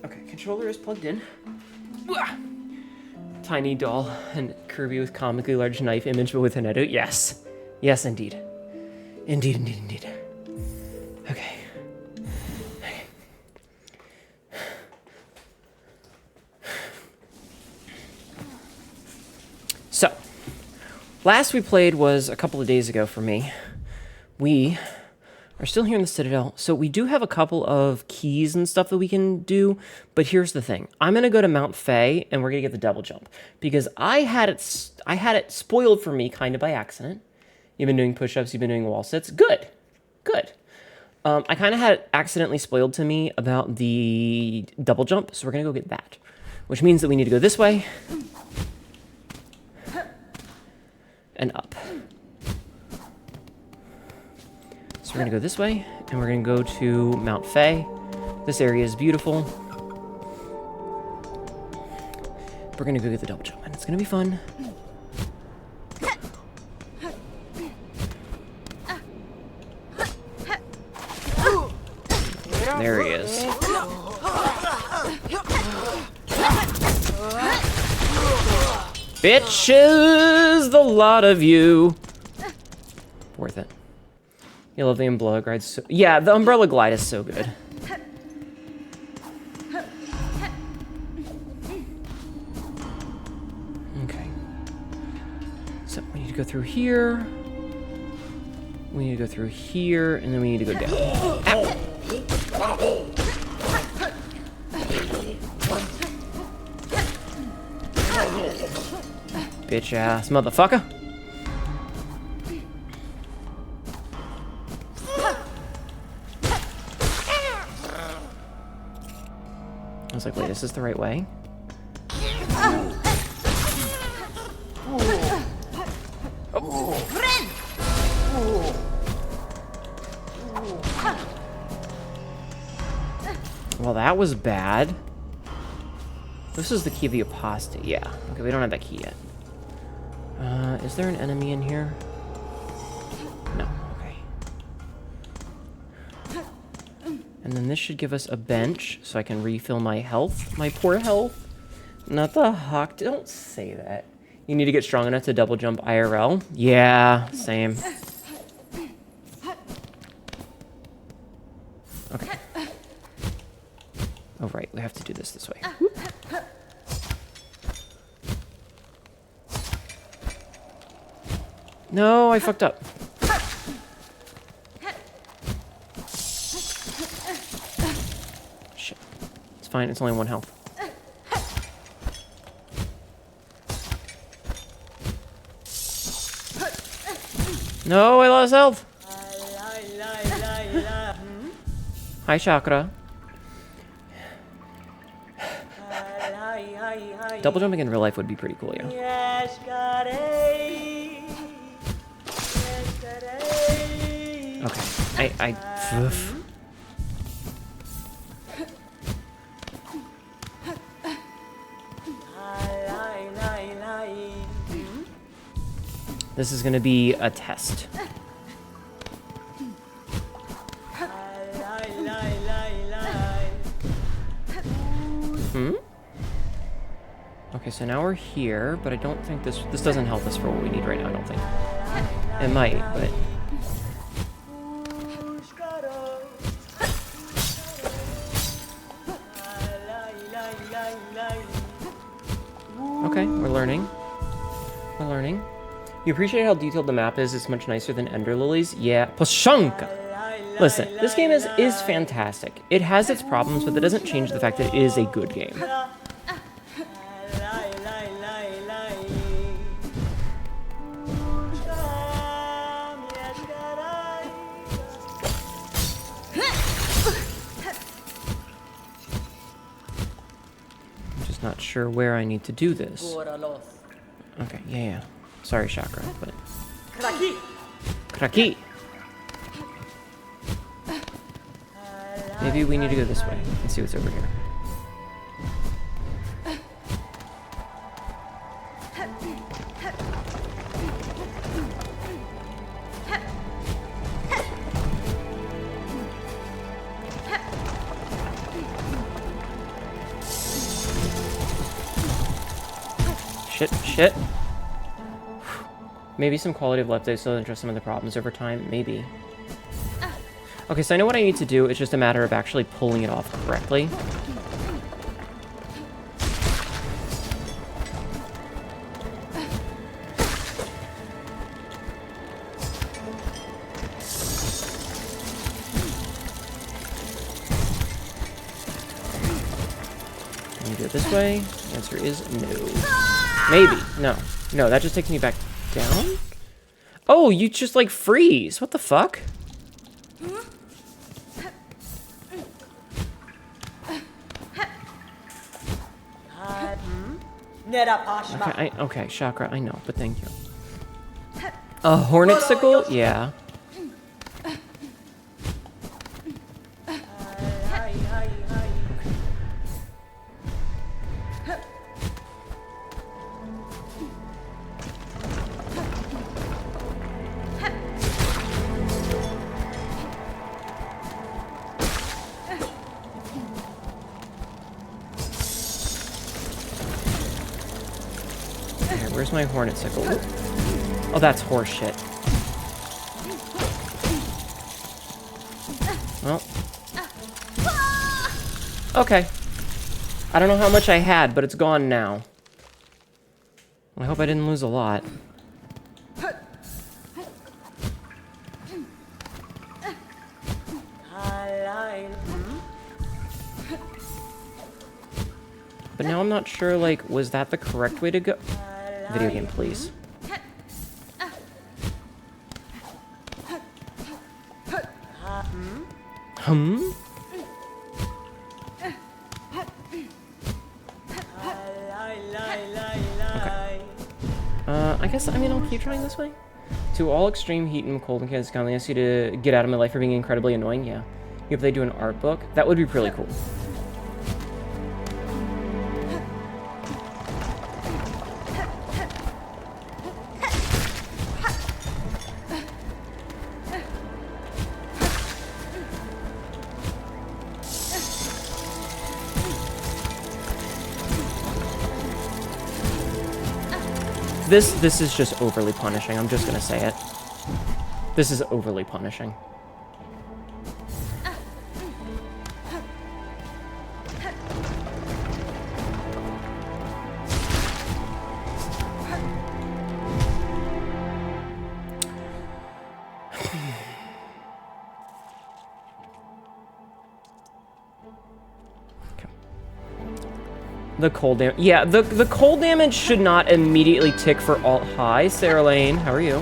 Okay, controller is plugged in. Tiny doll and Kirby with comically large knife image, but with Hnetu. Yes. Yes, indeed. Indeed, indeed, indeed. Okay. So, last we played was a couple of days ago for me. We are still here in the Citadel, so we do have a couple of keys and stuff that we can do, but here's the thing. I'm going to go to Mount Faye, and we're going to get the double jump, because I had it spoiled for me kind of by accident. You've been doing push-ups, you've been doing wall sits. Good. Good. I kind of had it accidentally spoiled to me about the double jump, so we're going to go get that, which means that we need to go this way and up. So we're gonna go this way, and we're gonna go to Mount Faye. This area is beautiful. We're gonna go get the double jump, and it's gonna be fun. There he is. Bitches, the lot of you. Worth it. You love the umbrella glide. So yeah, the umbrella glide is so good. Okay. So we need to go through here. We need to go through here, and then we need to go down. Ow. Bitch ass motherfucker. I was like, wait, is this the right way? Well, that was bad. This is the key of the apostate. Yeah. Okay, we don't have that key yet. Is there an enemy in here? No. Okay. And then this should give us a bench, so I can refill my health. My poor health. Not the hawk. Don't say that. You need to get strong enough to double jump IRL? Yeah, same. Okay. Oh, right. We have to do this way. No, I fucked up. Shit. It's fine. It's only 1 health. No, I lost health. Hi, Chakra. Double jumping in real life would be pretty cool, yeah. Okay, oof. This is gonna be a test. Okay, so now we're here, but I don't think this doesn't help us for what we need right now, I don't think. It might, but... Okay, we're learning. We're learning. You appreciate how detailed the map is? It's much nicer than Ender Lilies? Yeah. Pashanka! Listen, this game is fantastic. It has its problems, but that doesn't change the fact that it is a good game. Not sure where I need to do this. Okay, yeah. Sorry, Chakra, but... Kraki! Maybe we need to go this way and see what's over here. Shit. Maybe some quality of life still address some of the problems over time. Maybe. Okay, so I know what I need to do. It's just a matter of actually pulling it off correctly. Can you do it this way? The answer is no. Maybe. No. No, that just takes me back down? Oh, you just, like, freeze. What the fuck? Okay, Chakra, I know, but thank you. A hornetsicle? Yeah. Where's my hornetsicle? Oh, that's horseshit. Well. Okay. I don't know how much I had, but it's gone now. I hope I didn't lose a lot. But now I'm not sure, like, was that the correct way to go? Video game, please. I guess, I mean, I'll keep trying this way. To all extreme heat and cold and chaos, I ask you to get out of my life for being incredibly annoying. Yeah. If they do an art book, that would be really cool. This is just overly punishing. I'm just gonna say it. This is overly punishing. The cold damage. Yeah, the cold damage should not immediately tick for alt. Hi, Sarah Lane. How are you?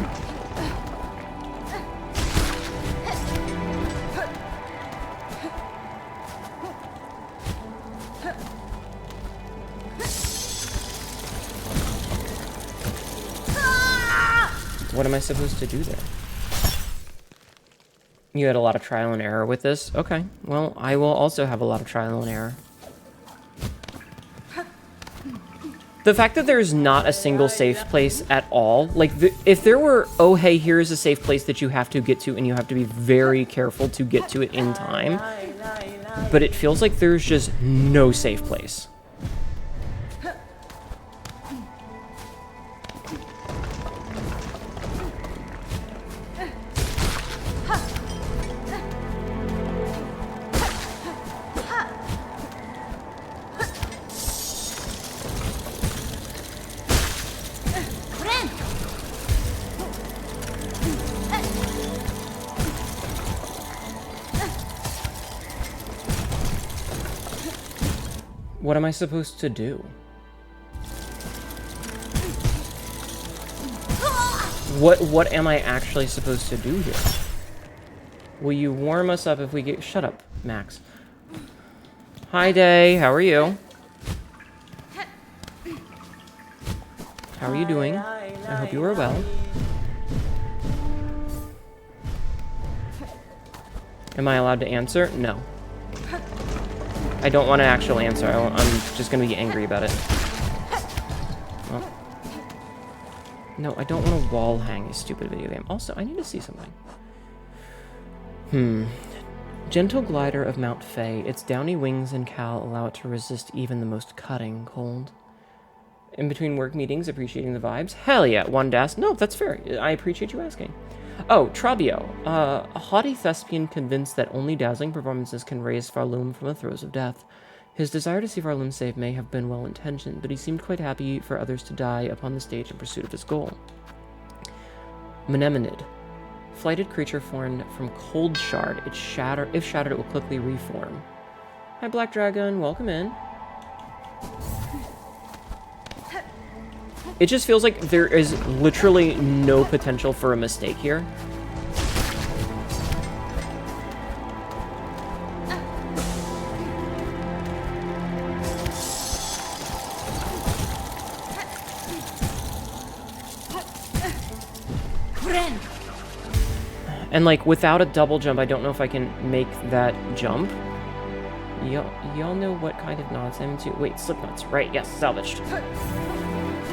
What am I supposed to do there? You had a lot of trial and error with this? Okay. Well, I will also have a lot of trial and error. The fact that there's not a single safe place at all, like, if there were, oh, hey, here's a safe place that you have to get to, and you have to be very careful to get to it in time, but it feels like there's just no safe place. What am I supposed to do? What am I actually supposed to do here? Will you warm us up if we get... Shut up, Max. Hi, Day. How are you? How are you doing? I hope you are well. Am I allowed to answer? No. I don't want an actual answer. I'm just going to be angry about it. Well. No, I don't want to wall hang a stupid video game. Also, I need to see something. Gentle glider of Mount Fay. Its downy wings and cowl allow it to resist even the most cutting cold. In between work meetings, appreciating the vibes? Hell yeah, one dash. No, that's fair. I appreciate you asking. Oh, Trabio, a haughty thespian convinced that only dazzling performances can raise Farloom from the throes of death. His desire to see Farloom safe may have been well-intentioned, but he seemed quite happy for others to die upon the stage in pursuit of his goal. Mnemonid, flighted creature formed from cold shard. If shattered, it will quickly reform. Hi, Black Dragon, welcome in. It just feels like there is literally no potential for a mistake here. And like without a double jump, I don't know if I can make that jump. Y'all know what kind of knots I'm into? Wait, slip knots. Right, yes, salvaged.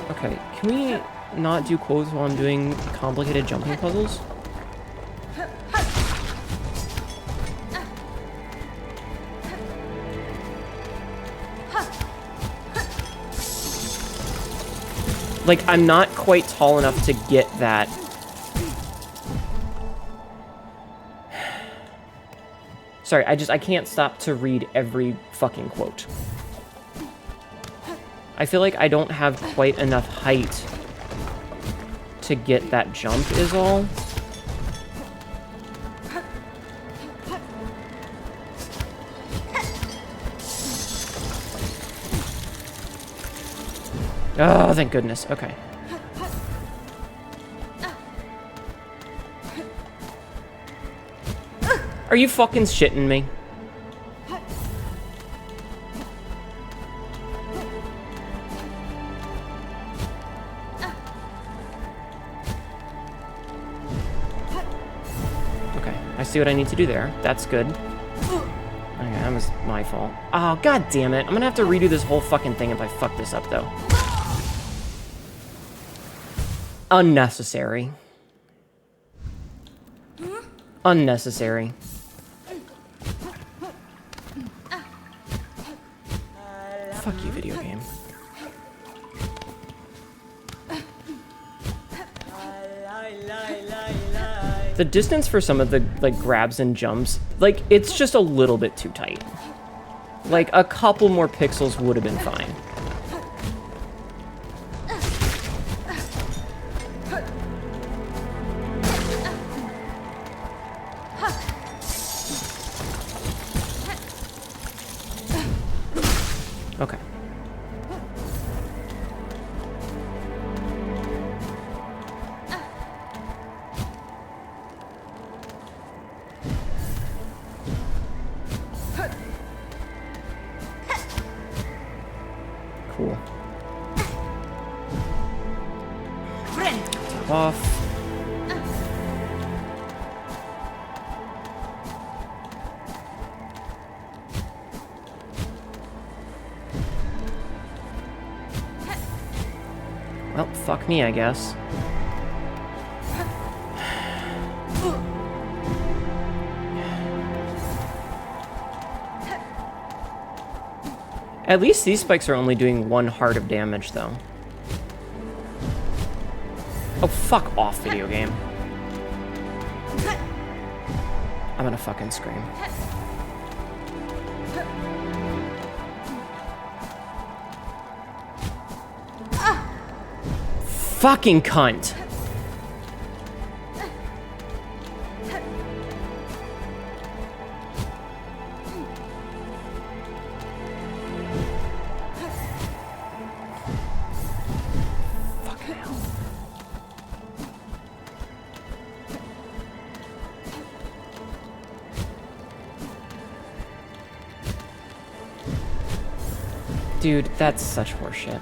Okay, can we not do quotes while I'm doing complicated jumping puzzles? Like, I'm not quite tall enough to get that. Sorry, I can't stop to read every fucking quote. I feel like I don't have quite enough height to get that jump is all. Oh, thank goodness. Okay. Are you fucking shitting me? I see what I need to do there. That's good. Okay, that was my fault. Oh, god damn it. I'm gonna have to redo this whole fucking thing if I fuck this up, though. Unnecessary. Unnecessary. Fuck you, video game. The distance for some of the, like, grabs and jumps, like, it's just a little bit too tight. Like, a couple more pixels would have been fine. Okay. Cool. Top off. Well, fuck me, I guess. At least these spikes are only doing 1 heart of damage, though. Oh, fuck off, video game. I'm gonna fucking scream. Fucking cunt! Fucking hell. Dude, that's such horseshit.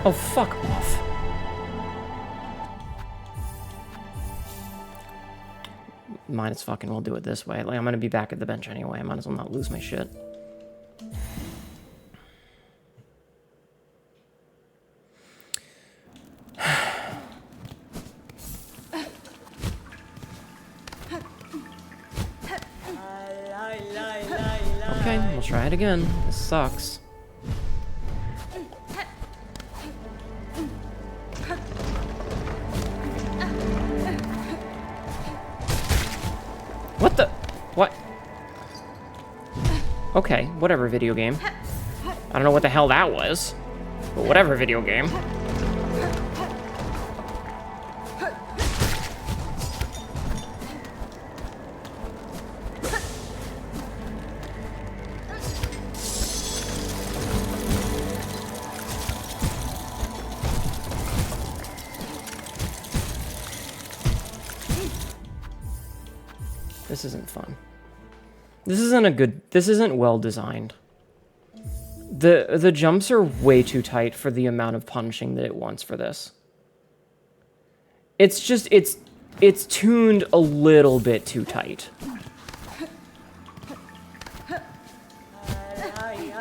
Oh, fuck off. Might as fucking well do it this way. Like, I'm gonna be back at the bench anyway. I might as well not lose my shit. Okay, we'll try it again. This sucks. What the? What? Okay, whatever, video game. I don't know what the hell that was, but whatever, video game. This isn't fun. This isn't well designed. The jumps are way too tight for the amount of punishing that it wants for this. It's just, it's tuned a little bit too tight.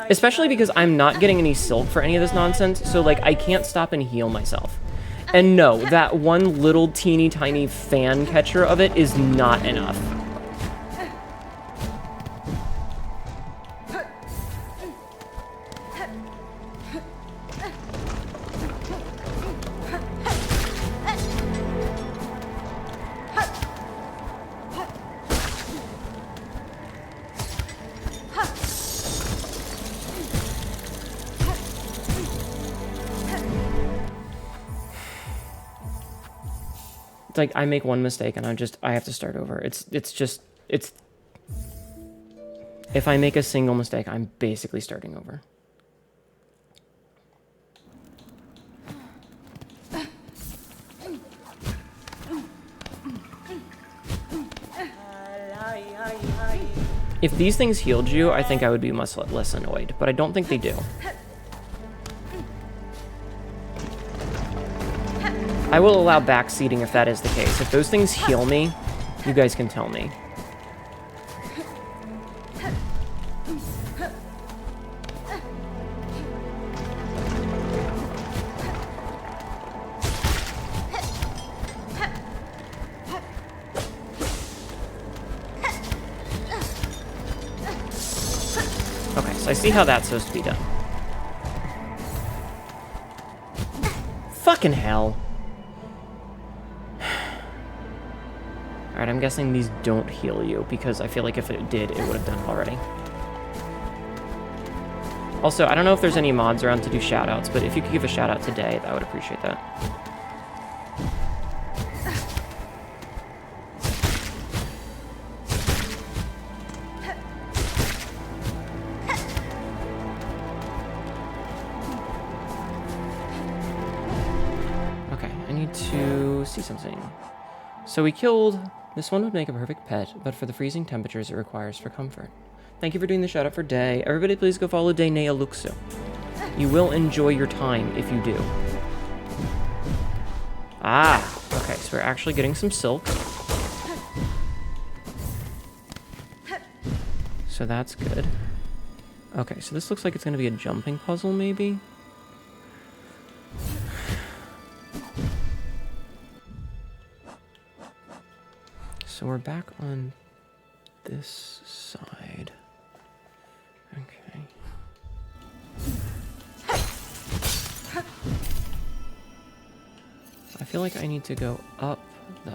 Especially because I'm not getting any silk for any of this nonsense, so like I can't stop and heal myself. And no, that one little teeny tiny fan catcher of it is not enough. It's like I make one mistake and I have to start over. It's if I make a single mistake, I'm basically starting over. If these things healed you, I think I would be much less annoyed, but I don't think they do. I will allow backseating if that is the case. If those things heal me, you guys can tell me. Okay, so I see how that's supposed to be done. Fucking hell. Alright, I'm guessing these don't heal you, because I feel like if it did, it would have done it already. Also, I don't know if there's any mods around to do shoutouts, but if you could give a shoutout today, I would appreciate that. Okay, I need to see something. So we killed... This one would make a perfect pet, but for the freezing temperatures it requires for comfort. Thank you for doing the shout out for Day. Everybody please go follow Day Nealuxu. You will enjoy your time if you do. Ah, okay, so we're actually getting some silk. So that's good. Okay, so this looks like it's going to be a jumping puzzle, maybe? So we're back on this side. Okay. I feel like I need to go up, though.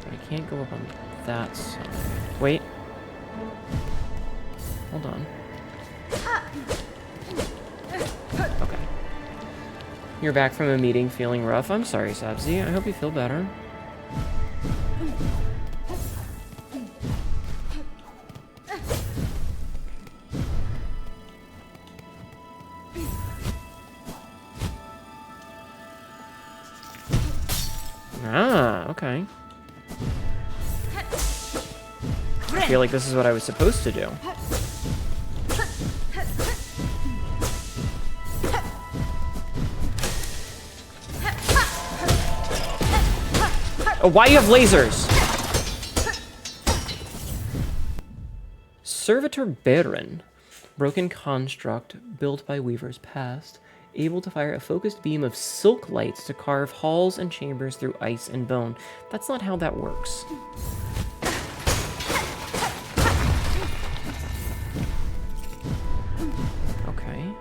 But I can't go up on that side. Wait. Hold on. Okay. You're back from a meeting feeling rough. I'm sorry, Sabzi. I hope you feel better. Ah, okay. I feel like this is what I was supposed to do. Oh, why do you have lasers? Servitor Baron. Broken construct built by weavers past, able to fire a focused beam of silk lights to carve halls and chambers through ice and bone. That's not how that works. Okay.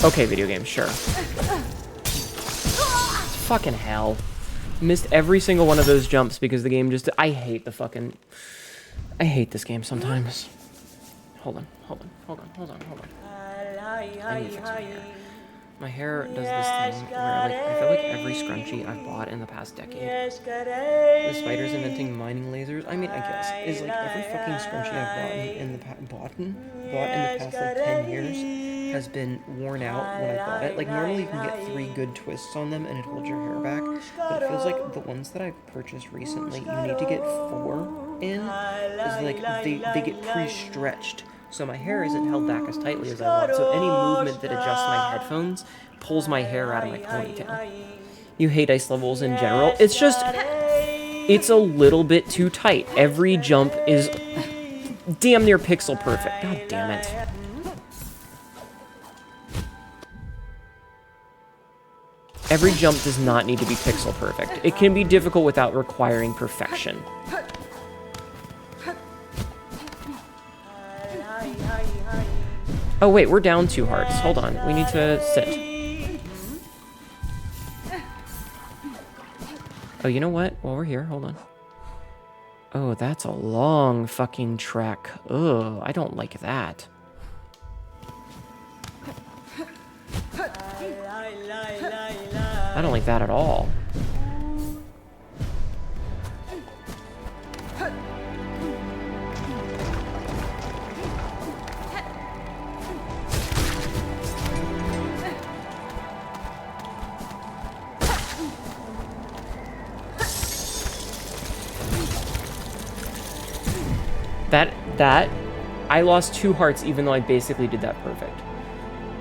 Okay, video game, sure. Fucking hell. Missed every single one of those jumps because the game just... I hate this game sometimes. Hold on. I need to fix my hair. My hair does this thing where, like, I feel like every scrunchie I've bought in the past decade, the spiders inventing mining lasers, I mean, I guess, is like every fucking scrunchie I've bought in the past, like, 10 years has been worn out when I bought it. Like, normally you can get 3 good twists on them and it holds your hair back, but it feels like the ones that I've purchased recently, you need to get 4 in, is like, they get pre-stretched. So my hair isn't held back as tightly as I want. So any movement that adjusts my headphones pulls my hair out of my ponytail. You hate ice levels in general. It's just, it's a little bit too tight. Every jump is damn near pixel perfect. God damn it. Every jump does not need to be pixel perfect. It can be difficult without requiring perfection. Oh wait, we're down 2 hearts. Hold on, we need to sit. Oh, you know what? While we're here, hold on. Oh, that's a long fucking trek. Ugh, I don't like that. I don't like that at all. That, I lost 2 hearts even though I basically did that perfect.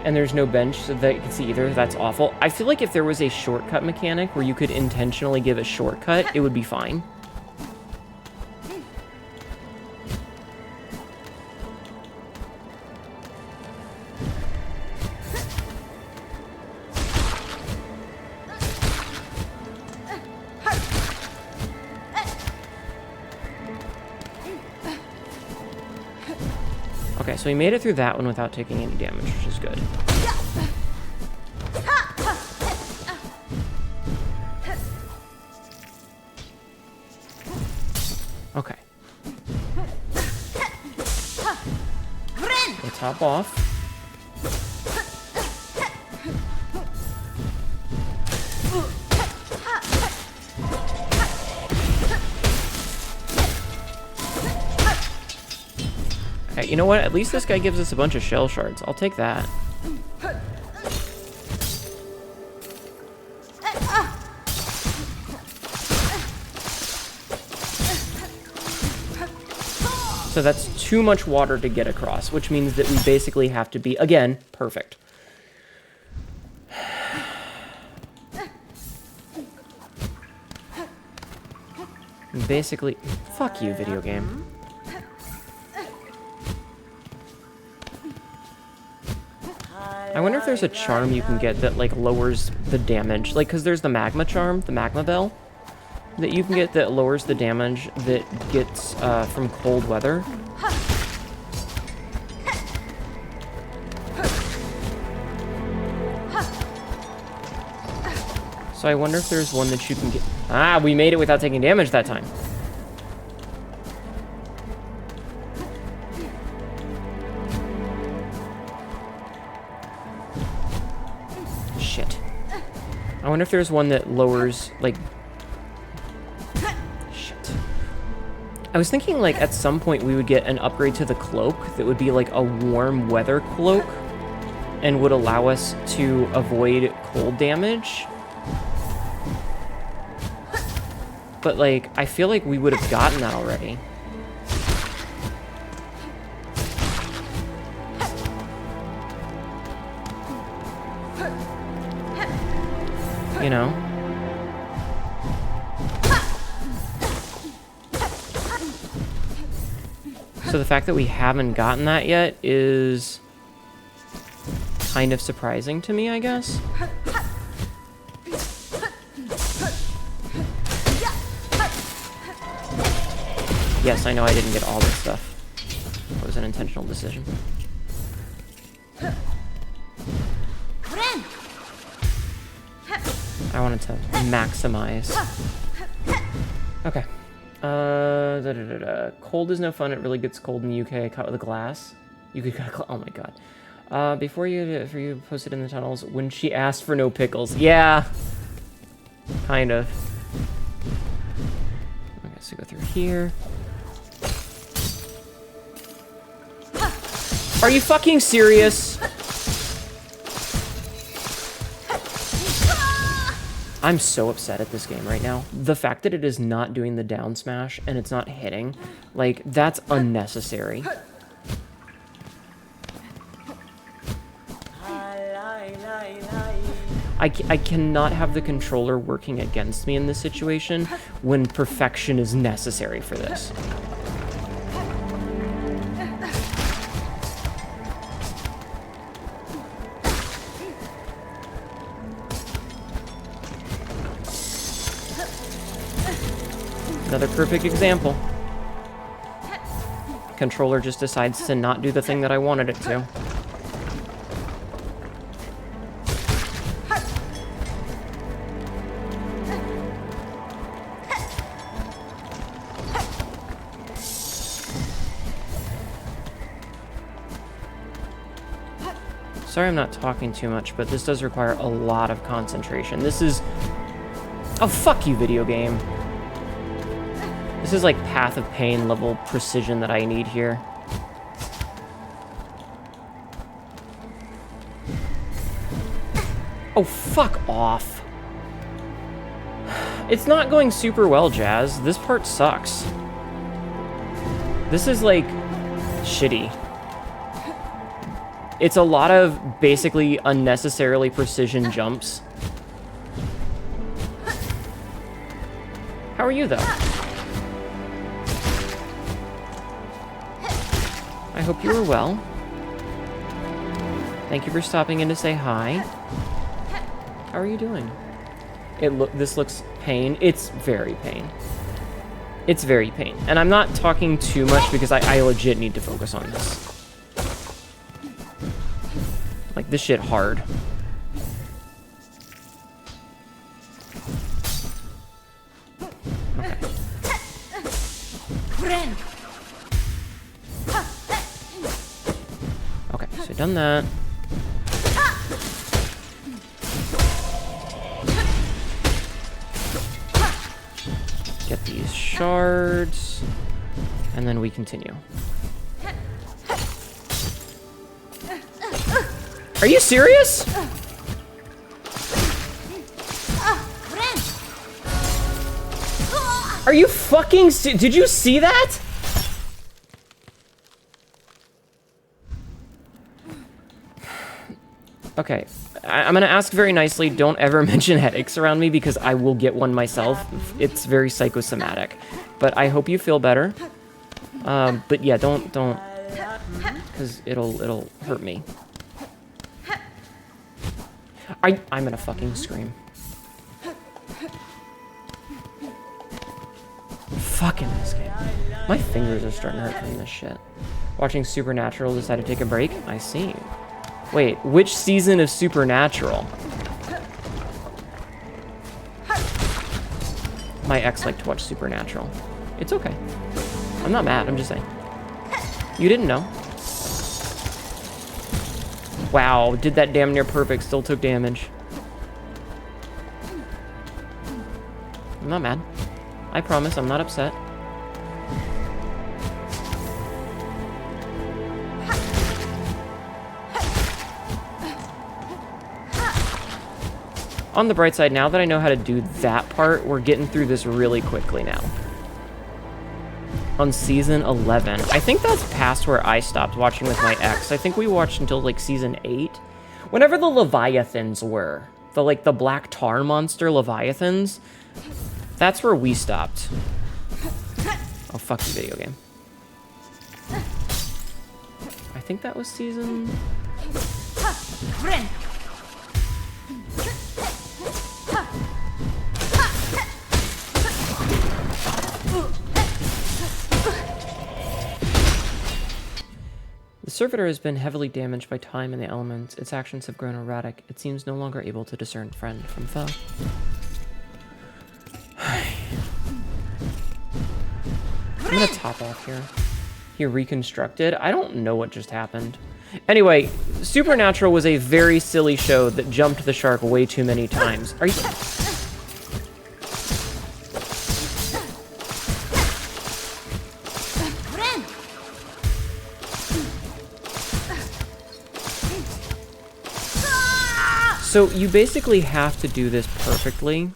And there's no bench so that you can see either. That's awful. I feel like if there was a shortcut mechanic where you could intentionally give a shortcut, it would be fine. Okay, so we made it through that one without taking any damage, which is good. Okay. We'll top off. Okay, you know what? At least this guy gives us a bunch of shell shards. I'll take that. So that's too much water to get across, which means that we basically have to be, again, perfect. Basically, fuck you, video game. I wonder if there's a charm you can get that, like, lowers the damage. Like, because there's the magma charm, the magma bell, that you can get that lowers the damage that gets from cold weather. So I wonder if there's one that you can get. Ah, we made it without taking damage that time. Shit. I wonder if there's one that lowers, like... Shit. I was thinking, like, at some point we would get an upgrade to the cloak that would be, like, a warm weather cloak and would allow us to avoid cold damage. But, like, I feel like we would have gotten that already. You know? So the fact that we haven't gotten that yet is kind of surprising to me, I guess. Yes, I know I didn't get all this stuff. It was an intentional decision. I wanted to maximize. Okay. Cold is no fun. It really gets cold in the UK. Cut with a glass. You could cut. Oh my god. For you posted in the tunnels when she asked for no pickles. Yeah. Kind of. Okay, so go through here. Are you fucking serious? I'm so upset at this game right now. The fact that it is not doing the down smash and it's not hitting, like, that's unnecessary. I cannot have the controller working against me in this situation when perfection is necessary for this. Another perfect example. Controller just decides to not do the thing that I wanted it to. Sorry I'm not talking too much, but this does require a lot of concentration. This is... Oh, fuck you, video game. This is like Path of Pain level precision that I need here. Oh, fuck off. It's not going super well, Jazz. This part sucks. This is like shitty. It's a lot of basically unnecessarily precision jumps. How are you, though? I hope you were well. Thank you for stopping in to say hi. How are you doing? This looks pain. It's very pain. It's very pain. And I'm not talking too much because I legit need to focus on this. Like, this shit hard. Okay. Okay, so done that. Get these shards, and then we continue. Are you serious? Are you fucking did you see that? Okay, I'm gonna ask very nicely, don't ever mention headaches around me because I will get one myself. It's very psychosomatic. But I hope you feel better. But yeah, don't, because it'll hurt me. I'm gonna fucking scream. Fucking this game. My fingers are starting to hurt from this shit. Watching Supernatural, decided to take a break? I see. Wait, which season of Supernatural? My ex liked to watch Supernatural. It's okay. I'm not mad, I'm just saying. You didn't know. Wow, did that damn near perfect, still took damage. I'm not mad. I promise, I'm not upset. On the bright side, now that I know how to do that part, we're getting through this really quickly now. On season 11. I think that's past where I stopped watching with my ex. I think we watched until like season 8. Whenever the Leviathans were. The black tar monster Leviathans. That's where we stopped. Oh, fuck you, video game. I think that was season... The servitor has been heavily damaged by time and the elements. Its actions have grown erratic. It seems no longer able to discern friend from foe. I'm gonna top off here. He reconstructed. I don't know what just happened. Anyway, Supernatural was a very silly show that jumped the shark way too many times. Are you... So you basically have to do this perfectly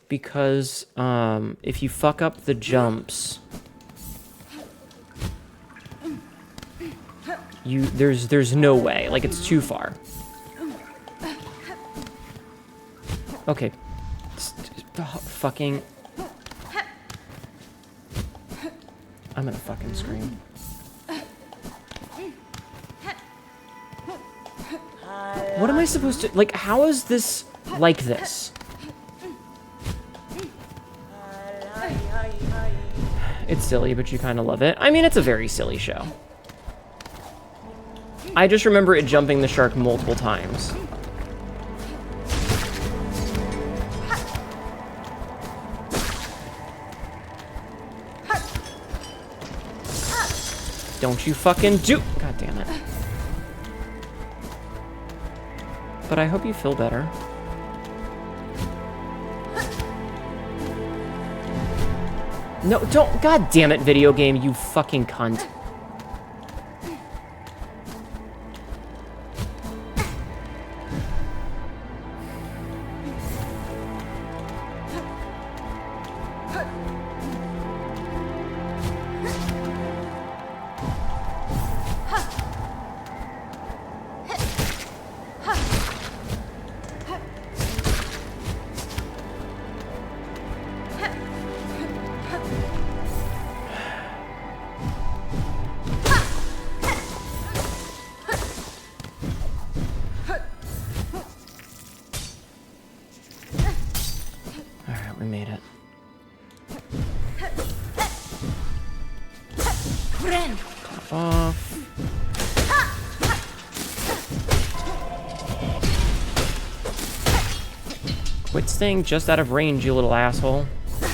because if you fuck up the jumps, there's no way. Like, it's too far. Okay. Fucking... I'm gonna fucking scream. What am I supposed to... Like, how is this like this? It's silly, but you kind of love it. I mean, it's a very silly show. I just remember it jumping the shark multiple times. Don't you fucking do... God damn it. But I hope you feel better. No, don't... God damn it, video game, you fucking cunt. Quit staying just out of range, you little asshole. Okay,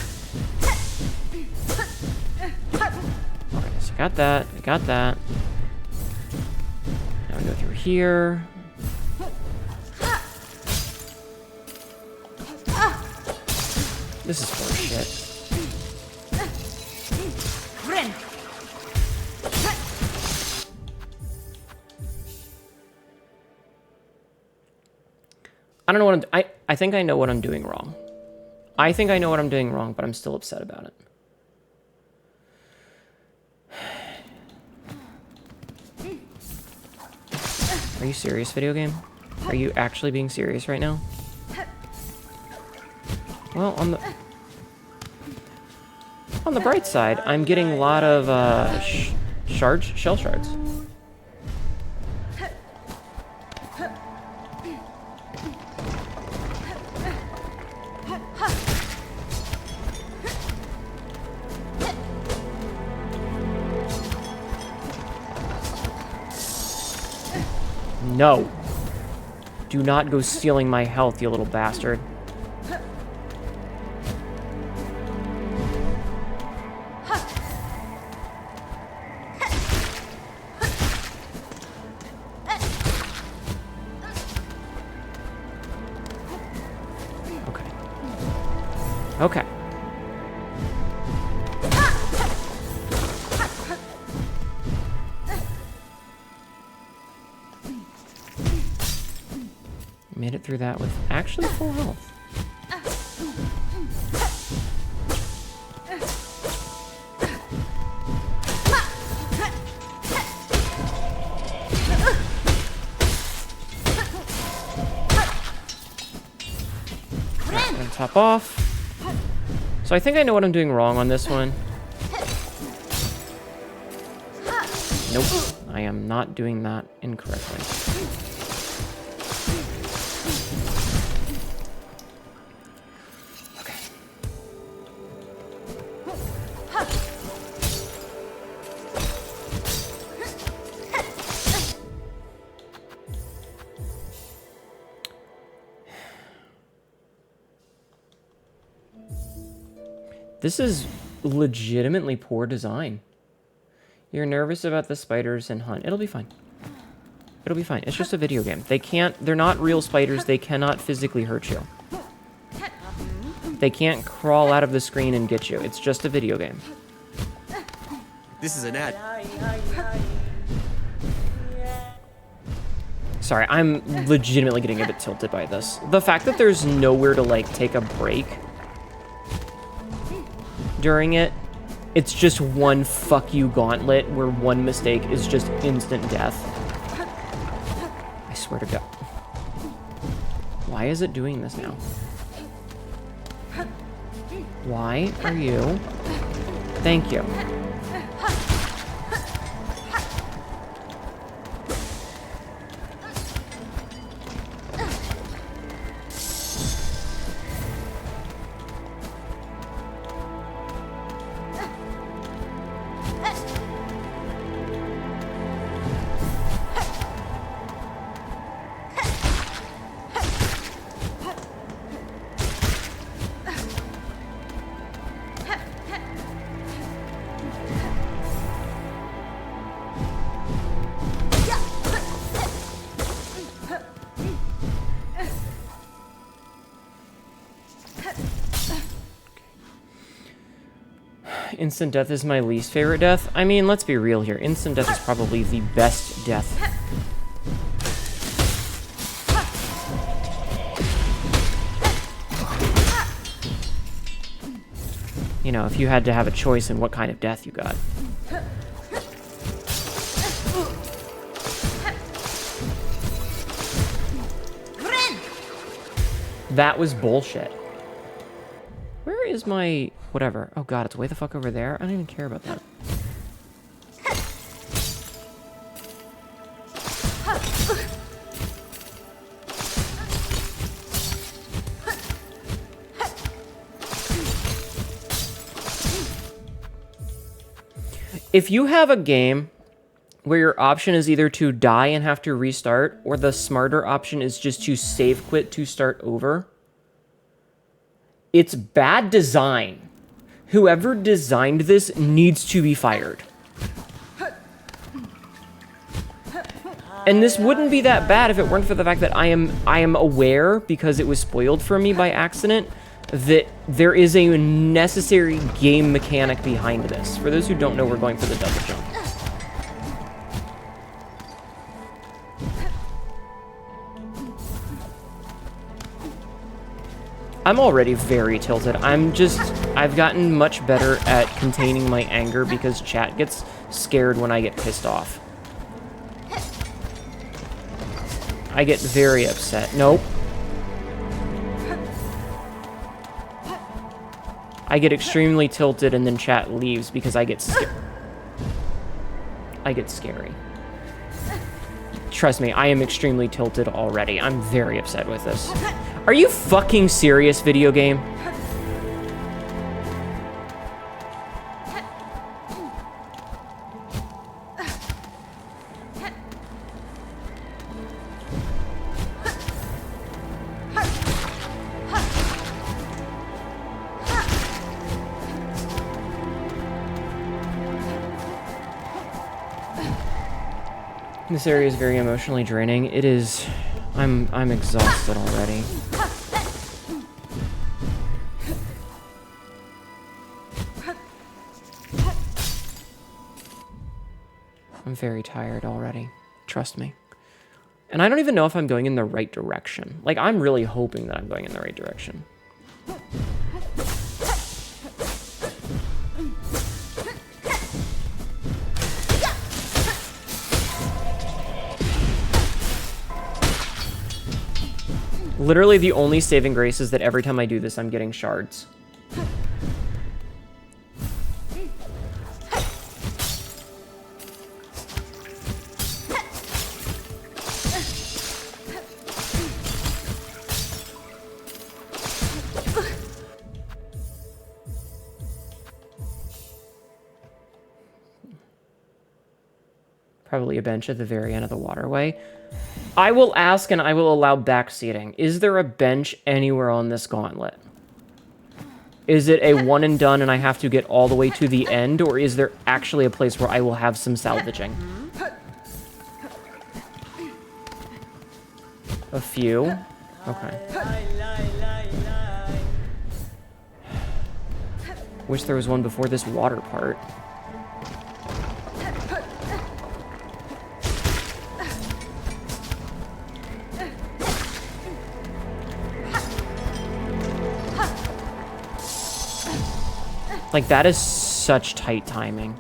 so I got that. I got that. Now we go through here. This is horse shit. I don't know what I think I know what I'm doing wrong. I think I know what I'm doing wrong, but I'm still upset about it. Are you serious, video game? Are you actually being serious right now? Well, on the bright side, I'm getting a lot of shell shards. No. Do not go stealing my health, you little bastard. Okay. Okay. Made it through that with actually full health. I'm gonna top off. So I think I know what I'm doing wrong on this one. Nope, I am not doing that incorrectly. This is legitimately poor design. You're nervous about the spiders and hunt. It'll be fine. It'll be fine. It's just a video game. They're not real spiders. They cannot physically hurt you. They can't crawl out of the screen and get you. It's just a video game. This is an ad. Sorry, I'm legitimately getting a bit tilted by this. The fact that there's nowhere to, like, take a break during it, it's just one fuck you gauntlet where one mistake is just instant death. I swear to God. Why is it doing this now? Why are you? Thank you. Instant death is my least favorite death. I mean, let's be real here. Instant death is probably the best death. You know, if you had to have a choice in what kind of death you got. That was bullshit. Where is my... whatever. Oh god, it's way the fuck over there? I don't even care about that. If you have a game where your option is either to die and have to restart, or the smarter option is just to save quit to start over, It's bad design. Whoever designed this needs to be fired. And this wouldn't be that bad if it weren't for the fact that I am aware, because it was spoiled for me by accident, that there is a necessary game mechanic behind this. For those who don't know, we're going for the double jump. I'm already very tilted. I've gotten much better at containing my anger because chat gets scared when I get pissed off. I get very upset. Nope. I get extremely tilted and then chat leaves because I get scared. I get scary. Trust me, I am extremely tilted already. I'm very upset with this. Are you fucking serious, video game? This area is very emotionally draining. It is. I'm exhausted already. I'm very tired already. Trust me. And I don't even know if I'm going in the right direction. Like, I'm really hoping that I'm going in the right direction. Literally, the only saving grace is that every time I do this, I'm getting shards. Probably a bench at the very end of the waterway. I will ask and I will allow backseating. Is there a bench anywhere on this gauntlet? Is it a one and done and I have to get all the way to the end, or is there actually a place where I will have some salvaging? A few? Okay. Wish there was one before this water part. Like, that is such tight timing.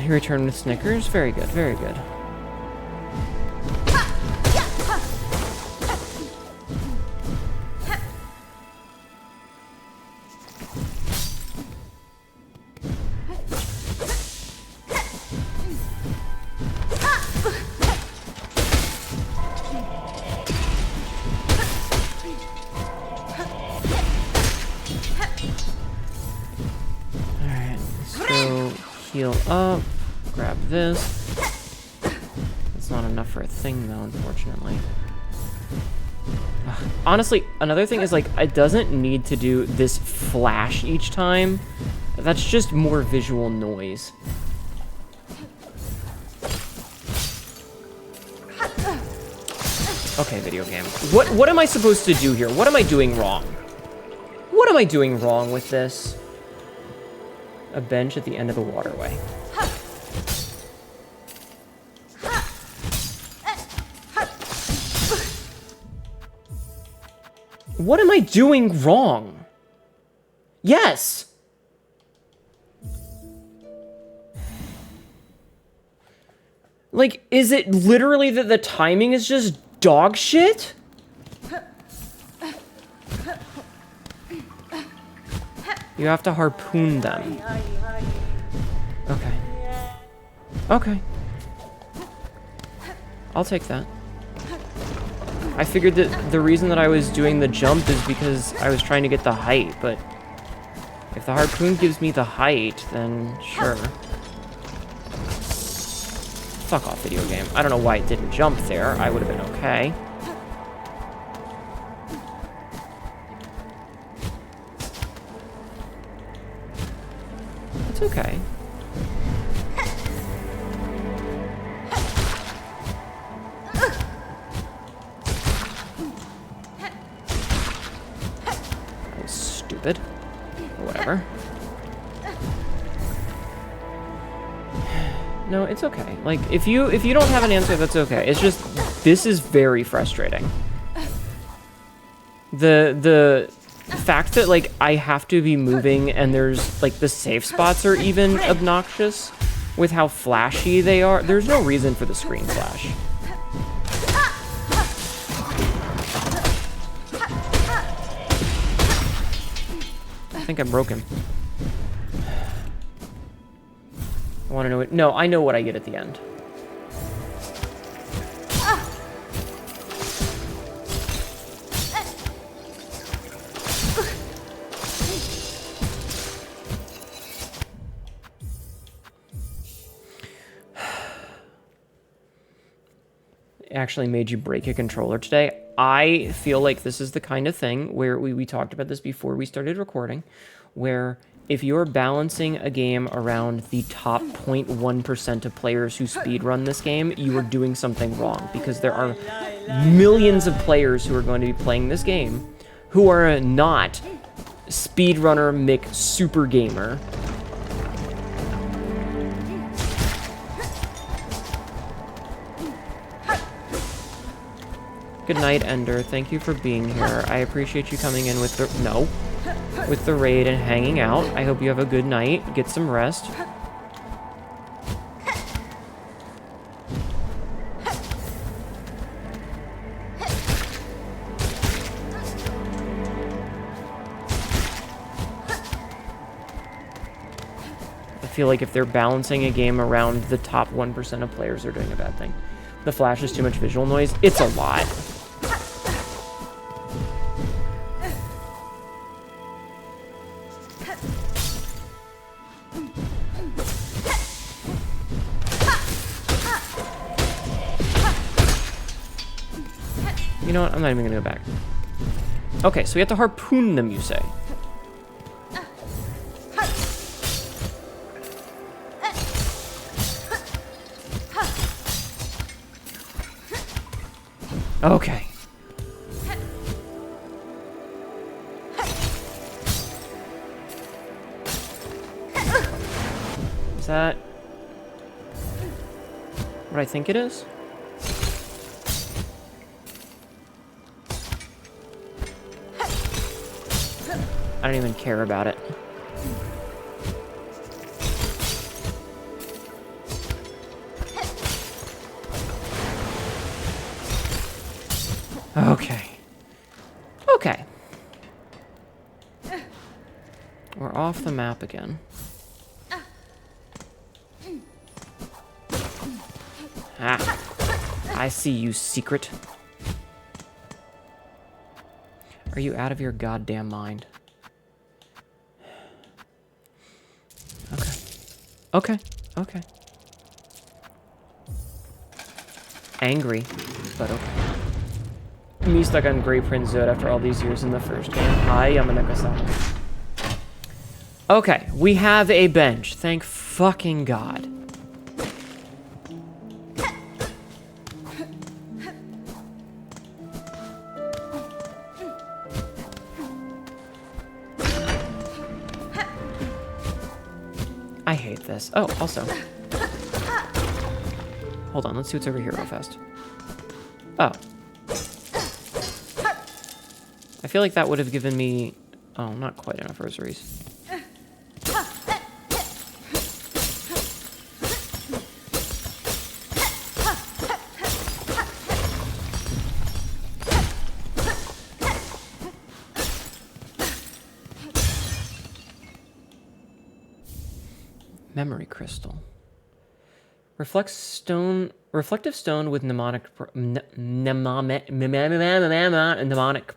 You return with Snickers? Very good, very good. Heal up, grab this. It's not enough for a thing though, unfortunately. Honestly, another thing is, like, it doesn't need to do this flash each time. That's just more visual noise. Okay, video game. What am I supposed to do here? What am I doing wrong? What am I doing wrong with this? A bench at the end of the waterway. What am I doing wrong? Yes! Like, is it literally that the timing is just dog shit? You have to harpoon them. Okay. Okay. I'll take that. I figured that the reason that I was doing the jump is because I was trying to get the height, but if the harpoon gives me the height, then sure. Fuck off, video game. I don't know why it didn't jump there. I would have been okay. It's okay. That was stupid. Or whatever. No, it's okay. Like, if you don't have an answer, that's okay. It's just, this is very frustrating. The fact that, like, I have to be moving and there's, like, the safe spots are even obnoxious with how flashy they are. There's no reason for the screen flash. I think I broke him. I want to know it. No, I know what I get at the end. It actually made you break a controller today. I feel like this is the kind of thing where we talked about this before we started recording, where if you're balancing a game around the top 0.1% of players who speedrun this game, you are doing something wrong, because there are millions of players who are going to be playing this game who are not speedrunner Mick super gamer. Good night, Ender. Thank you for being here. I appreciate you coming in with the... No. With the raid and hanging out. I hope you have a good night. Get some rest. I feel like if they're balancing a game around the top 1% of players, they're doing a bad thing. The flash is too much visual noise. It's a lot. You know what? I'm not even gonna go back. Okay, so we have to harpoon them, you say. Okay. Is that what I think it is? I don't even care about it. Okay. Okay. We're off the map again. Ah. I see you, secret. Are you out of your goddamn mind? Okay. Okay. Okay. Angry, but okay. Me stuck on Grey Prince Zod after all these years in the first game. Hi, Yamanaka-san. Okay, we have a bench. Thank fucking God. I hate this. Oh, also. Hold on, let's see what's over here real fast. Oh. I feel like that would have given me... Oh, not quite enough rosaries. Memory crystal. Reflective stone with mnemonic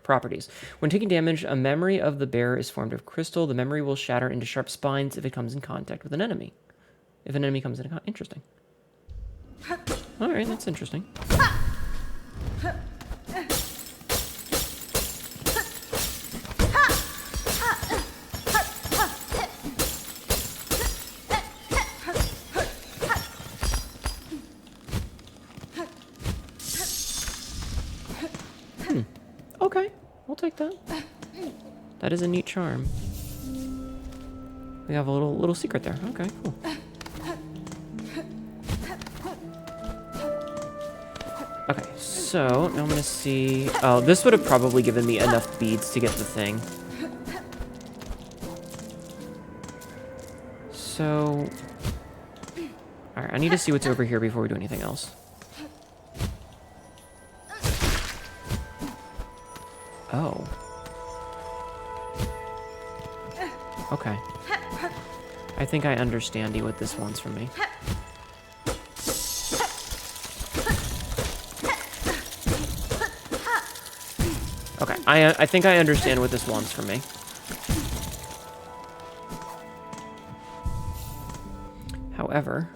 properties. When taking damage, a memory of the bearer is formed of crystal. The memory will shatter into sharp spines if it comes in contact with an enemy. If an enemy comes in contact... Interesting. Alright, that's interesting. Okay, we'll take that. That is a neat charm. We have a little secret there. Okay, cool. Okay, so now I'm gonna see. Oh, this would have probably given me enough beads to get the thing. So, all right, I need to see what's over here before we do anything else. Oh. Okay. I think I understand what this wants from me. Okay, I think I understand what this wants from me. However,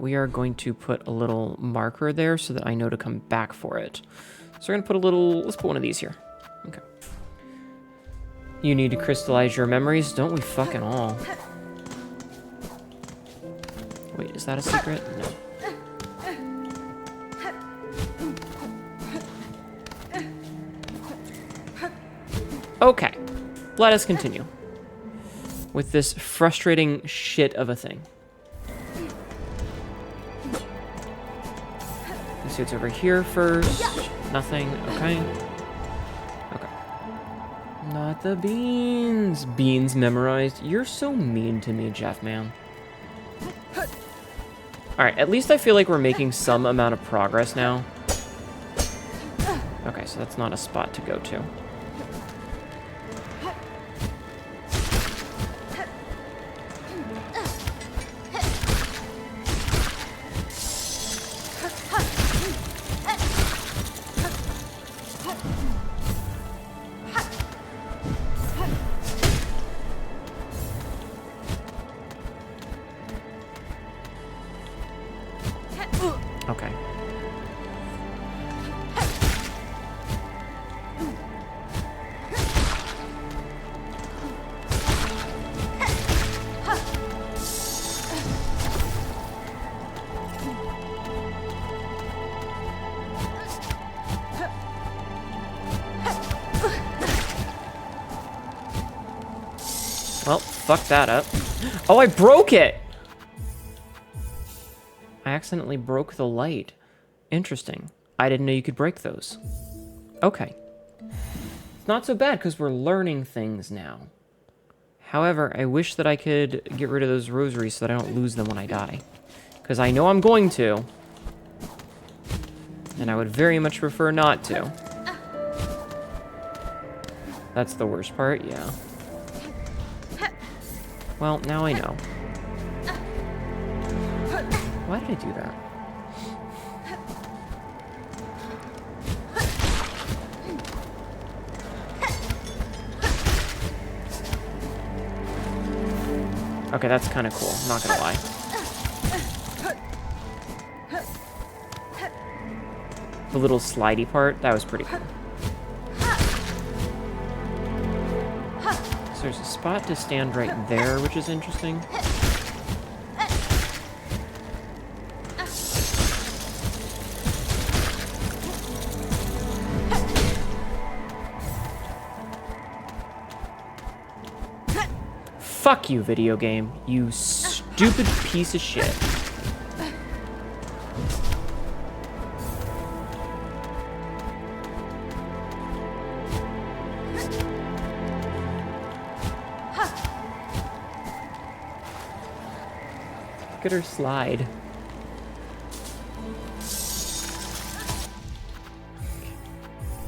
we are going to put a little marker there so that I know to come back for it. So we're gonna put let's put one of these here. Okay. You need to crystallize your memories, don't we fucking all? Wait, is that a secret? No. Okay, let us continue with this frustrating shit of a thing. Let's see what's over here first. Nothing, okay. Okay. Not the beans. Beans memorized. You're so mean to me, Jeff, man. Alright, at least I feel like we're making some amount of progress now. Okay, so that's not a spot to go to. Okay. Well, fuck that up. Oh, I broke it! I accidentally broke the light. Interesting. I didn't know you could break those. Okay. It's not so bad because we're learning things now. However, I wish that I could get rid of those rosaries so that I don't lose them when I die. Because I know I'm going to. And I would very much prefer not to. That's the worst part, yeah. Well, now I know. Why did I do that? Okay, that's kind of cool, I'm not gonna lie. The little slidey part, that was pretty cool. So there's a spot to stand right there, which is interesting. Fuck you, video game. You stupid piece of shit. Look at her slide.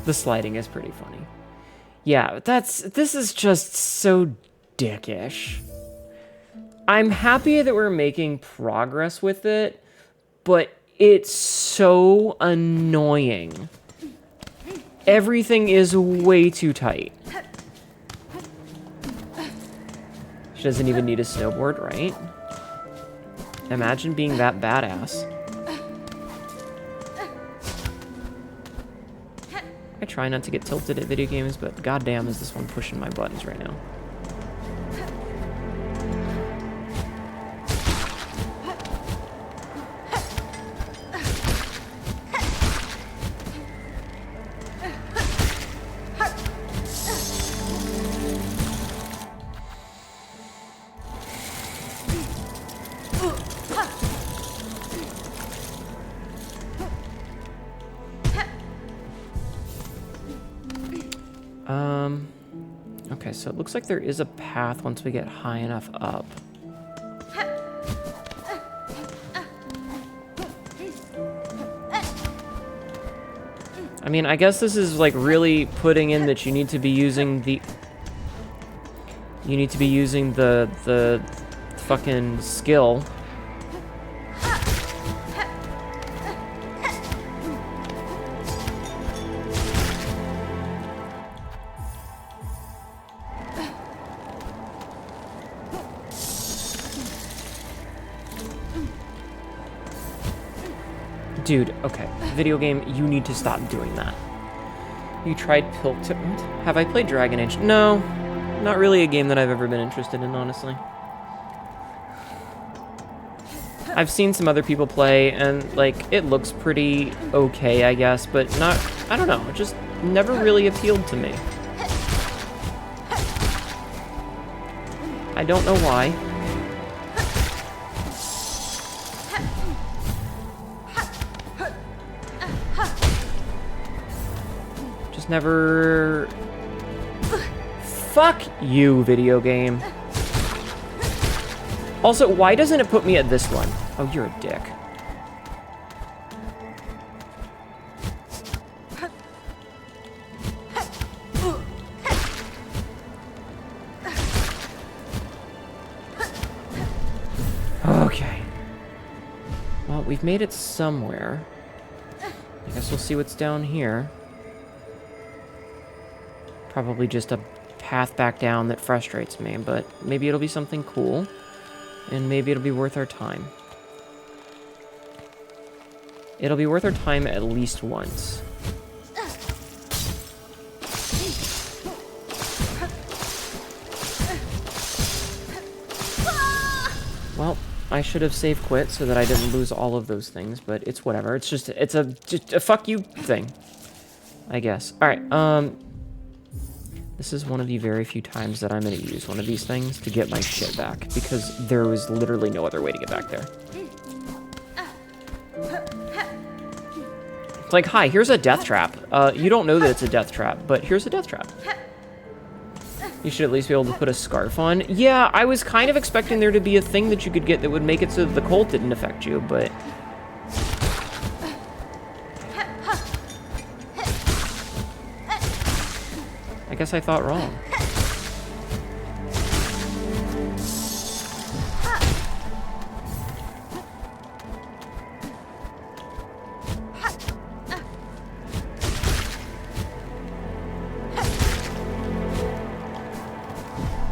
The sliding is pretty funny. Yeah, this is just so dickish. I'm happy that we're making progress with it, but it's so annoying. Everything is way too tight. She doesn't even need a snowboard, right? Imagine being that badass. I try not to get tilted at video games, but goddamn is this one pushing my buttons right now. Okay, so it looks like there is a path once we get high enough up. I mean, I guess this is like really putting in that you need to be using the... You need to be using the fucking skill. Dude, okay. Video game, you need to stop doing that. You tried Piltover? Have I played Dragon Age? No. Not really a game that I've ever been interested in, honestly. I've seen some other people play, and, like, it looks pretty okay, I guess, but not... I don't know. It just never really appealed to me. I don't know why. Never... Fuck you, video game. Also, why doesn't it put me at this one? Oh, you're a dick. Okay. Well, we've made it somewhere. I guess we'll see what's down here. Probably just a path back down that frustrates me, but maybe it'll be something cool, and maybe it'll be worth our time. It'll be worth our time at least once. Well, I should have save quit so that I didn't lose all of those things, but it's whatever. It's just a fuck you thing, I guess. All right, this is one of the very few times that I'm going to use one of these things to get my shit back, because there was literally no other way to get back there. It's like, hi, here's a death trap. You don't know that it's a death trap, but here's a death trap. You should at least be able to put a scarf on. Yeah, I was kind of expecting there to be a thing that you could get that would make it so that the cold didn't affect you, but... I guess I thought wrong.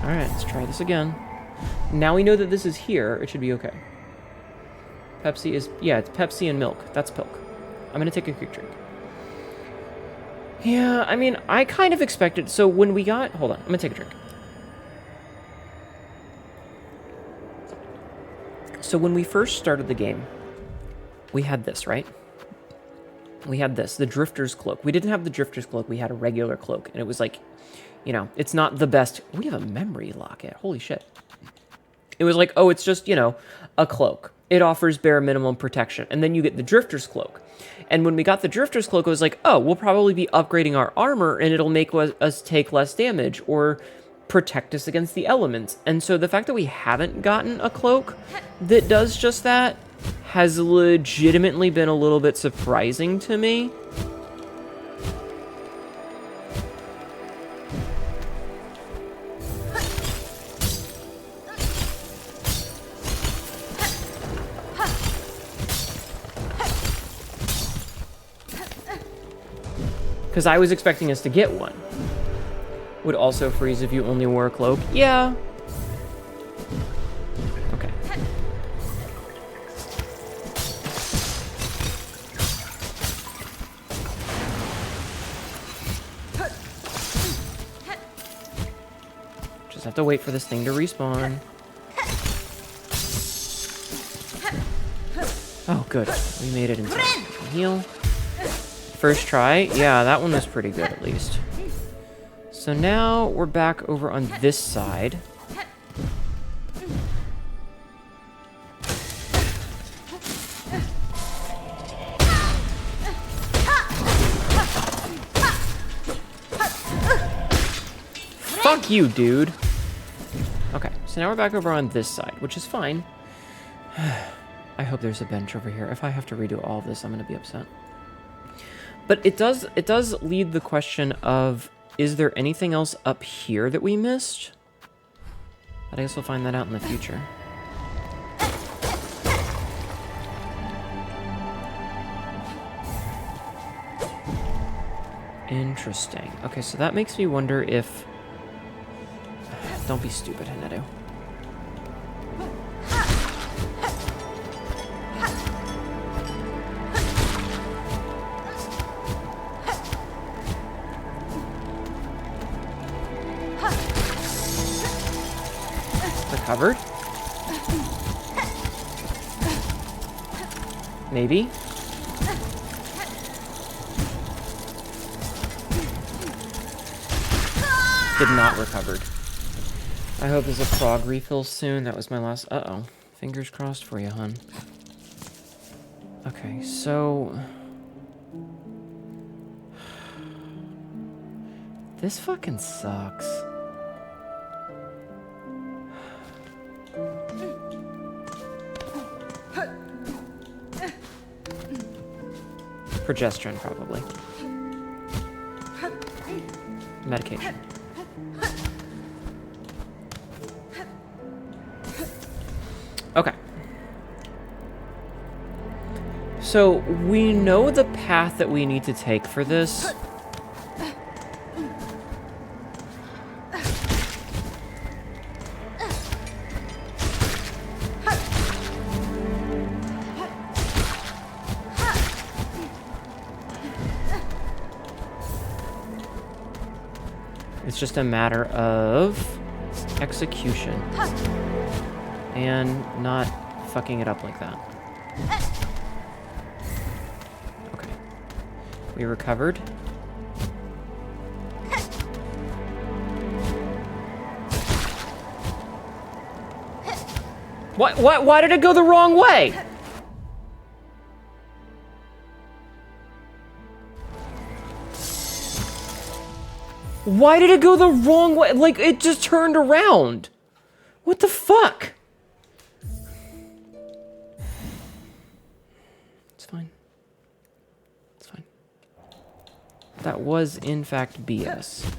Alright, let's try this again. Now we know that this is here, it should be okay. Pepsi is... yeah, it's Pepsi and milk. That's Pilk. I'm gonna take a quick drink. Yeah, I mean, I kind of expected... So when we got... Hold on, I'm gonna take a drink. So when we first started the game, we had this, right? We had this, the Drifter's Cloak. We didn't have the Drifter's Cloak, we had a regular cloak. And it was like, you know, it's not the best... We have a memory locket, holy shit. It was like, oh, it's just, you know, a cloak. It offers bare minimum protection. And then you get the Drifter's Cloak. And when we got the Drifter's Cloak, I was like, oh, we'll probably be upgrading our armor and it'll make us take less damage or protect us against the elements. And so the fact that we haven't gotten a cloak that does just that has legitimately been a little bit surprising to me. Because I was expecting us to get one. Would also freeze if you only wore a cloak. Yeah. Okay. Just have to wait for this thing to respawn. Oh, good. We made it in time. Heal. First try. Yeah, that one was pretty good, at least. So now we're back over on this side. Fuck you, dude. Okay, so now we're back over on this side, which is fine. I hope there's a bench over here. If I have to redo all of this, I'm going to be upset. But it does lead the question of, is there anything else up here that we missed? But I guess we'll find that out in the future. Interesting. Okay, so that makes me wonder if... Don't be stupid, Hnetu. Recovered? Maybe? Did not recovered. I hope there's a prog refill soon. That was my last... Uh-oh. Fingers crossed for you, hun. Okay, so... This fucking sucks. Progesterone, probably. Medication. Okay. So, we know the path that we need to take for this. It's just a matter of execution. And not fucking it up like that. Okay. We recovered. What? Why did it go the wrong way? Why did it go the wrong way? Like, it just turned around. What the fuck? It's fine. It's fine. That was, in fact, BS.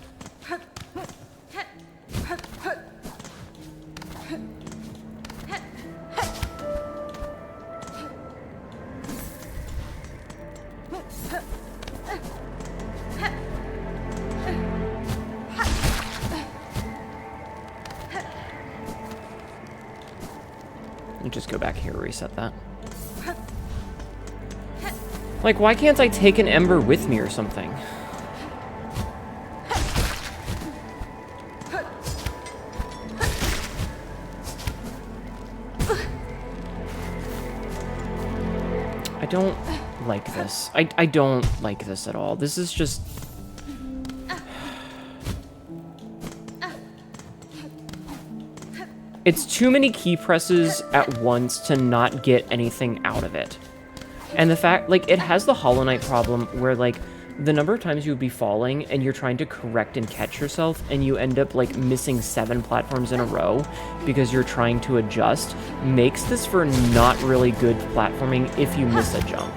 Just go back here, reset that. Like, why can't I take an ember with me or something? I don't like this. I don't like this at all. This is just... It's too many key presses at once to not get anything out of it. And the fact, like, it has the Hollow Knight problem where, like, the number of times you would be falling and you're trying to correct and catch yourself and you end up, like, missing 7 platforms in a row because you're trying to adjust makes this for not really good platforming if you miss a jump.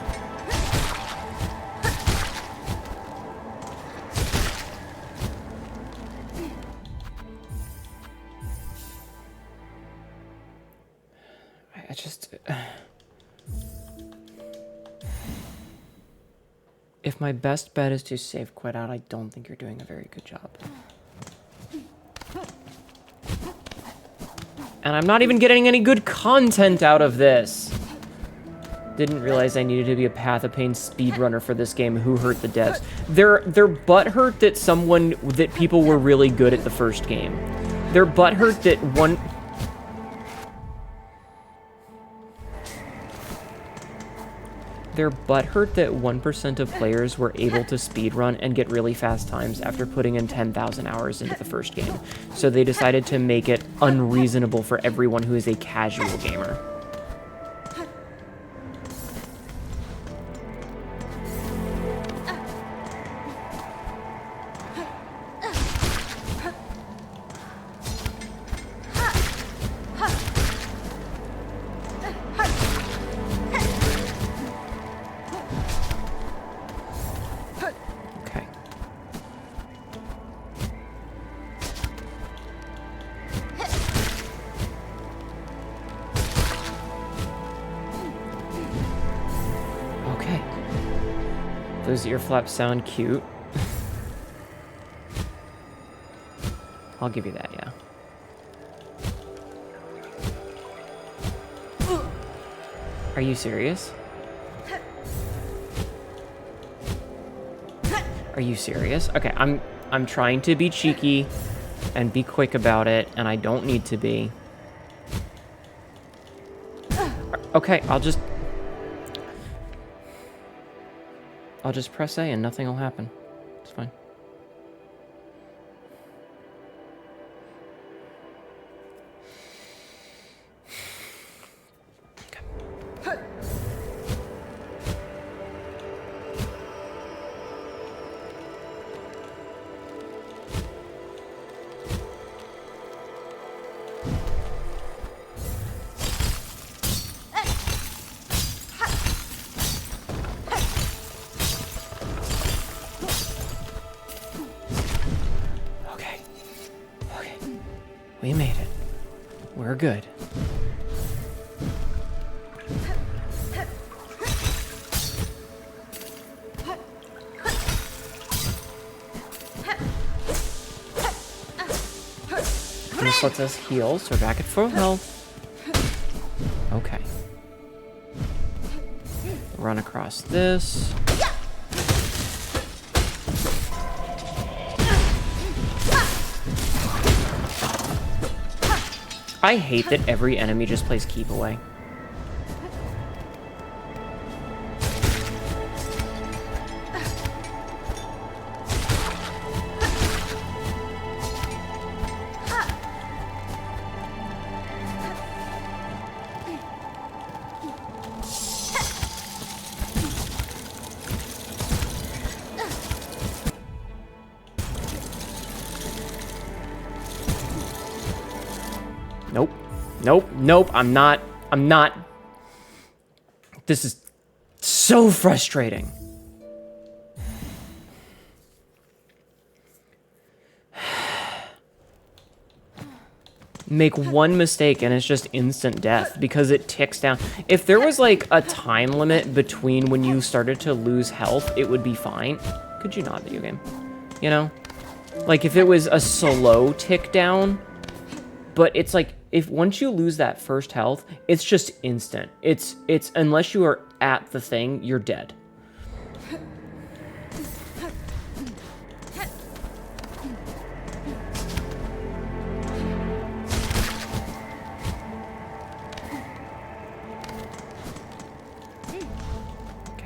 If my best bet is to save quit out, I don't think you're doing a very good job. And I'm not even getting any good content out of this. Didn't realize I needed to be a Path of Pain speedrunner for this game. Who hurt the devs? They're butthurt that people were really good at the first game. They're butthurt that one... They're butthurt that 1% of players were able to speedrun and get really fast times after putting in 10,000 hours into the first game. So they decided to make it unreasonable for everyone who is a casual gamer. Those ear flaps sound cute. I'll give you that, yeah. Are you serious? Are you serious? Okay, I'm trying to be cheeky and be quick about it, and I don't need to be. Okay, I'll just press A and nothing will happen. It's fine. We made it. We're good. This lets us heal, so we're back at full health. Okay. Run across this. I hate that every enemy just plays keep away. Nope. Nope. Nope. I'm not. This is so frustrating. Make one mistake and it's just instant death because it ticks down. If there was like a time limit between when you started to lose health, it would be fine. Could you not, video game? You know? Like if it was a slow tick down, but it's like, if once you lose that first health, it's just instant. It's unless you are at the thing, you're dead. Okay,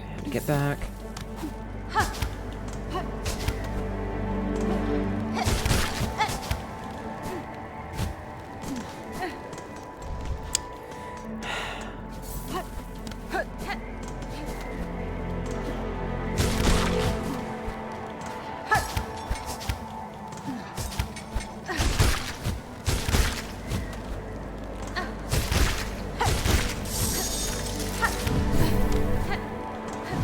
I have to get back.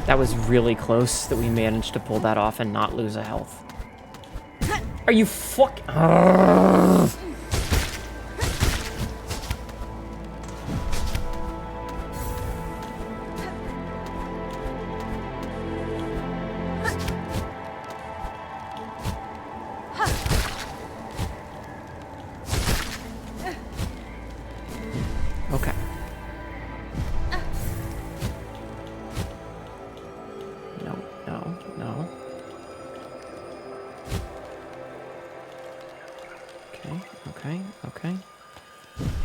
That was really close that we managed to pull that off and not lose a health. Are you fuck? Okay.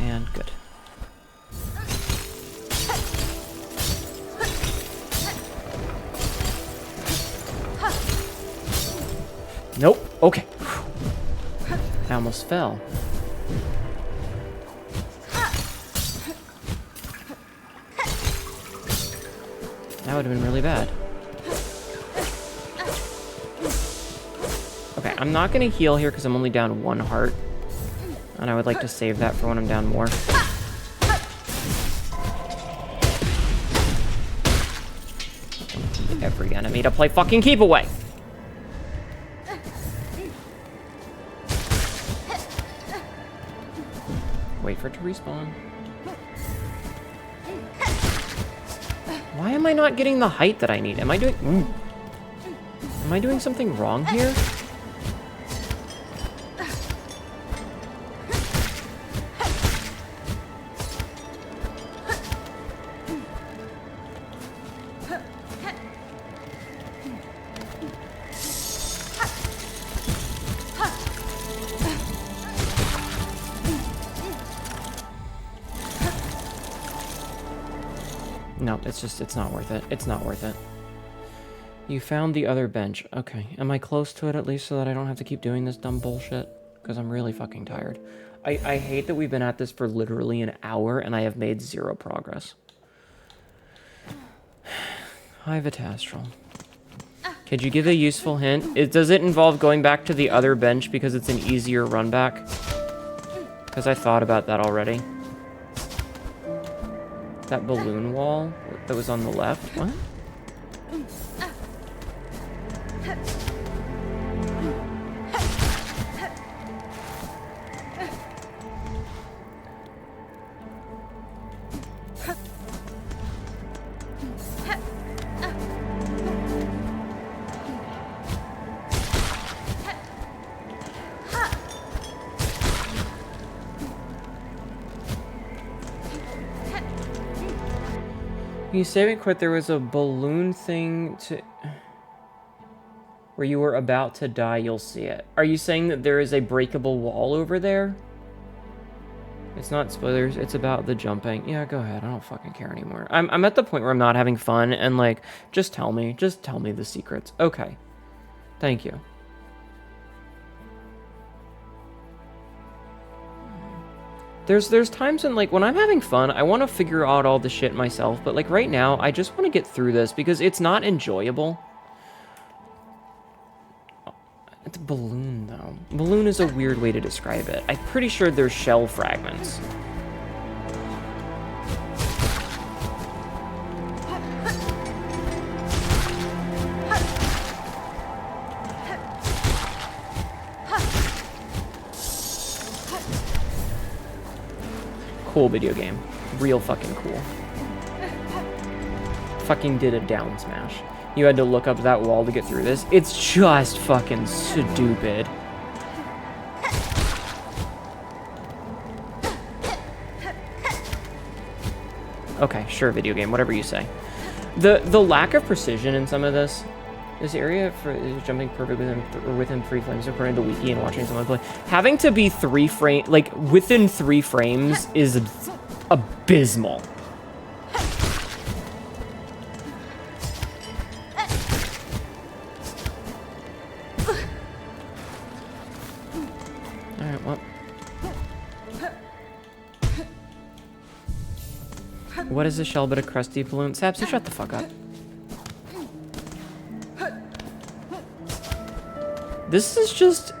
And good. Nope. Okay. I almost fell. That would have been really bad. Okay, I'm not going to heal here because I'm only down 1 heart. And I would like to save that for when I'm down more. Every enemy to play fucking keep away. Wait for it to respawn. Why am I not getting the height that I need? Am I doing... Am I doing something wrong here? No, it's not worth it. It's not worth it. You found the other bench. Okay. Am I close to it at least so that I don't have to keep doing this dumb bullshit? Because I'm really fucking tired. I hate that we've been at this for literally an hour and I have made 0 progress. Hi, Vitastral. Could you give a useful hint? Does it involve going back to the other bench because it's an easier run back? Because I thought about that already. That balloon wall that was on the left? What? You save and quit. There was a balloon thing to... Where you were about to die, you'll see it. Are you saying that there is a breakable wall over there? It's not spoilers, it's about the jumping. Yeah, go ahead, I don't fucking care anymore. I'm at the point where I'm not having fun, and like, just tell me the secrets. Okay. Thank you. There's times when I'm having fun, I want to figure out all the shit myself, but like right now, I just want to get through this because it's not enjoyable. It's a balloon, though. Balloon is a weird way to describe it. I'm pretty sure they're shell fragments. Cool video game. Real fucking cool. Fucking did a down smash. You had to look up that wall to get through this. It's just fucking stupid. Okay, sure, video game, whatever you say. The lack of precision in some of this area is jumping perfect within 3 frames according to the wiki and watching someone play. Having to be 3 frames, like within 3 frames is abysmal. Alright, well. What is a shell but a crusty balloon? Sapsy, shut the fuck up. This is just,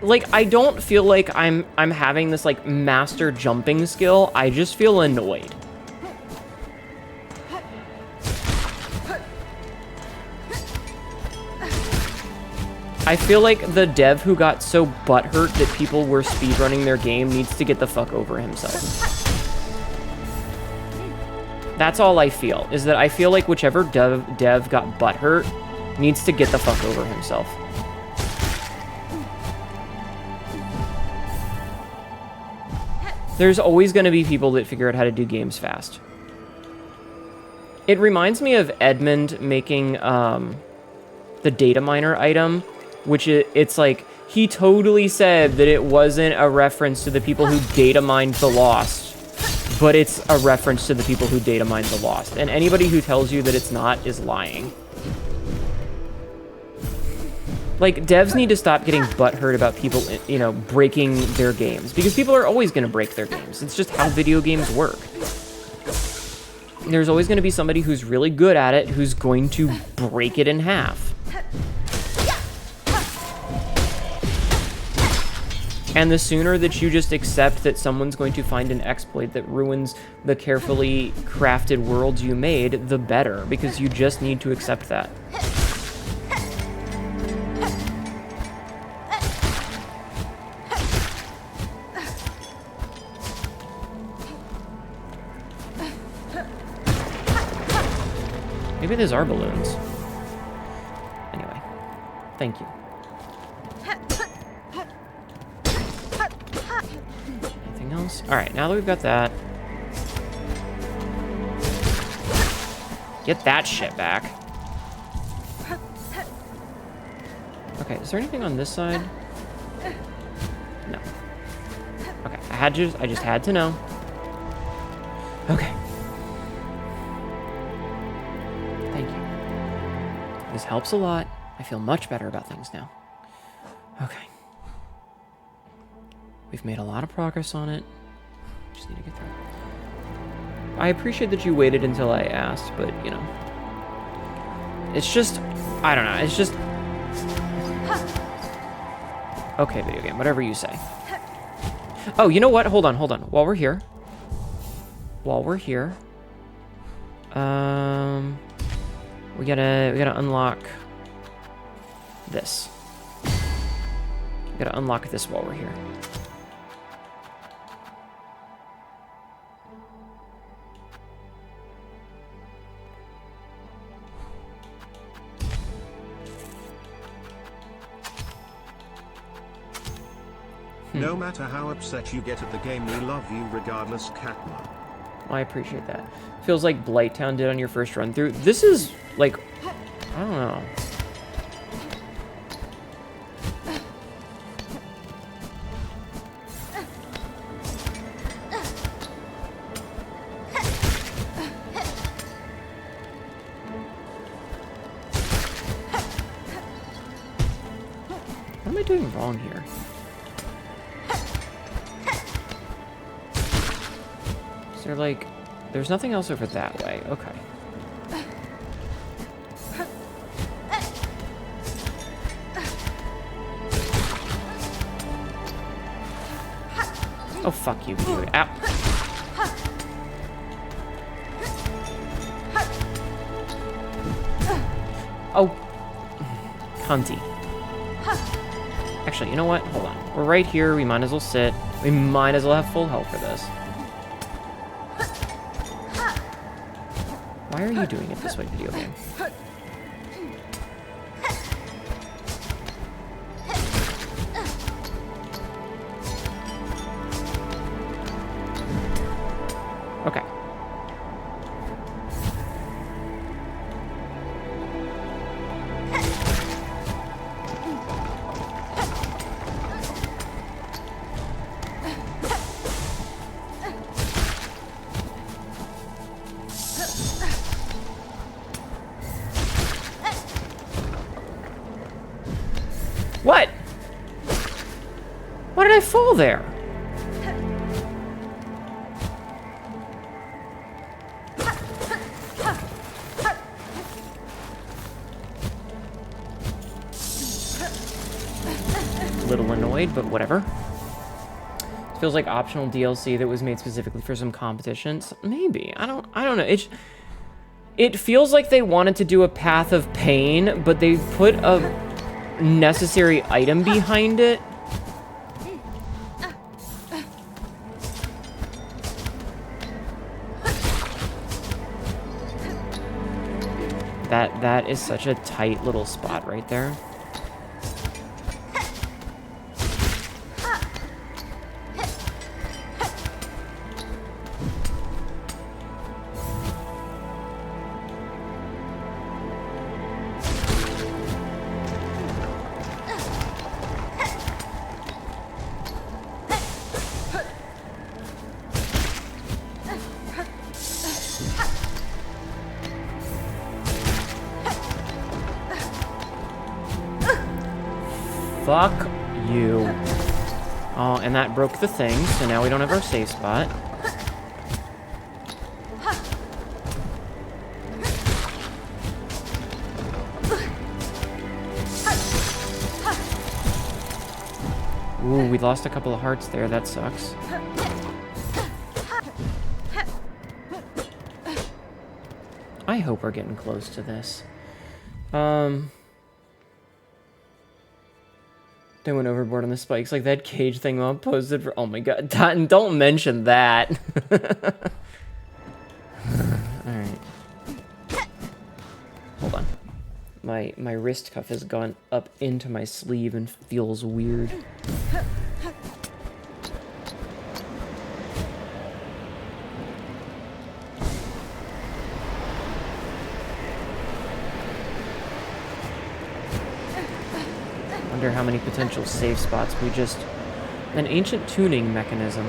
like, I don't feel like I'm having this, like, master jumping skill. I just feel annoyed. I feel like the dev who got so butthurt that people were speedrunning their game needs to get the fuck over himself. That's all I feel, is that I feel like whichever dev got butthurt needs to get the fuck over himself. There's always going to be people that figure out how to do games fast. It reminds me of Edmund making the data miner item which it's like, he totally said that it wasn't a reference to the people who data mined the Lost, but it's a reference to the people who data mined the Lost. And anybody who tells you that it's not is lying. Like, devs need to stop getting butthurt about people, you know, breaking their games. Because people are always going to break their games. It's just how video games work. There's always going to be somebody who's really good at it who's going to break it in half. And the sooner that you just accept that someone's going to find an exploit that ruins the carefully crafted worlds you made, the better. Because you just need to accept that. Maybe these are balloons. Anyway, thank you. Anything else? All right, now that we've got that, get that shit back. Okay, is there anything on this side? No. Okay, I just had to know. Okay. Thank you. This helps a lot. I feel much better about things now. Okay. We've made a lot of progress on it. Just need to get through it. I appreciate that you waited until I asked, but, you know. It's just... I don't know. It's just... Okay, video game. Whatever you say. Oh, you know what? Hold on, hold on. While we're here... We gotta unlock this. We gotta unlock this while we're here. No matter how upset you get at the game, we love you regardless, Katma. I appreciate that. Feels like Blighttown did on your first run through. This is, like, I don't know. What am I doing wrong here? Is there, like... There's nothing else over that way. Okay. Oh, fuck you, dude. Ow. Oh. Cunty. Actually, you know what? Hold on. We're right here. We might as well sit. We might as well have full health for this. Why are you doing it this way, video game? Okay. What? Why did I fall there? A little annoyed, but whatever. It feels like optional DLC that was made specifically for some competitions. Maybe. I don't know. It feels like they wanted to do a Path of Pain, but they put a necessary item behind it. That is such a tight little spot right there. Fuck you. Oh, and that broke the thing, so now we don't have our safe spot. Ooh, we lost a couple of hearts there. That sucks. I hope we're getting close to this. They went overboard on the spikes. Like that cage thing Mom posted for... Oh my god. Don't mention that. Alright. Hold on. My wrist cuff has gone up into my sleeve and feels weird. Wonder how many potential save spots we just... An ancient tuning mechanism.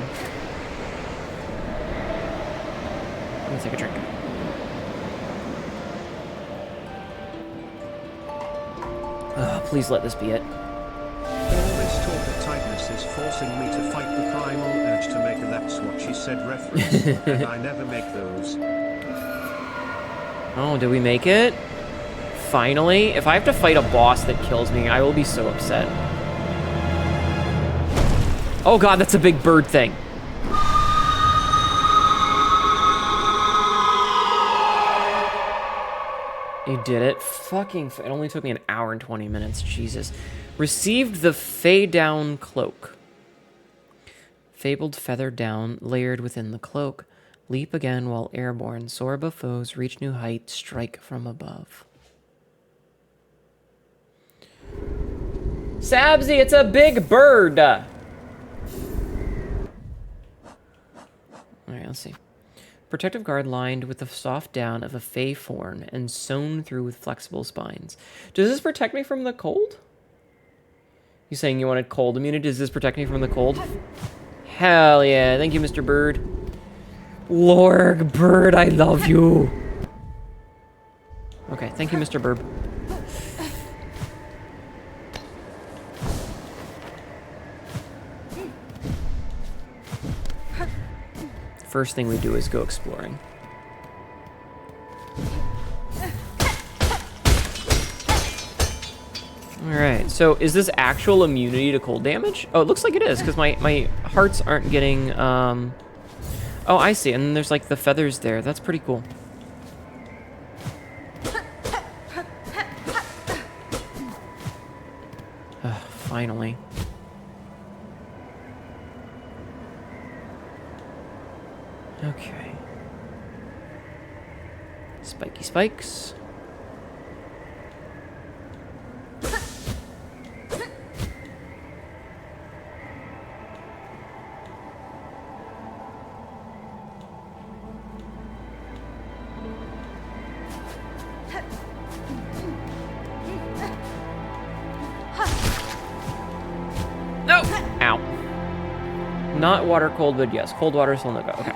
Let me take a drink. Please let this be it. All this talk of tightness is forcing me to fight the primal urge to make a "that's what she said" reference, and I never make those. Oh, did we make it? Finally? If I have to fight a boss that kills me, I will be so upset. Oh god, that's a big bird thing. You did it. It only took me an hour and 20 minutes. Jesus. Received the Fey Down Cloak. Fabled feather down, layered within the cloak. Leap again while airborne. Soar above foes, reach new height, strike from above. Sabsy, it's a big bird! Alright, let's see. Protective guard lined with the soft down of a fey form and sewn through with flexible spines. Does this protect me from the cold? You saying you wanted cold immunity? Does this protect me from the cold? Hell yeah. Thank you, Mr. Bird. Lorg, bird, I love you. Okay, thank you, Mr. Bird. First thing we do is go exploring. Alright, so is this actual immunity to cold damage? Oh, it looks like it is, because my hearts aren't getting, Oh, I see, and then there's like the feathers there. That's pretty cool. Finally. Okay. Spiky spikes. No! Ow. Not water cold, but yes. Cold water still no go. Okay.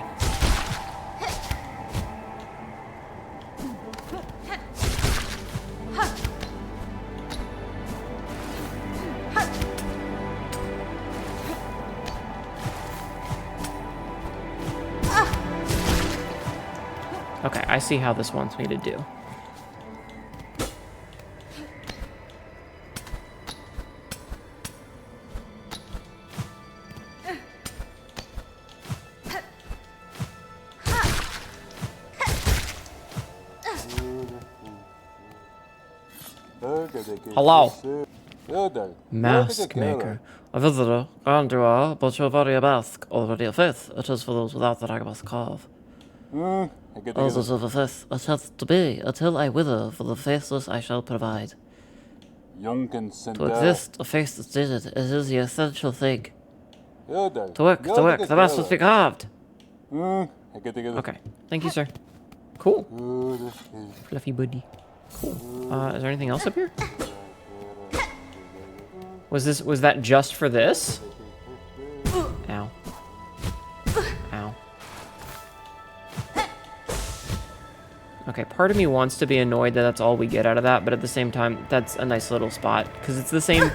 Okay, I see how this wants me to do. Hello. Mask maker. A visitor, and you are, but you're wearing a mask already a face. It is for those without that I must carve. Also to the face, it has to be, until I wither, for the faceless I shall provide. To exist, a face is needed. It is the essential thing. To work, the mask must be carved. Okay, thank you, sir. Cool. Fluffy buddy. Cool. Is there anything else up here? Was that just for this? Ow. Ow. Okay, part of me wants to be annoyed that that's all we get out of that, but at the same time, that's a nice little spot, because it's the same...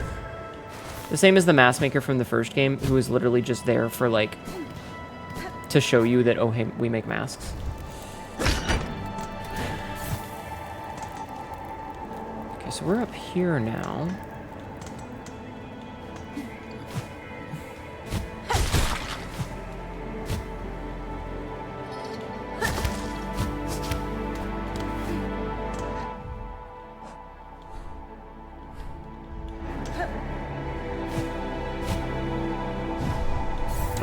The same as the mask maker from the first game, who was literally just there for, like, to show you that, oh, hey, we make masks. Okay, so we're up here now.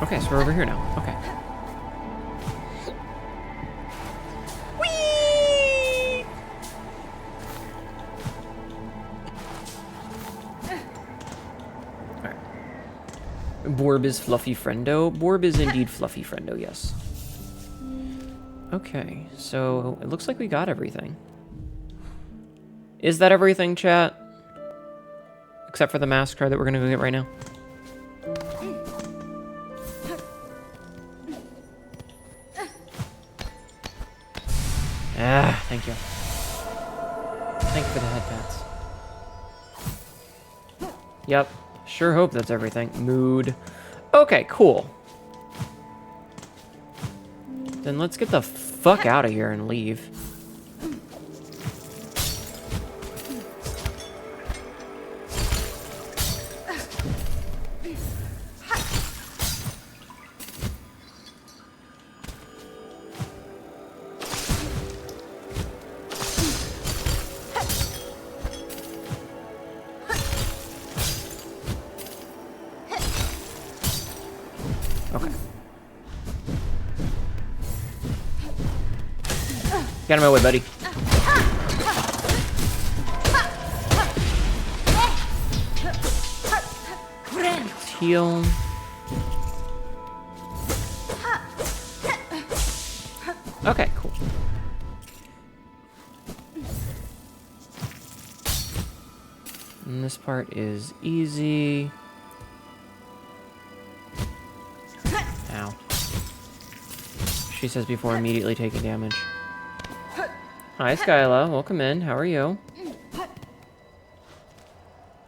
Okay, so we're over here now. Okay. Whee! Alright. Borb is fluffy friendo. Borb is indeed fluffy friendo, yes. Okay, so it looks like we got everything. Is that everything, chat? Except for the mask card that we're gonna go get right now. Ah, thank you. Thank you for the head pats. Yep, sure hope that's everything. Mood. Okay, cool. Then let's get the fuck out of here and leave. Get out of my way, buddy. Heal. Okay, cool. And this part is easy. Ow. She says before immediately taking damage. Hi, Skyla. Welcome in. How are you?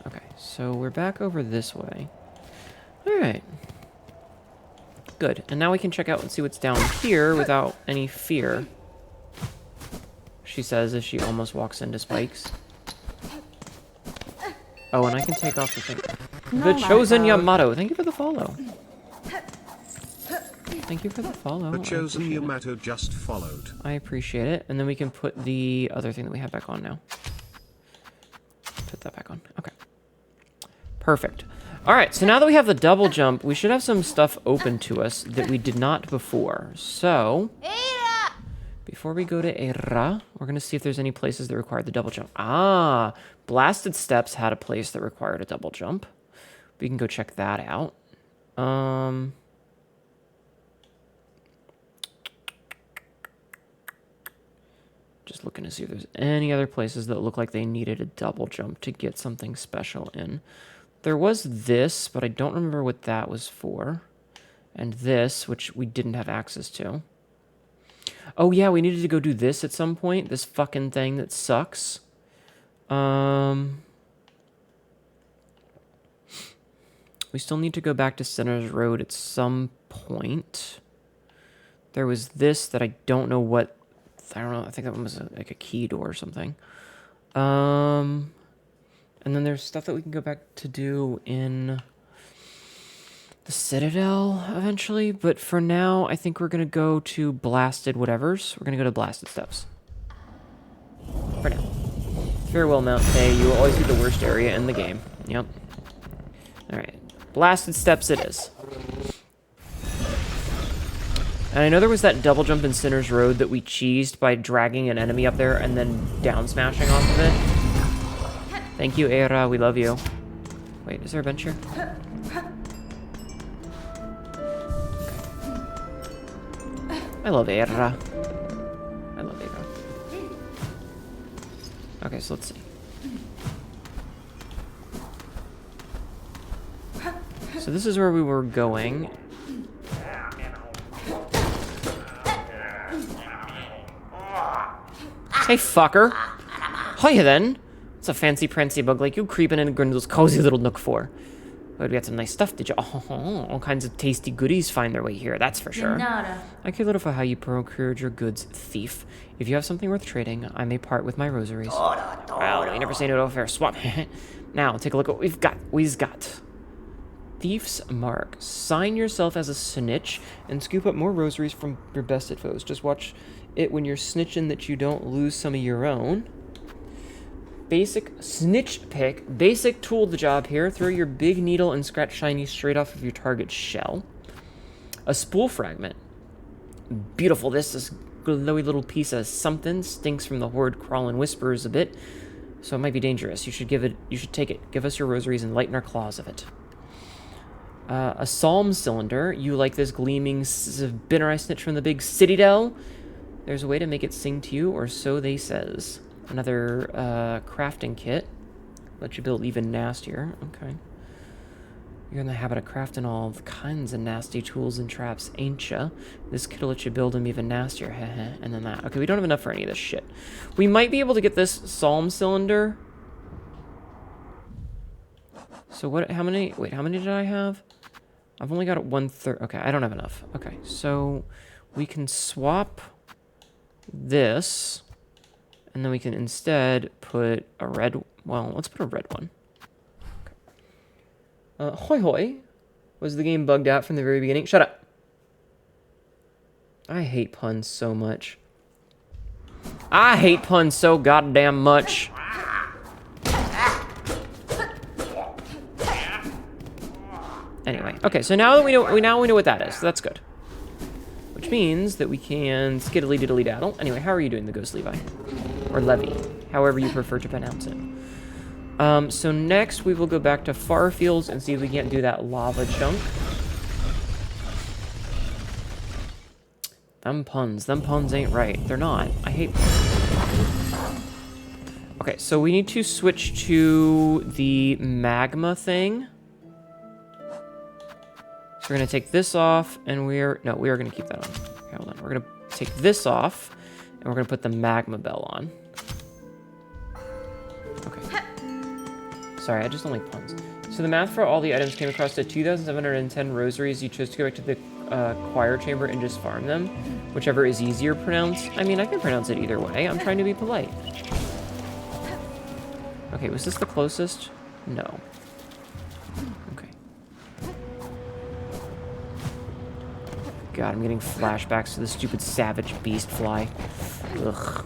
Okay, so we're back over this way. Alright. Good. And now we can check out and see what's down here without any fear. She says as she almost walks into spikes. Oh, and I can take off the thing. The Chosen Yamato. Thank you for the follow. Thank you for the follow. The Chosen Yamato just followed. I appreciate it. And then we can put the other thing that we have back on now. Put that back on. Okay. Perfect. All right, so now that we have the double jump, we should have some stuff open to us that we did not before. So, before we go to Era, we're going to see if there's any places that require the double jump. Ah, Blasted Steps had a place that required a double jump. We can go check that out. Just looking to see if there's any other places that look like they needed a double jump to get something special in. There was this, but I don't remember what that was for. And this, which we didn't have access to. Oh yeah, we needed to go do this at some point. This fucking thing that sucks. We still need to go back to Center's Road at some point. There was this that I don't know what... I don't know, I think that one was like a key door or something. And then there's stuff that we can go back to do in the Citadel eventually. But for now, I think we're going to go to Blasted Whatevers. We're going to go to Blasted Steps. For now. Farewell, Mount Hay. You will always be the worst area in the game. Yep. Alright. Blasted Steps it is. And I know there was that double jump in Sinner's Road that we cheesed by dragging an enemy up there and then down smashing off of it. Thank you, Era. We love you. Wait, is there a bench here? I love Era. I love Era. Okay, so let's see. So this is where we were going. Hey, fucker. Hiya, then. It's a fancy prancy bug like you creeping in Grindle's cozy little nook for. Oh, we got some nice stuff, did you? Oh, all kinds of tasty goodies find their way here, that's for sure. I care little for how you procured your goods, thief. If you have something worth trading, I may part with my rosaries. Well, you never say no to a fair swap. Now, take a look at what we've got. Thief's Mark. Sign yourself as a snitch and scoop up more rosaries from your bested foes. Just watch it when you're snitching that you don't lose some of your own. Basic snitch pick. Basic tool the job here. Throw your big needle and scratch shiny straight off of your target's shell. A spool fragment. Beautiful. This glowy little piece of something stinks from the horde crawling whispers a bit, so it might be dangerous. You should take it. Give us your rosaries and lighten our claws of it. A psalm cylinder. You like this gleaming binnerai snitch from the big citadel? There's a way to make it sing to you, or so they says. Another crafting kit. Let you build even nastier. Okay. You're in the habit of crafting all kinds of nasty tools and traps, ain't ya? This kit'll let you build them even nastier, heh. And then that. Okay, we don't have enough for any of this shit. We might be able to get this psalm cylinder. So what, how many did I have? I've only got 1/3. Okay, I don't have enough. Okay, so we can swap this, and then we can instead put a red, well, let's put a red one. Okay. Hoi hoi. Was the game bugged out from the very beginning? Shut up. I hate puns so much. I hate puns so goddamn much. Anyway, okay, so now that we know what that is, so that's good. Which means that we can skiddly diddly daddle. Anyway, how are you doing, the Ghost Levi? Or Levy, however you prefer to pronounce it. So next we will go back to Farfields and see if we can't do that lava chunk. Them puns ain't right. They're not. I hate puns. Okay, so we need to switch to the magma thing. So we're going to take this off, and we are going to keep that on. Okay, hold on. We're going to take this off, and we're going to put the magma bell on. Okay. Sorry, I just don't like puns. So the math for all the items came across to 2,710 rosaries. You chose to go back to the choir chamber and just farm them. Whichever is easier to pronounce. I mean, I can pronounce it either way. I'm trying to be polite. Okay, was this the closest? No. Okay. God, I'm getting flashbacks to the stupid savage beast fly. Ugh.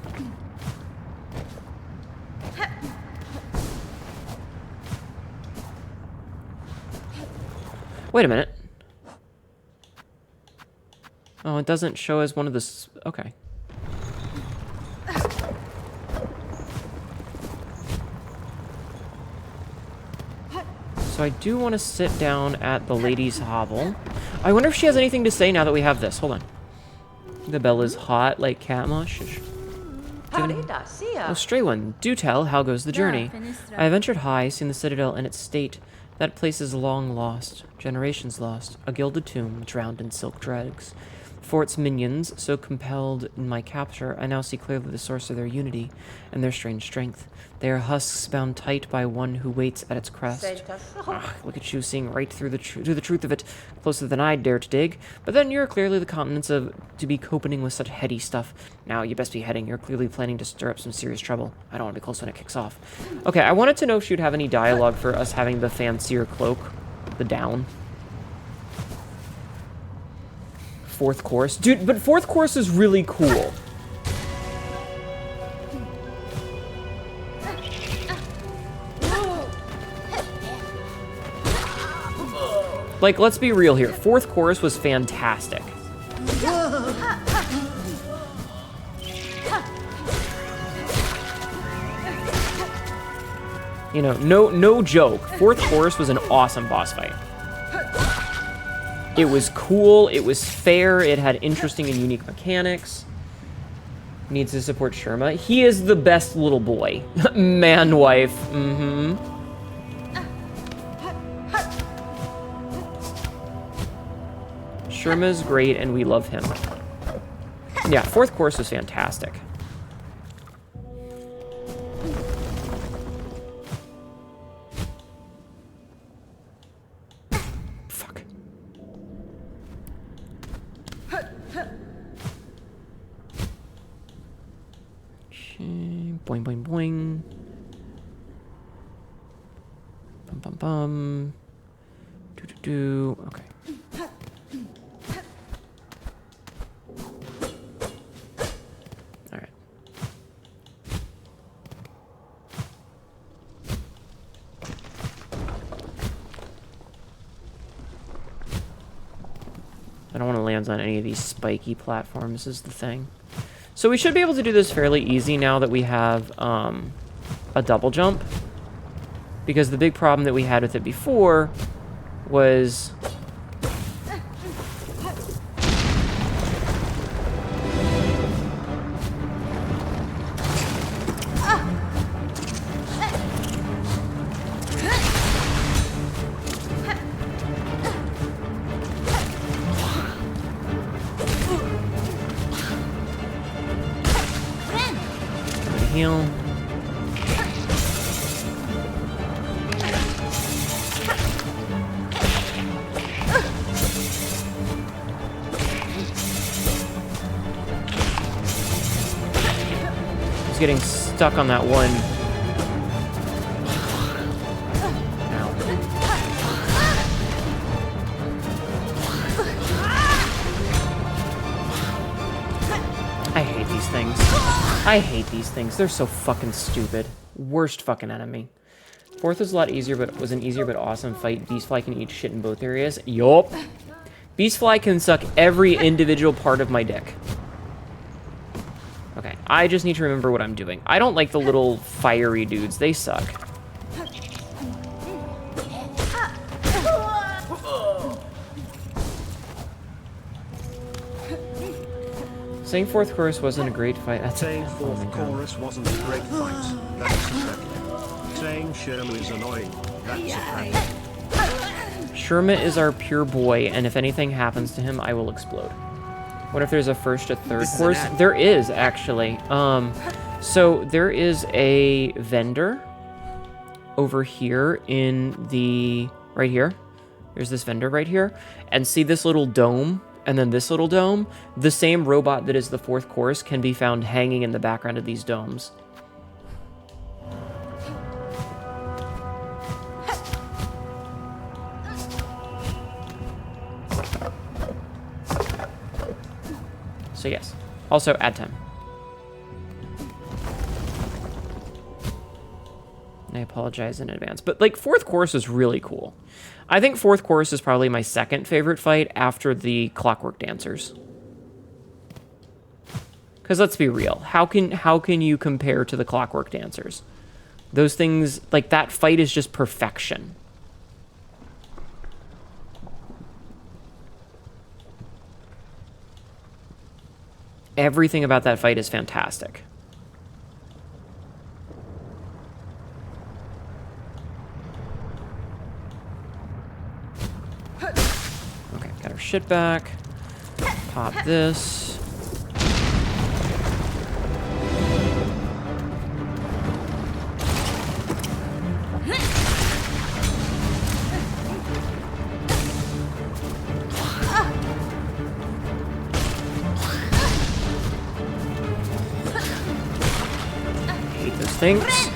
Wait a minute. Oh, it doesn't show as one of the... Okay. So I do want to sit down at the lady's hovel. I wonder if she has anything to say now that we have this. Hold on. The bell is hot like Katma. Shush. Oh, stray one, do tell, how goes the journey? I have ventured high, seen the citadel in its state. That place is long lost, generations lost, a gilded tomb drowned in silk dregs. For its minions, so compelled in my capture, I now see clearly the source of their unity and their strange strength. They are husks bound tight by one who waits at its crest. Look at you seeing right through the truth of it, closer than I'd dare to dig. But then you're clearly the continents of to be coping with such heady stuff. Now you best be heading. You're clearly planning to stir up some serious trouble. I don't want to be close when it kicks off. Okay, I wanted to know if she would have any dialogue for us having the fancier cloak, the down. Fourth course. Dude, but fourth course is really cool. Like, let's be real here. Fourth chorus was fantastic. You know, no joke. Fourth chorus was an awesome boss fight. It was cool, it was fair, it had interesting and unique mechanics. Needs to support Sherma. He is the best little boy. Man wife. Mm-hmm. Sherma's great and we love him. Yeah, fourth course was fantastic. boing. Bum, bum, bum. Do. Okay. All right. I don't want to land on any of these spiky platforms is the thing. So we should be able to do this fairly easy now that we have a double jump. Because the big problem that we had with it before was... heal. He's getting stuck on that one. Ow. I hate these things. I hate these things. They're so fucking stupid. Worst fucking enemy. Fourth was a lot easier, but was an easier but awesome fight. Beastfly can eat shit in both areas. Yup. Beastfly can suck every individual part of my dick. Okay, I just need to remember what I'm doing. I don't like the little fiery dudes. They suck. Saying fourth chorus wasn't a great fight. That's Saying fourth chorus wasn't a great fight. That's a fact. Saying Sherma is annoying. That's a fact. Sherma is our pure boy, and if anything happens to him, I will explode. What if there's a first to third course? There is, actually. So there is a vendor over here in the... Right here. There's this vendor right here. And see this little dome? And then this little dome? The same robot that is the fourth course can be found hanging in the background of these domes. So yes. Also, add 10. I apologize in advance. But, like, fourth course is really cool. I think fourth course is probably my second favorite fight after the Clockwork Dancers. Because let's be real. How can you compare to the Clockwork Dancers? Those things, like, that fight is just perfection. Everything about that fight is fantastic. Okay, got our shit back. Pop this. Things.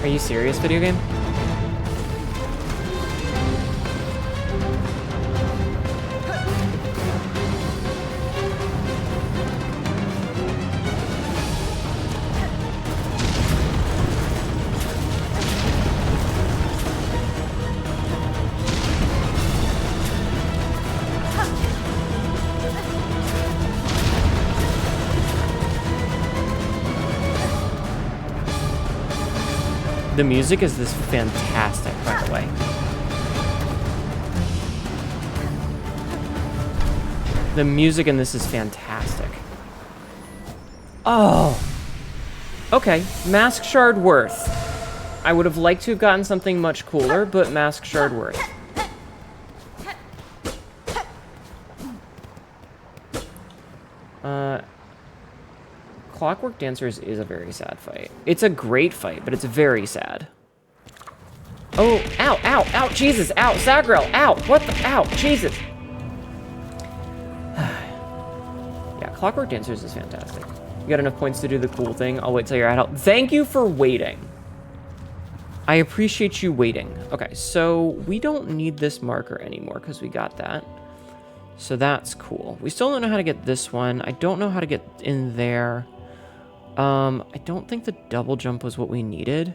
Are you serious, video game? The music is this fantastic, by the way. The music in this is fantastic. Oh. Okay, Mask Shard worth. I would have liked to have gotten something much cooler, but Mask Shard worth. Clockwork Dancers is a very sad fight. It's a great fight, but it's very sad. Oh, ow, ow, ow, Jesus, ow, Zagrel, ow, what the, ow, Jesus. Yeah, Clockwork Dancers is fantastic. You got enough points to do the cool thing. I'll wait till you're at help. Thank you for waiting. I appreciate you waiting. Okay, so we don't need this marker anymore because we got that. So that's cool. We still don't know how to get this one. I don't know how to get in there. I don't think the double jump was what we needed.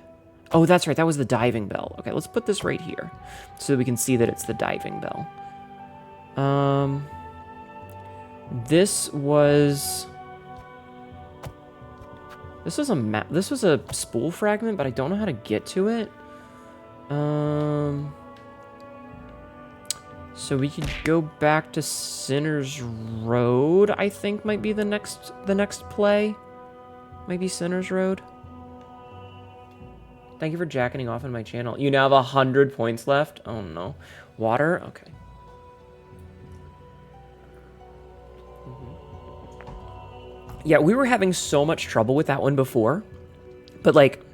Oh, that's right. That was the diving bell. Okay, let's put this right here so that we can see that it's the diving bell. This was a spool fragment, but I don't know how to get to it. So we could go back to Sinner's Road, I think might be the next play. Maybe Sinner's Road. Thank you for jacking off on my channel. You now have 100 points left. Oh no. Water? Okay. Yeah, we were having so much trouble with that one before. But like...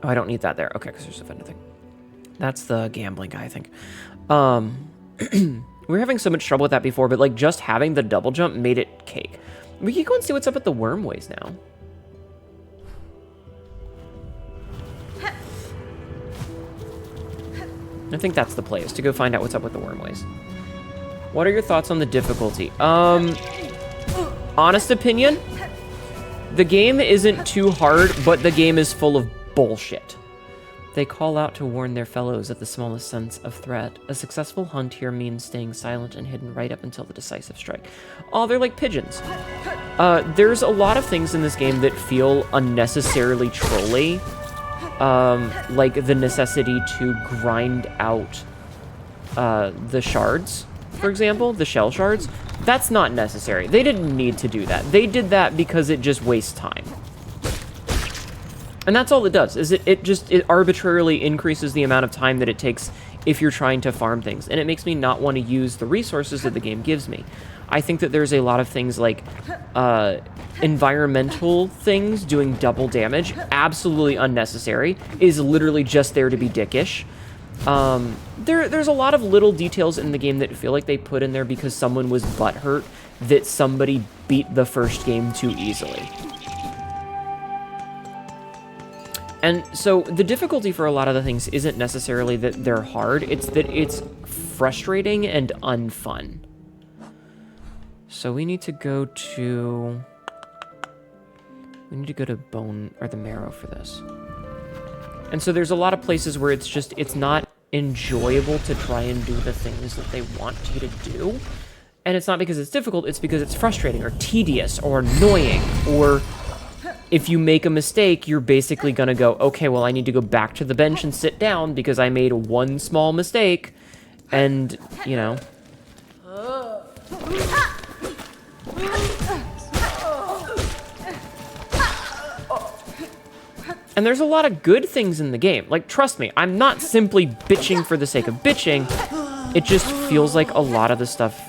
Oh, I don't need that there. Okay, because there's a vendor thing. That's the gambling guy, I think. We were having so much trouble with that before, but like just having the double jump made it cake. We can go and see what's up at the Wormways now. I think that's the play, is to go find out what's up with the Wormways. What are your thoughts on the difficulty? Honest opinion, the game isn't too hard, but the game is full of bullshit. They call out to warn their fellows at the smallest sense of threat. A successful hunt here means staying silent and hidden right up until the decisive strike. Oh, they're like pigeons. There's a lot of things in this game that feel unnecessarily trolly. Like the necessity to grind out the shards, for example, the shell shards. That's not necessary. They didn't need to do that. They did that because it just wastes time. And that's all it does, is it arbitrarily increases the amount of time that it takes if you're trying to farm things. And it makes me not want to use the resources that the game gives me. I think that there's a lot of things like environmental things doing double damage, absolutely unnecessary, is literally just there to be dickish. There's a lot of little details in the game that feel like they put in there because someone was butthurt that somebody beat the first game too easily. And so the difficulty for a lot of the things isn't necessarily that they're hard, it's that it's frustrating and unfun. So we need to go to bone or the marrow for this. And so there's a lot of places where it's not enjoyable to try and do the things that they want you to do. And it's not because it's difficult, it's because it's frustrating or tedious or annoying, or if you make a mistake, you're basically gonna go, okay, well, I need to go back to the bench and sit down because I made one small mistake, and, you know. And there's a lot of good things in the game. Like, trust me, I'm not simply bitching for the sake of bitching. It just feels like a lot of the stuff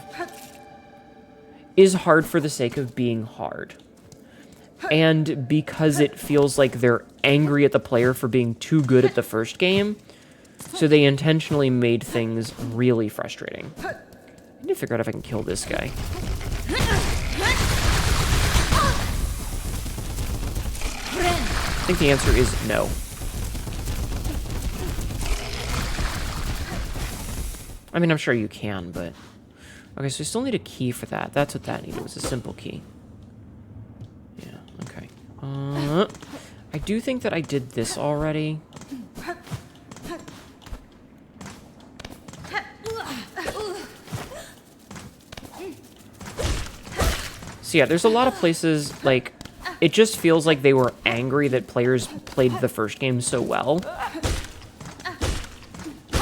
is hard for the sake of being hard. And because it feels like they're angry at the player for being too good at the first game, so they intentionally made things really frustrating. I need to figure out if I can kill this guy. I think the answer is no. I mean, I'm sure you can, but... Okay, so we still need a key for that. That's what that needed, was a simple key. Yeah, okay. I do think that I did this already. So yeah, there's a lot of places, like, it just feels like they were angry that players played the first game so well.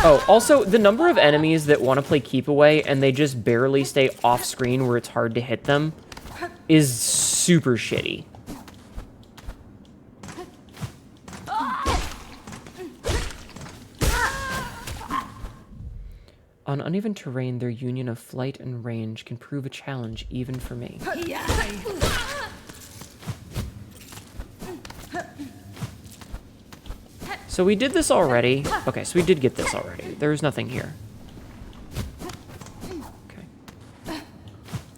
Oh, also, the number of enemies that want to play keep away and they just barely stay off screen where it's hard to hit them is super shitty. On uneven terrain, their union of flight and range can prove a challenge even for me. So we did this already. Okay, so we did get this already. There's nothing here. Okay.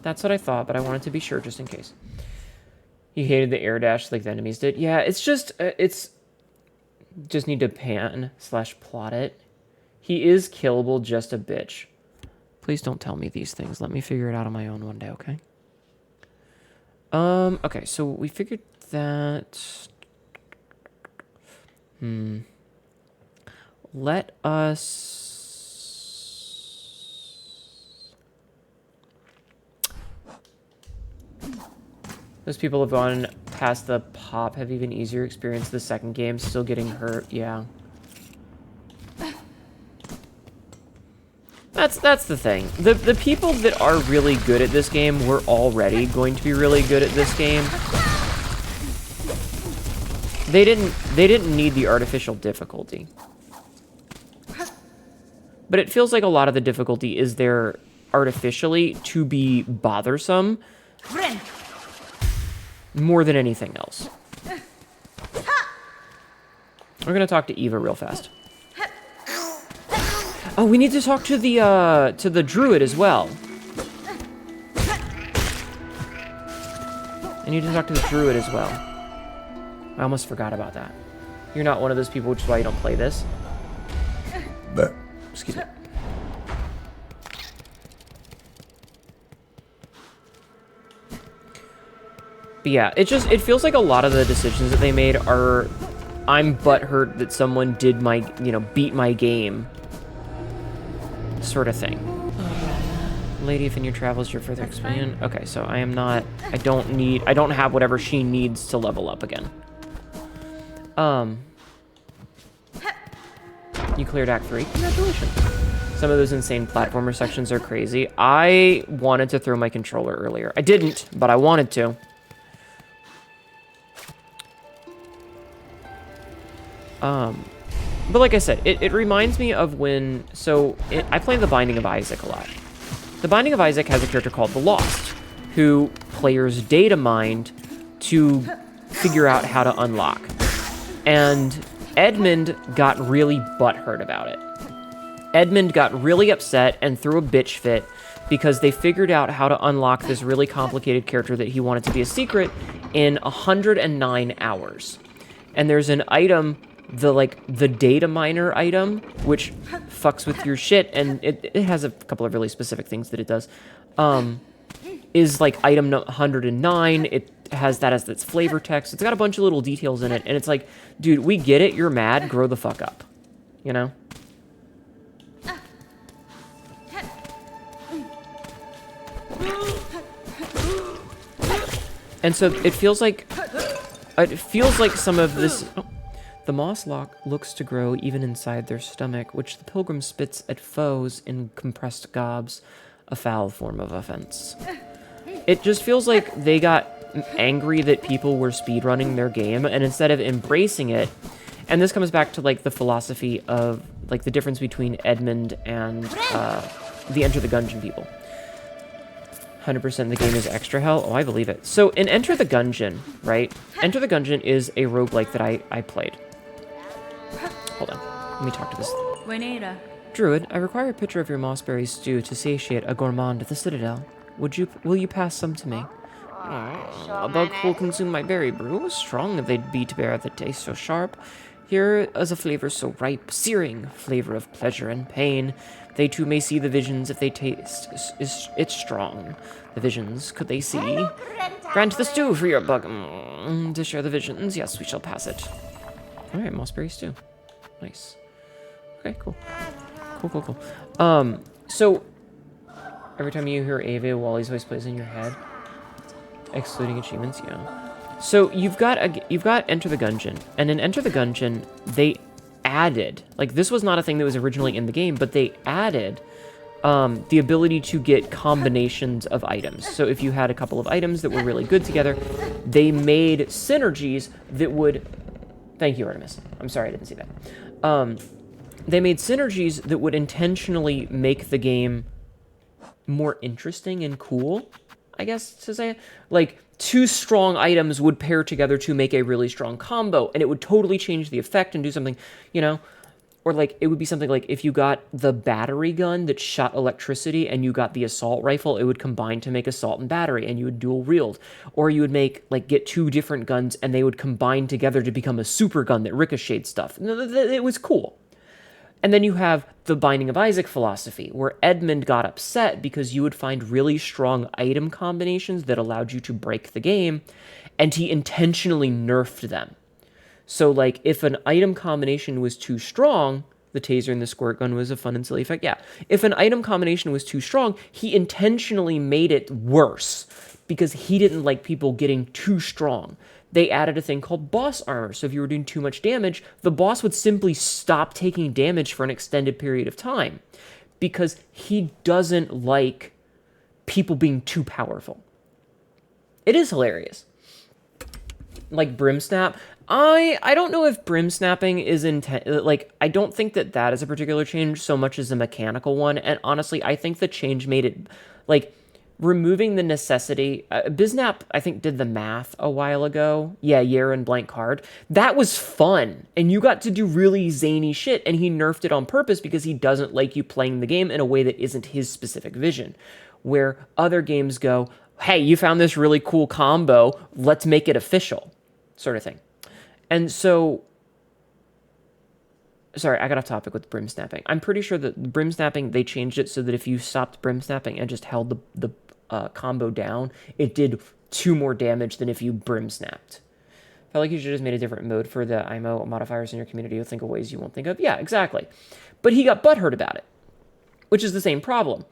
That's what I thought, but I wanted to be sure just in case. He hated the air dash like the enemies did. Yeah, it's just need to pan / plot it. He is killable, just a bitch. Please don't tell me these things. Let me figure it out on my own one day, okay? Okay, so we figured that... Let us... Those people have gone past the pop, have even easier experience the second game, still getting hurt, yeah. That's the thing. The people that are really good at this game were already going to be really good at this game. They didn't need the artificial difficulty. But it feels like a lot of the difficulty is there artificially to be bothersome more than anything else. We're gonna talk to Eva real fast. Oh, we need to talk to the druid as well. I need to talk to the druid as well. I almost forgot about that. You're not one of those people, which is why you don't play this. Excuse me. But yeah, it feels like a lot of the decisions that they made are, I'm butthurt that someone did my, beat my game sort of thing. Lady, if in your travels you're further expand. Okay, so I don't have whatever she needs to level up again. You cleared Act 3. Congratulations. Some of those insane platformer sections are crazy. I wanted to throw my controller earlier. I didn't, but I wanted to. But like I said, it reminds me of when... I play The Binding of Isaac a lot. The Binding of Isaac has a character called the Lost, who players data mined to figure out how to unlock. And Edmund got really butthurt about it. Edmund got really upset and threw a bitch fit because they figured out how to unlock this really complicated character that he wanted to be a secret in 109 hours. And there's an item, the data miner item, which fucks with your shit, and it has a couple of really specific things that it does. Is like item 109. It has that as its flavor text. It's got a bunch of little details in it, and it's like, dude, we get it. You're mad. Grow the fuck up. You know? And so it feels like some of this... Oh, the moss looks to grow even inside their stomach, which the pilgrim spits at foes in compressed gobs, a foul form of offense. It just feels like they got angry that people were speedrunning their game, and instead of embracing it, and this comes back to like the philosophy of like the difference between Edmund and the Enter the Gungeon people. 100% of the game is extra hell. Oh, I believe it. So in Enter the Gungeon, right? Enter the Gungeon is a roguelike that I played. Hold on. Let me talk to this. Druid, I require a pitcher of your mossberry stew to satiate a gourmand at the Citadel. Will you pass some to me? A bug will consume my berry brew. Strong they'd be to bear the taste so sharp. Here is a flavor so ripe, searing, flavor of pleasure and pain. They too may see the visions if they taste it's strong. The visions, could they see? Grant the stew for your bug. To share the visions, yes, we shall pass it. Alright, mossberry stew. Nice. Okay, cool. Cool. So, every time you hear Ava, Wally's voice plays in your head. Excluding achievements, yeah. So, you've got Enter the Gungeon. And in Enter the Gungeon, they added, like, this was not a thing that was originally in the game, but they added the ability to get combinations of items. So if you had a couple of items that were really good together, they made synergies that would... Thank you, Artemis. I'm sorry I didn't see that. They made synergies that would intentionally make the game more interesting and cool, I guess to say. Like, 2 strong items would pair together to make a really strong combo, and it would totally change the effect and do something, you know? Or, like, it would be something like if you got the battery gun that shot electricity and you got the assault rifle, it would combine to make assault and battery, and you would dual wield. Or you would make, like, get 2 different guns, and they would combine together to become a super gun that ricocheted stuff. It was cool. And then you have the Binding of Isaac philosophy, where Edmund got upset because you would find really strong item combinations that allowed you to break the game, and he intentionally nerfed them. So, like, if an item combination was too strong, the taser and the squirt gun was a fun and silly effect, yeah. If an item combination was too strong, he intentionally made it worse because he didn't like people getting too strong. They added a thing called boss armor. So if you were doing too much damage, the boss would simply stop taking damage for an extended period of time because he doesn't like people being too powerful. It is hilarious. Like Brimsnap, I don't know if brim snapping is like, I don't think that is a particular change so much as a mechanical one. And honestly, I think the change made it, like, removing the necessity. Biznap, I think, did the math a while ago. Yeah, Year and Blank Card. That was fun. And you got to do really zany shit. And he nerfed it on purpose because he doesn't like you playing the game in a way that isn't his specific vision. Where other games go, hey, you found this really cool combo, let's make it official, sort of thing. And so, sorry, I got off topic with brim snapping. I'm pretty sure that brim snapping, they changed it so that if you stopped brim snapping and just held the combo down, it did 2 more damage than if you brim snapped. Felt like you should have just made a different mode for the IMO modifiers in your community. You'll think of ways you won't think of. Yeah, exactly. But he got butthurt about it, which is the same problem.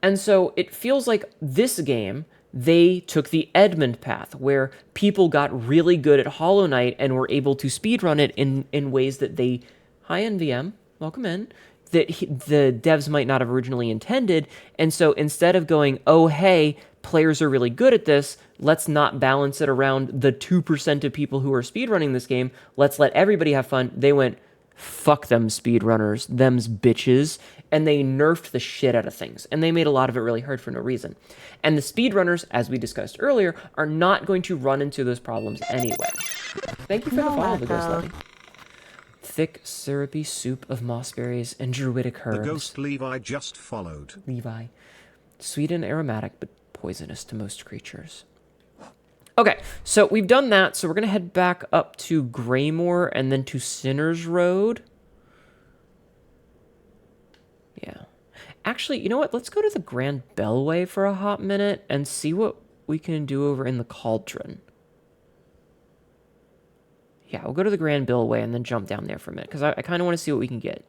And so it feels like this game, they took the Edmund path, where people got really good at Hollow Knight and were able to speedrun it in ways that they... Hi, NVM. Welcome in. That the devs might not have originally intended. And so instead of going, oh, hey, players are really good at this, let's not balance it around the 2% of people who are speedrunning this game. Let's let everybody have fun. They went, fuck them speedrunners, them's bitches, and they nerfed the shit out of things. And they made a lot of it really hard for no reason. And the speedrunners, as we discussed earlier, are not going to run into those problems anyway. Thank you for the follow, the Ghost Levy. Thick, syrupy soup of mossberries and druidic herbs. The Ghost Levi just followed. Levi. Sweet and aromatic, but poisonous to most creatures. Okay, so we've done that, so we're going to head back up to Greymore and then to Sinner's Road. Yeah. Actually, you know what? Let's go to the Grand Bellway for a hot minute and see what we can do over in the Cauldron. Yeah, we'll go to the Grand Bellway and then jump down there for a minute, because I kind of want to see what we can get.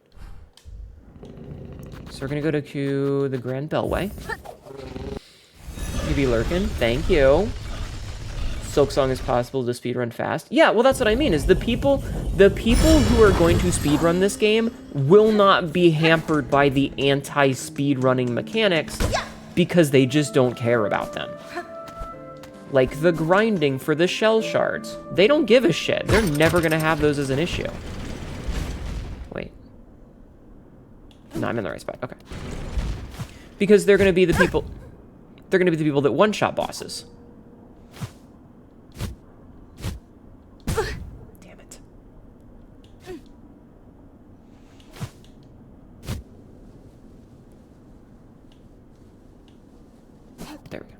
So we're going to go to the Grand Bellway. You be lurking. Thank you. Silksong is possible to speedrun fast. Yeah, well, that's what I mean, is the people who are going to speedrun this game will not be hampered by the anti-speedrunning mechanics because they just don't care about them. Like the grinding for the shell shards. They don't give a shit. They're never going to have those as an issue. Wait. No, I'm in the right spot. Okay. Because they're going to be the people... They're going to be the people that one-shot bosses. Damn it. There we go.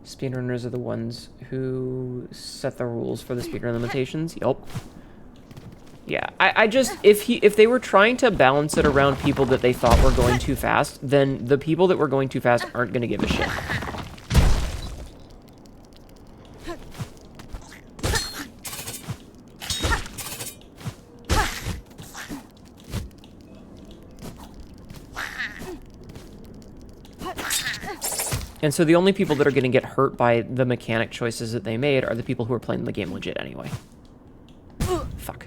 Speedrunners are the ones who set the rules for the speedrun limitations. Yup. Yeah, I just, if they were trying to balance it around people that they thought were going too fast, then the people that were going too fast aren't going to give a shit. And so the only people that are going to get hurt by the mechanic choices that they made are the people who are playing the game legit anyway. Fuck.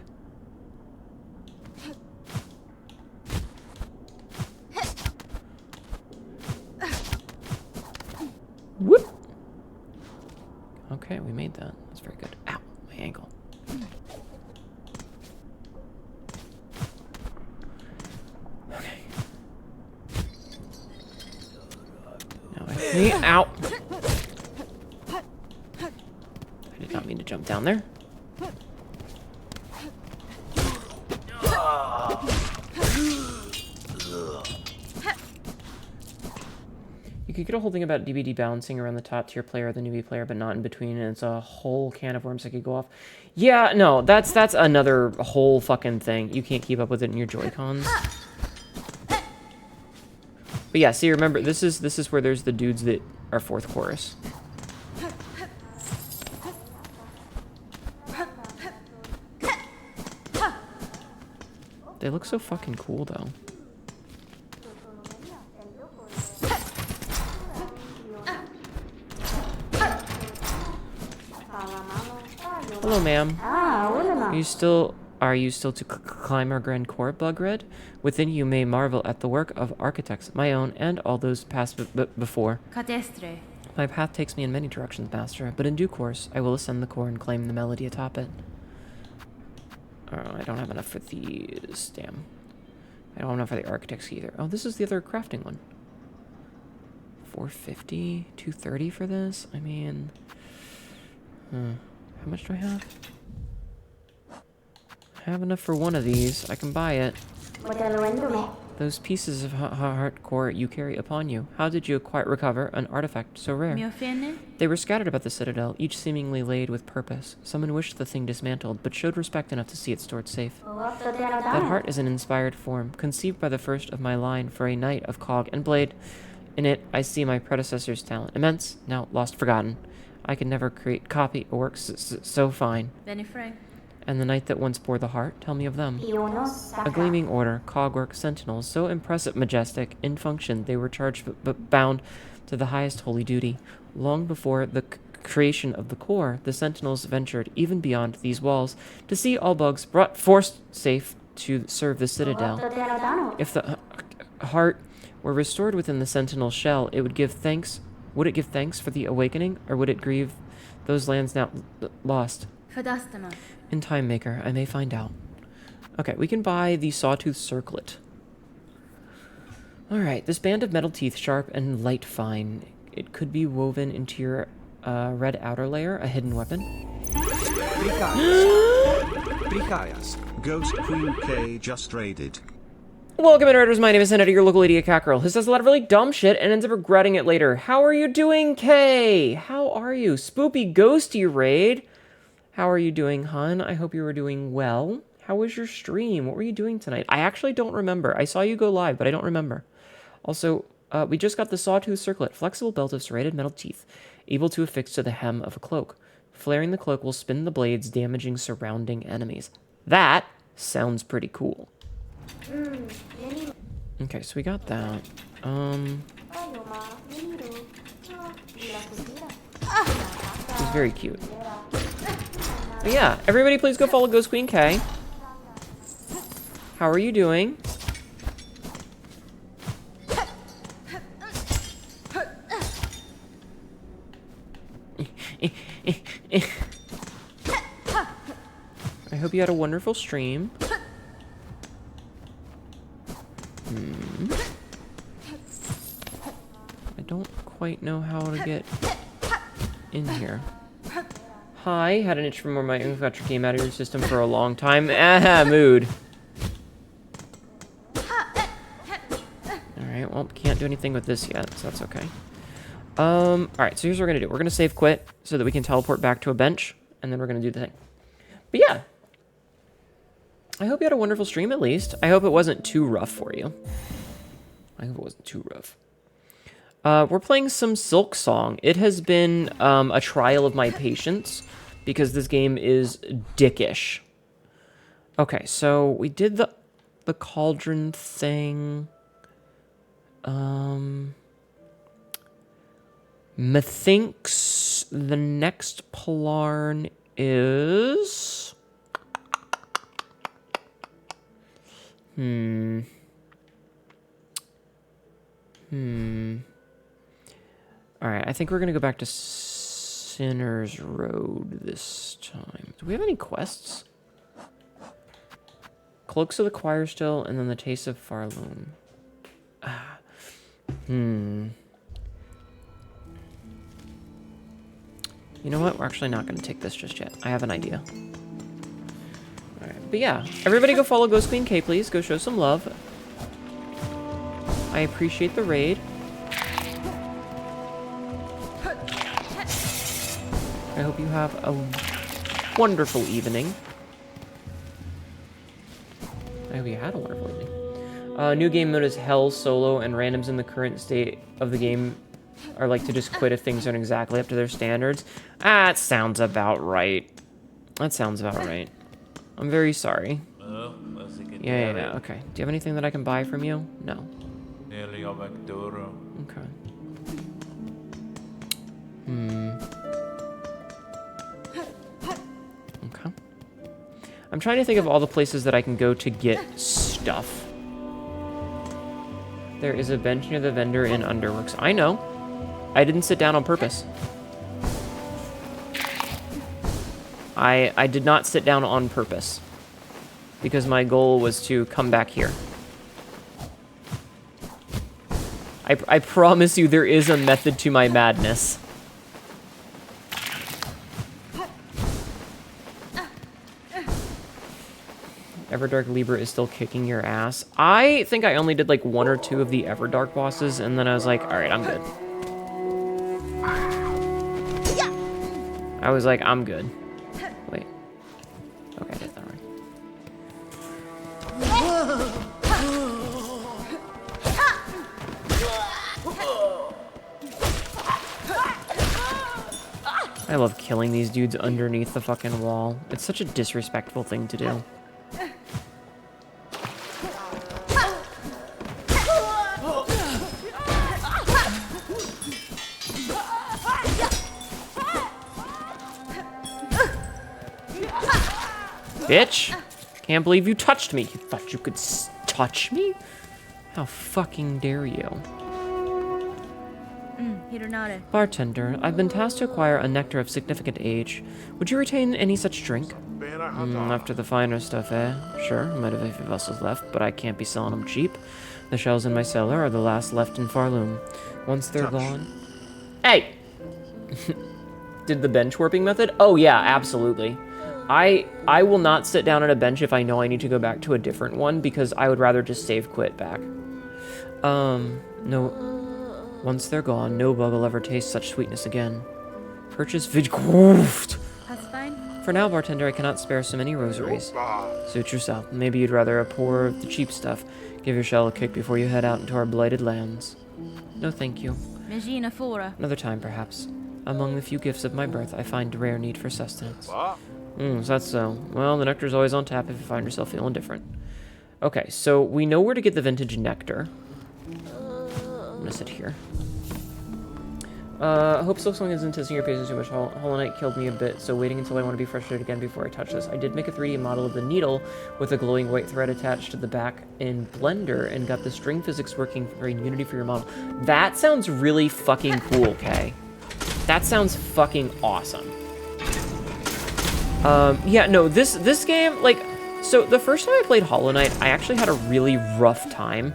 Okay, we made that. That's very good. Ow, my ankle. Okay. Now ow! I did not mean to jump down there. You could get a whole thing about DVD balancing around the top tier player or the newbie player, but not in between, and it's a whole can of worms that could go off. Yeah, no, that's another whole fucking thing. You can't keep up with it in your Joy-Cons. But yeah, see, remember, this is where there's the dudes that are fourth chorus. They look so fucking cool, though. Hello, ma'am. Are you still to climb our grand court, Bugred? Within you may marvel at the work of architects, my own and all those past before. My path takes me in many directions, master, but in due course I will ascend the core and claim the melody atop it. Oh, I don't have enough for these. Damn. I don't have enough for the architects either. Oh, this is the other crafting one. 450, 230 for this? I mean, how much do I have? I have enough for one of these. I can buy it. Those pieces of hardcore you carry upon you. How did you quite recover an artifact so rare? They were scattered about the citadel, each seemingly laid with purpose. Someone wished the thing dismantled, but showed respect enough to see it stored safe. That heart is an inspired form, conceived by the first of my line for a knight of cog and blade. In it, I see my predecessor's talent, immense, now lost, forgotten. I could never copy a work so fine. And the knight that once bore the heart, tell me of them. A gleaming order, cogwork, sentinels, so impressive, majestic, in function, they were charged but bound to the highest holy duty. Long before the creation of the core, the sentinels ventured even beyond these walls to see all bugs brought forced safe to serve the citadel. If the heart were restored within the sentinel shell, it would give thanks. Would it give thanks for the awakening, or would it grieve those lands now lost? In Time Maker, I may find out. Okay, we can buy the Sawtooth Circlet. Alright, this band of metal teeth, sharp and light fine. It could be woven into your red outer layer, a hidden weapon. Ghost Queen K just raided. Welcome, Raiders. My name is Hnetu, your local idiot cockerel, who says a lot of really dumb shit and ends up regretting it later. How are you doing, Kay? How are you? Spoopy Ghosty Raid. How are you doing, hun? I hope you were doing well. How was your stream? What were you doing tonight? I actually don't remember. I saw you go live, but I don't remember. Also, we just got the Sawtooth Circlet, flexible belt of serrated metal teeth, able to affix to the hem of a cloak. Flaring the cloak will spin the blades, damaging surrounding enemies. That sounds pretty cool. Okay, so we got that. It's very cute. But yeah, everybody please go follow Ghost Queen K. How are you doing? I hope you had a wonderful stream. I don't quite know how to get in here. Hi, had an itch for more of my got your game out of your system for a long time. Ah, mood. Alright, well, can't do anything with this yet, so that's okay. Alright, so here's what we're gonna do. We're gonna save quit so that we can teleport back to a bench, and then we're gonna do the thing. But yeah. I hope you had a wonderful stream, at least. I hope it wasn't too rough for you. I hope it wasn't too rough. We're playing some Silksong. It has been a trial of my patience, because this game is dickish. Okay, so we did the cauldron thing. Methinks the next Polarn is... Alright, I think we're gonna go back to Sinner's Road this time. Do we have any quests? Cloaks of the Choir still, and then the Taste of Farloom. You know what? We're actually not going to take this just yet. I have an idea. Alright, but yeah. Everybody go follow Ghost Queen K, please. Go show some love. I appreciate the raid. I hope you have a wonderful evening. I hope you had a wonderful evening. New game mode is Hell, Solo, and randoms in the current state of the game are like to just quit if things aren't exactly up to their standards. That sounds about right. That sounds about right. I'm very sorry. Yeah, okay. Do you have anything that I can buy from you? No. Okay. Okay. I'm trying to think of all the places that I can go to get stuff. There is a bench near the vendor in Underworks. I know. I didn't sit down on purpose. I did not sit down on purpose. Because my goal was to come back here. I promise you there is a method to my madness. Everdark Libra is still kicking your ass. I think I only did like 1 or 2 of the Everdark bosses, and then I was like, alright, I'm good. I was like, I'm good. Wait. Okay, I did that right. I love killing these dudes underneath the fucking wall. It's such a disrespectful thing to do. Bitch! Can't believe you touched me. You thought you could touch me? How fucking dare you? Bartender, I've been tasked to acquire a nectar of significant age. Would you retain any such drink? After the finer stuff, eh? Sure, I might have a few vessels left, but I can't be selling them cheap. The shells in my cellar are the last left in Farloom. Once they're gone... Hey! Did the bench warping method? Oh yeah, absolutely. I will not sit down at a bench if I know I need to go back to a different one, because I would rather just save quit back. No. Once they're gone, no bug will ever taste such sweetness again. Purchase Vtuber. For now, bartender, I cannot spare so many rosaries. Suit yourself. Maybe you'd rather pour the cheap stuff. Give your shell a kick before you head out into our blighted lands. No, thank you. Another time, perhaps. Among the few gifts of my birth, I find rare need for sustenance. Is that so? Well, the nectar's always on tap if you find yourself feeling different. Okay, so we know where to get the vintage nectar. I'm gonna sit here. I hope Silksong isn't testing your patience too much. Hollow Knight killed me a bit, so waiting until I want to be frustrated again before I touch this. I did make a 3D model of the needle with a glowing white thread attached to the back in Blender and got the string physics working for Unity for your model. That sounds really fucking cool, Kay. That sounds fucking awesome. Yeah, no, this game, like, so the first time I played Hollow Knight, I actually had a really rough time.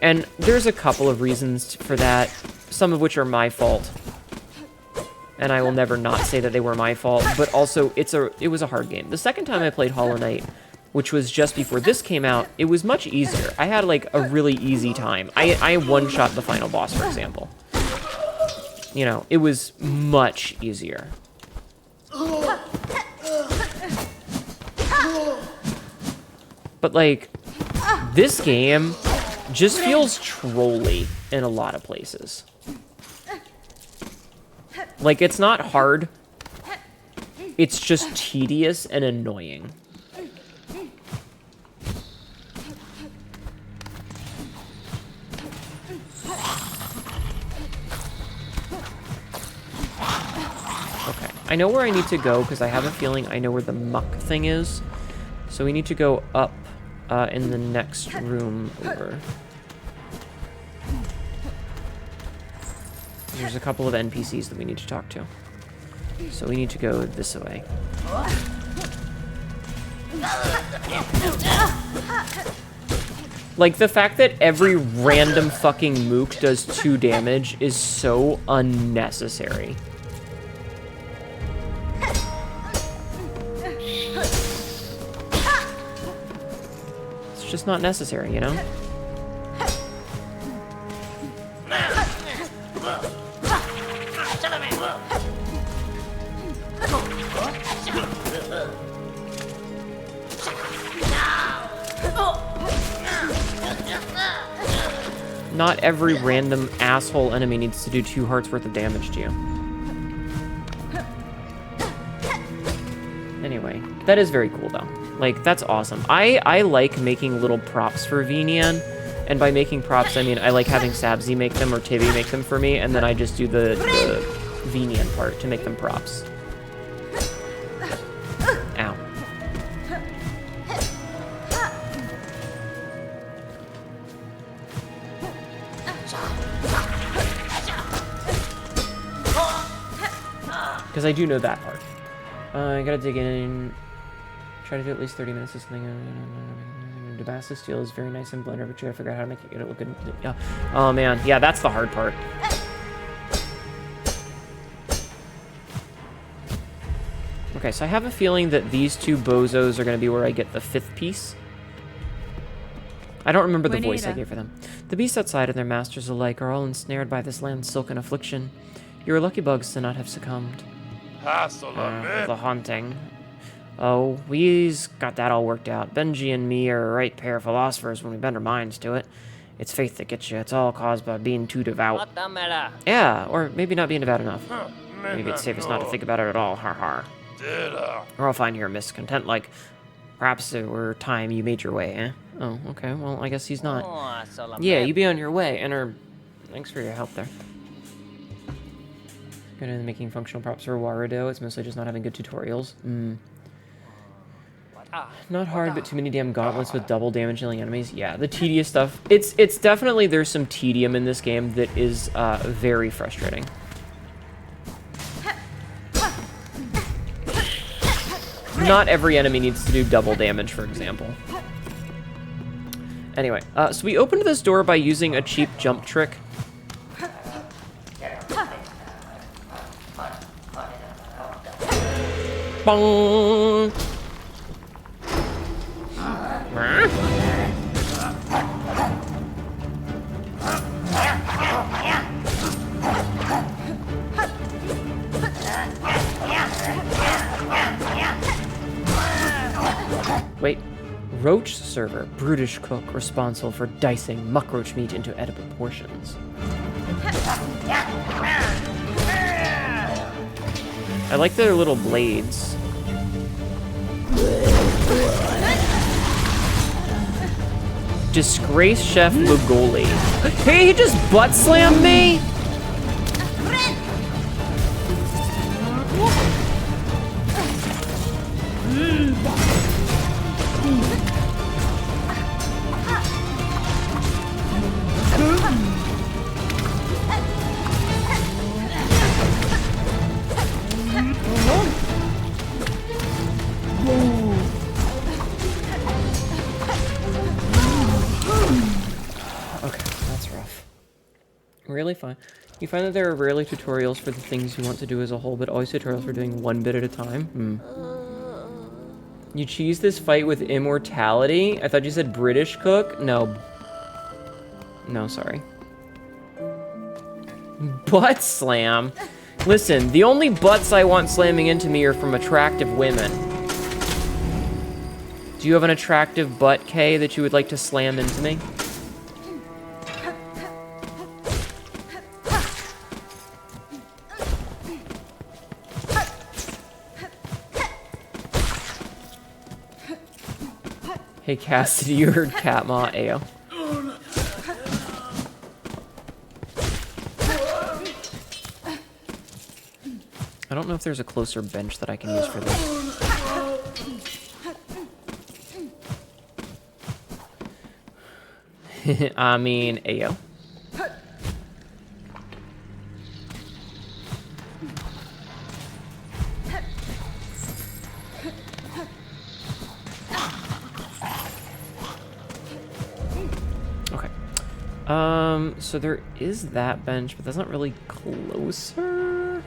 And there's a couple of reasons for that, some of which are my fault. And I will never not say that they were my fault, but also it was a hard game. The second time I played Hollow Knight, which was just before this came out, it was much easier. I had like a really easy time. I one-shot the final boss, for example. You know, it was much easier. But like, this game just feels trolly in a lot of places. Like, it's not hard. It's just tedious and annoying. Okay, I know where I need to go because I have a feeling I know where the muck thing is. So we need to go up in the next room over. There's a couple of NPCs that we need to talk to. So we need to go this way. Like, the fact that every random fucking mook does 2 damage is so unnecessary. It's just not necessary, you know? Not every random asshole enemy needs to do 2 hearts worth of damage to you. Anyway, that is very cool though. Like, that's awesome. I like making little props for Vnian, and by making props I mean I like having Sabzi make them or Tibi make them for me, and then I just do the Vnian part to make them props. Ow. Because I do know that part. I gotta dig in. Try to do at least 30 minutes of something. Damascus steel is very nice in Blender, but you gotta figure out how to make it look good. Yeah. Oh man, yeah, that's the hard part. Okay, so I have a feeling that these 2 bozos are gonna be where I get the 5th piece. I don't remember the voice I gave for them. The beasts outside and their masters alike are all ensnared by this land's silken affliction. You are lucky bugs to not have succumbed. The haunting. Oh, we's got that all worked out. Benji and me are a right pair of philosophers when we bend our minds to it. It's faith that gets you. It's all caused by being too devout. Yeah, or maybe not being devout enough. Maybe it's safest not to think about it at all. Har har. Or I'll find your miscontent like, perhaps it were time you made your way, eh? Oh, okay, well, I guess he's not. Yeah, you be on your way, and thanks for your help there. Good at making functional props for Warudo. It's mostly just not having good tutorials. Not hard, but too many damn gauntlets with double damage dealing enemies. Yeah, the tedious stuff. It's definitely, there's some tedium in this game that is very frustrating. Not every enemy needs to do double damage, for example. Anyway, so we opened this door by using a cheap jump trick. Bong! Wait, roach server, brutish cook, responsible for dicing muckroach meat into edible portions. I like their little blades. Disgrace Chef Lugoli. Hey, he just butt slammed me? Really fun. You find that there are rarely tutorials for the things you want to do as a whole, but always tutorials for doing one bit at a time. You cheese this fight with immortality? I thought you said British cook? No. No, sorry. Butt slam? Listen, the only butts I want slamming into me are from attractive women. Do you have an attractive butt, Kay, that you would like to slam into me? Hey Cassidy, you heard Catma, Ayo. I don't know if there's a closer bench that I can use for this. I mean, Ayo. So there is that bench, but that's not really closer.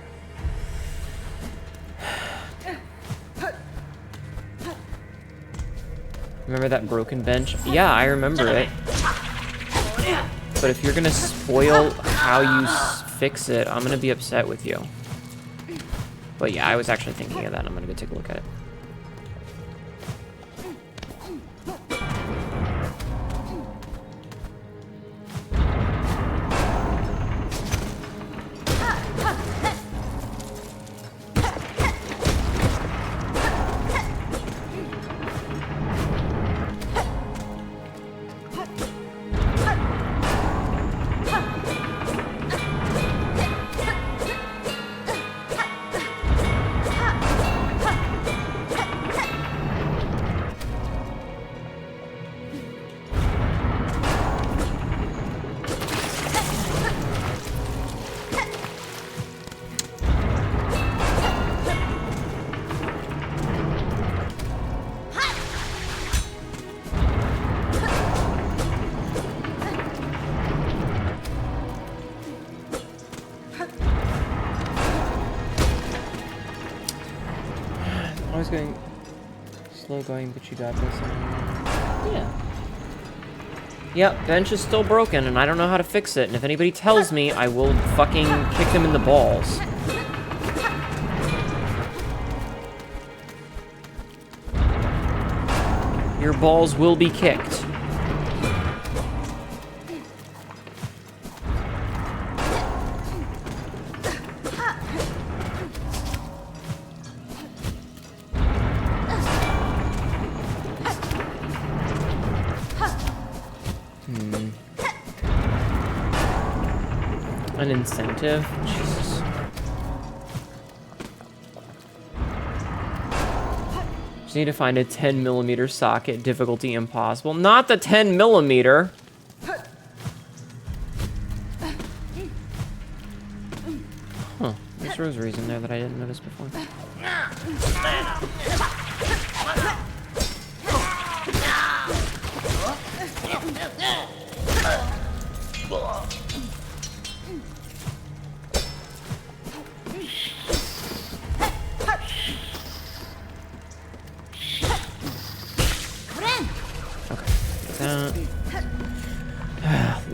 Remember that broken bench? Yeah, I remember it. But if you're gonna spoil how you fix it, I'm gonna be upset with you. But yeah, I was actually thinking of that. I'm gonna go take a look at it. I was going slow going, but you got this. Yeah. Yep, bench is still broken, and I don't know how to fix it. And if anybody tells me, I will fucking kick them in the balls. Your balls will be kicked. An incentive? Jesus. Just need to find a 10mm socket, difficulty impossible. Not the 10mm! Huh. There's rosaries in there that I didn't notice before.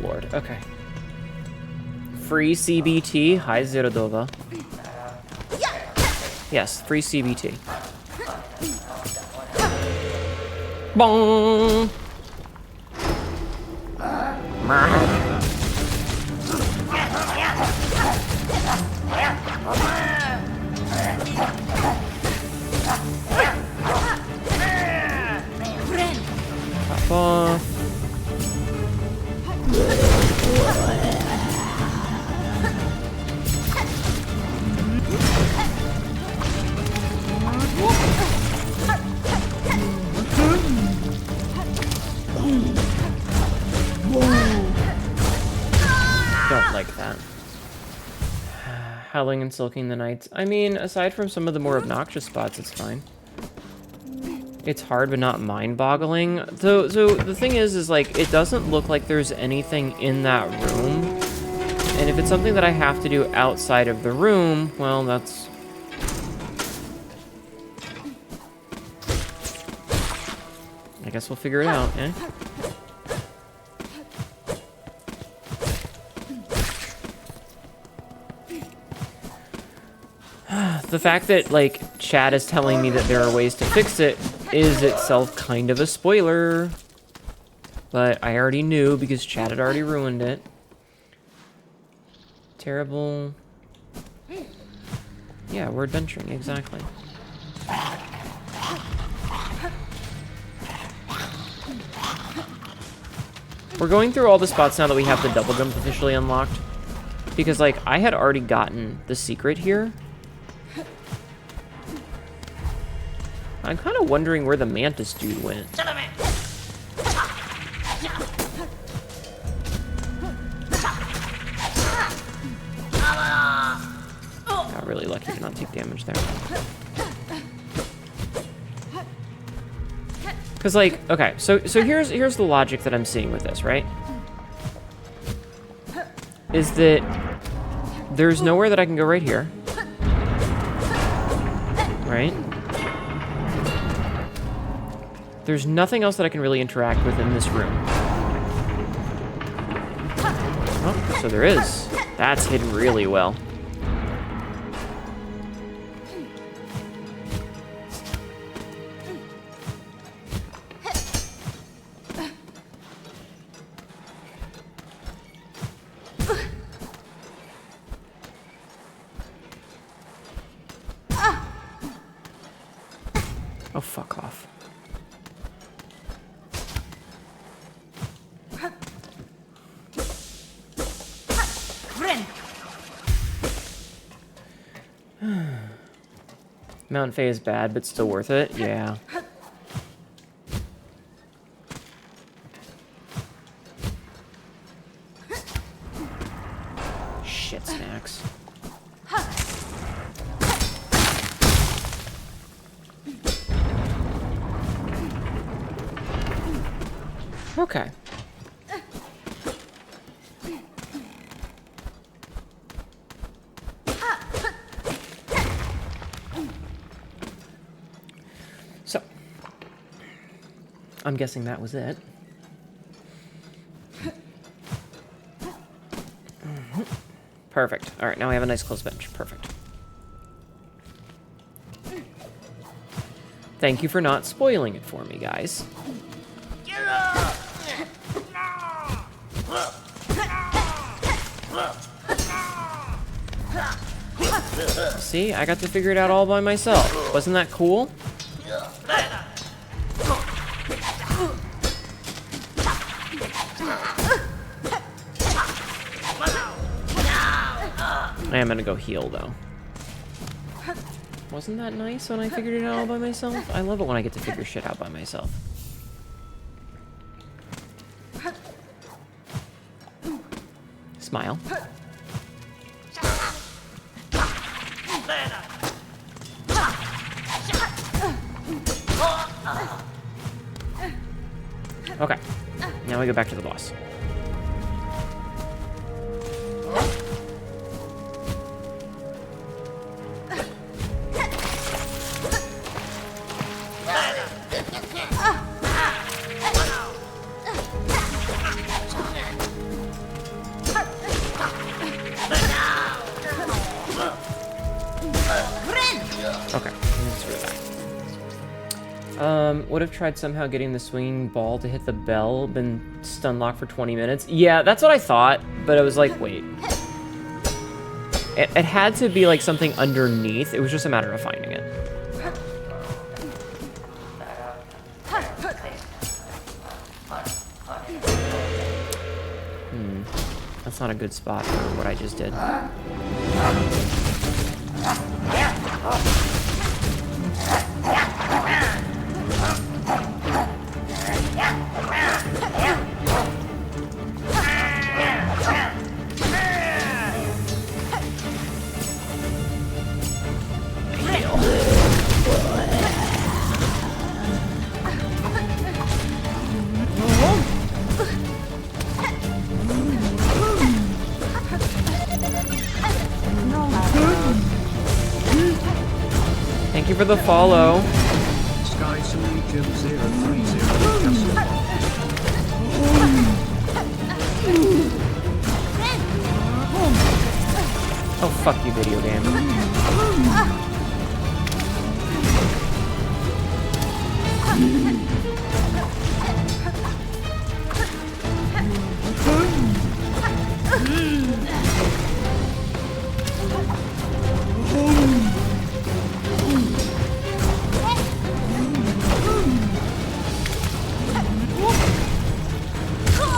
Lord, okay. Free CBT. Hi, Zirodova. Yes, free CBT. Bong! Pop off. Don't like that. Howling and Silking the Nights. I mean, aside from some of the more obnoxious spots, it's fine. It's hard, but not mind-boggling. So the thing is like, it doesn't look like there's anything in that room. And if it's something that I have to do outside of the room, well, that's... I guess we'll figure it out, eh? The fact that, like, chat is telling me that there are ways to fix it is itself kind of a spoiler. But I already knew because chat had already ruined it. Terrible. Yeah, we're adventuring, exactly. We're going through all the spots now that we have the double jump officially unlocked. Because, like, I had already gotten the secret here. I'm kind of wondering where the mantis dude went. Got really lucky to not take damage there. Because, like, okay, so here's the logic that I'm seeing with this, right? is that there's nowhere that I can go right here. Right? There's nothing else that I can really interact with in this room. Oh, so there is. That's hidden really well. Oh, fuck off. Mount Faye is bad, but still worth it? Yeah. Shit, snacks. Okay. So, I'm guessing that was it. Perfect. All right, now we have a nice close bench. Perfect. Thank you for not spoiling it for me, guys. See, I got to figure it out all by myself. Wasn't that cool? I am gonna go heal, though. Wasn't that nice when I figured it out all by myself? I love it when I get to figure shit out by myself. Smile. Okay. Now we go back to the boss. Okay, let's do that. Would have tried somehow getting the swinging ball to hit the bell, been stun locked for 20 minutes. Yeah, that's what I thought, but I was like, wait. It had to be like something underneath. It was just a matter of finding it. That's not a good spot for what I just did. Thank you for the follow. Oh, fuck you, video game.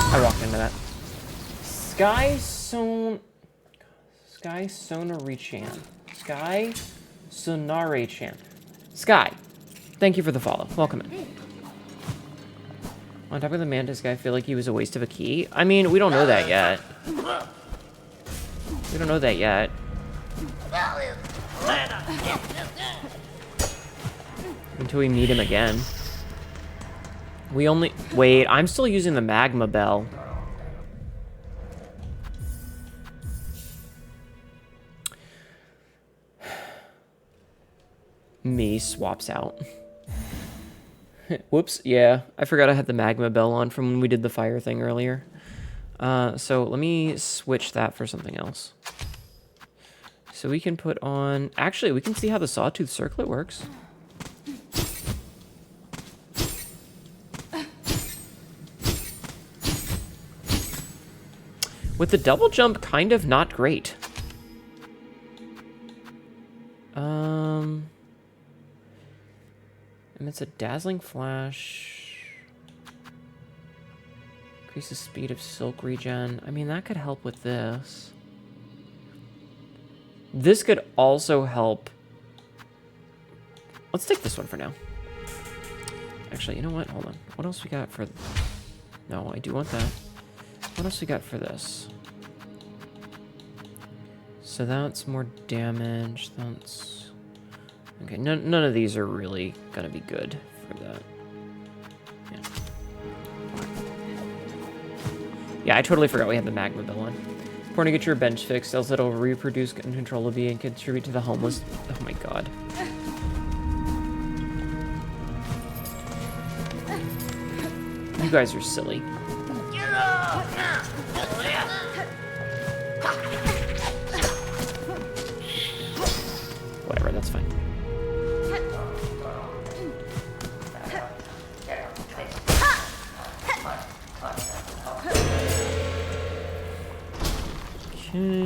I walked into that. Sky Sonare-chan. Sky Sonare-chan. Sky, thank you for the follow. Welcome in. On top of the Mantis guy, I feel like he was a waste of a key. I mean, we don't know that yet. We don't know that yet. Until we meet him again. We only... Wait, I'm still using the magma bell. Me swaps out. Whoops, yeah. I forgot I had the magma bell on from when we did the fire thing earlier. So let me switch that for something else. So we can put on... Actually, we can see how the sawtooth circlet works. With the double jump, kind of not great. Emits a dazzling flash. Increases speed of silk regen. I mean, that could help with this. This could also help. Let's take this one for now. Actually, you know what? Hold on. What else we got for... No, I do want that. What else we got for this? So that's more damage. That's... Okay, none of these are really gonna be good for that. Yeah. Yeah, I totally forgot we had the magma bill on. Important to get your bench fixed, else it'll reproduce uncontrollably and contribute to the homeless. Oh my god. You guys are silly. Whatever, that's fine. Okay.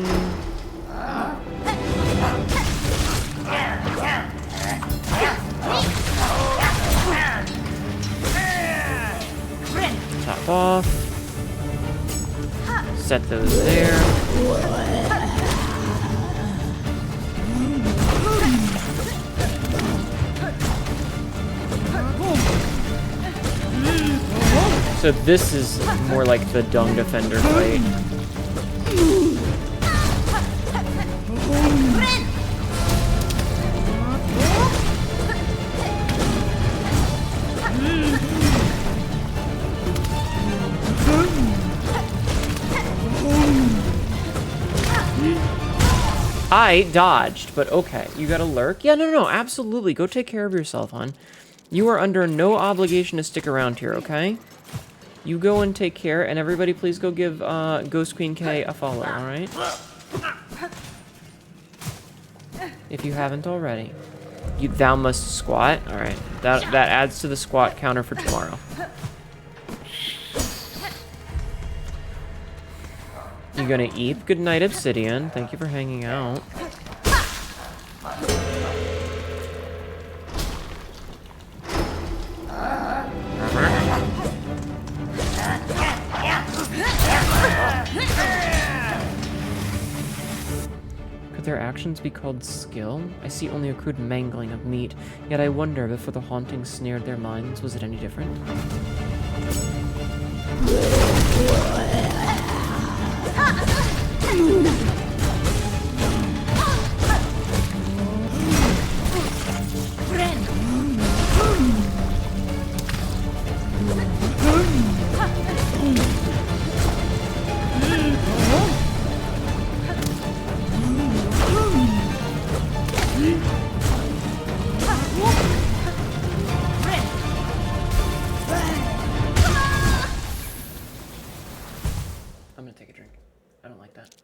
Top off. Set those there. So this is more like the Dung Defender fight. I dodged, but okay. You got a lurk? Yeah, no, absolutely. Go take care of yourself, hon. You are under no obligation to stick around here, okay? You go and take care, and everybody please go give Ghost Queen K a follow, alright? If you haven't already. Thou must squat? Alright. That adds to the squat counter for tomorrow. You gonna eat? Good night, Obsidian. Thank you for hanging out. Could their actions be called skill? I see only a crude mangling of meat, yet I wonder before the haunting snared their minds, was it any different? I'm gonna take a drink. I don't like that.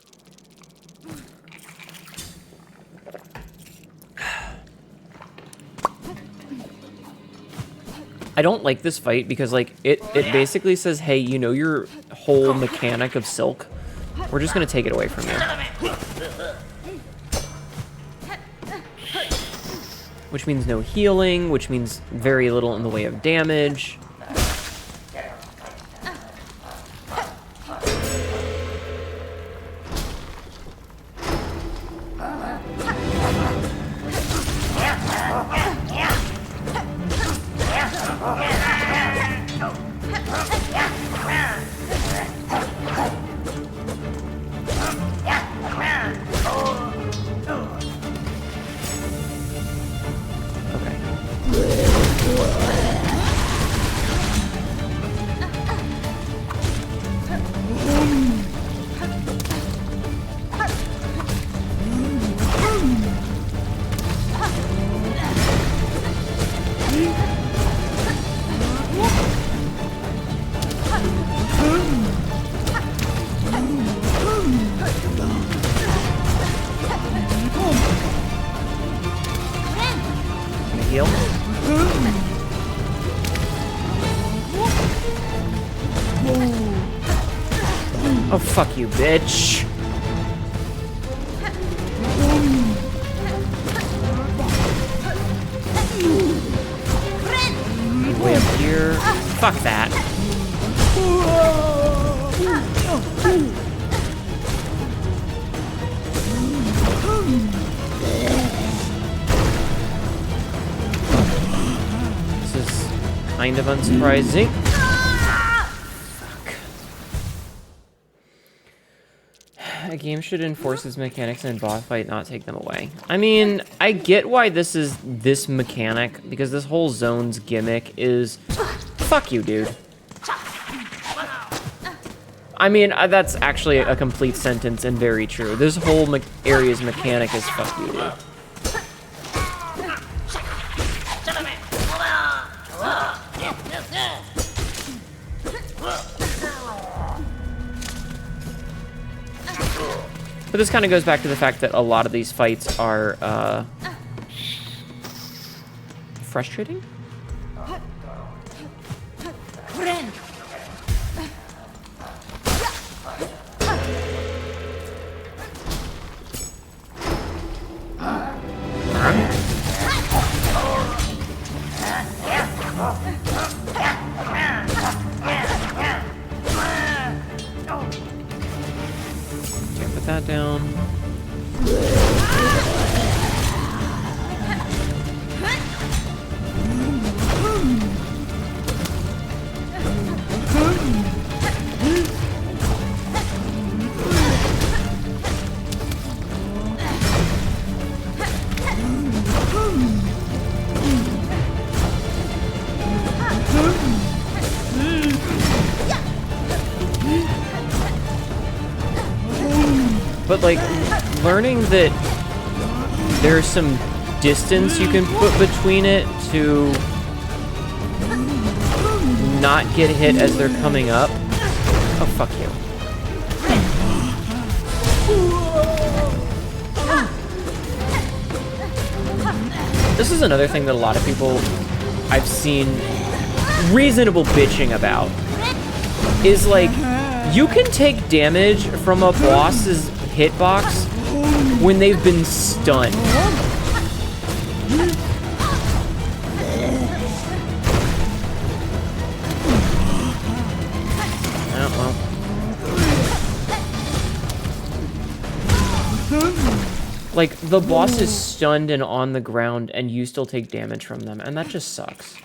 I don't like this fight because, like, it basically says, hey, you know your whole mechanic of silk? We're just gonna take it away from you. Which means no healing, which means very little in the way of damage. heal. Oh, fuck you, bitch. Way up here. Fuck that. This is kind of unsurprising. Fuck. A game should enforce its mechanics in boss fight, not take them away. I mean, I get why this is this mechanic, because this whole zone's gimmick is... Fuck you, dude. I mean, that's actually a complete sentence and very true. This whole area's mechanic is fuck you, dude. But this kind of goes back to the fact that a lot of these fights are, frustrating? Okay, put that down. But like, learning that there's some distance you can put between it to not get hit as they're coming up. Oh, fuck you. This is another thing that a lot of people I've seen reasonable bitching about. Is like, you can take damage from a boss's hitbox when they've been stunned. Oh, well. Like, the boss is stunned and on the ground, and you still take damage from them, and that just sucks.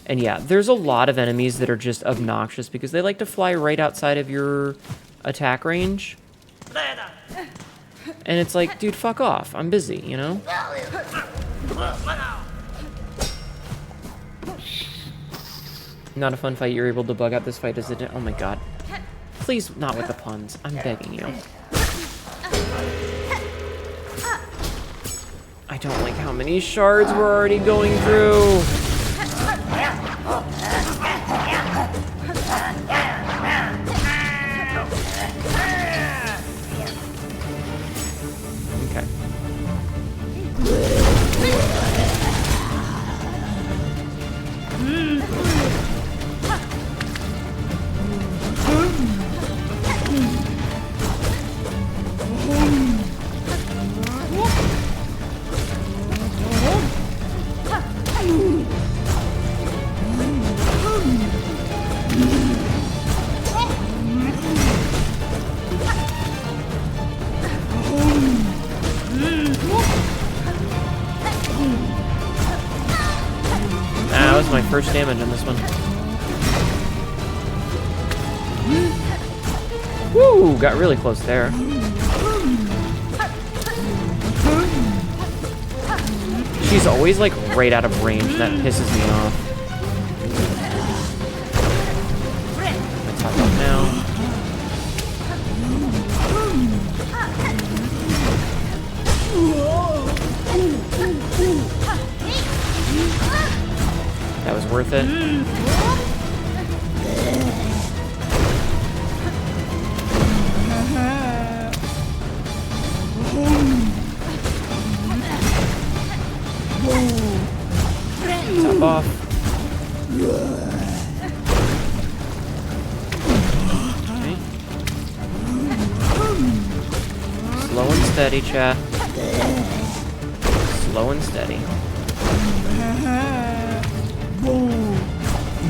And yeah, there's a lot of enemies that are just obnoxious because they like to fly right outside of your attack range. And it's like, dude, fuck off. I'm busy, you know? Not a fun fight. You're able to bug out this fight as a... Oh my god. Please, not with the puns. I'm begging you. I don't like how many shards we're already going through. Okay. That was my first damage on this one. Woo! Got really close there. She's always like right out of range. That pisses me off. Let's hop up now. That was worth it. off. Okay. Slow and steady, chat. Slow and steady.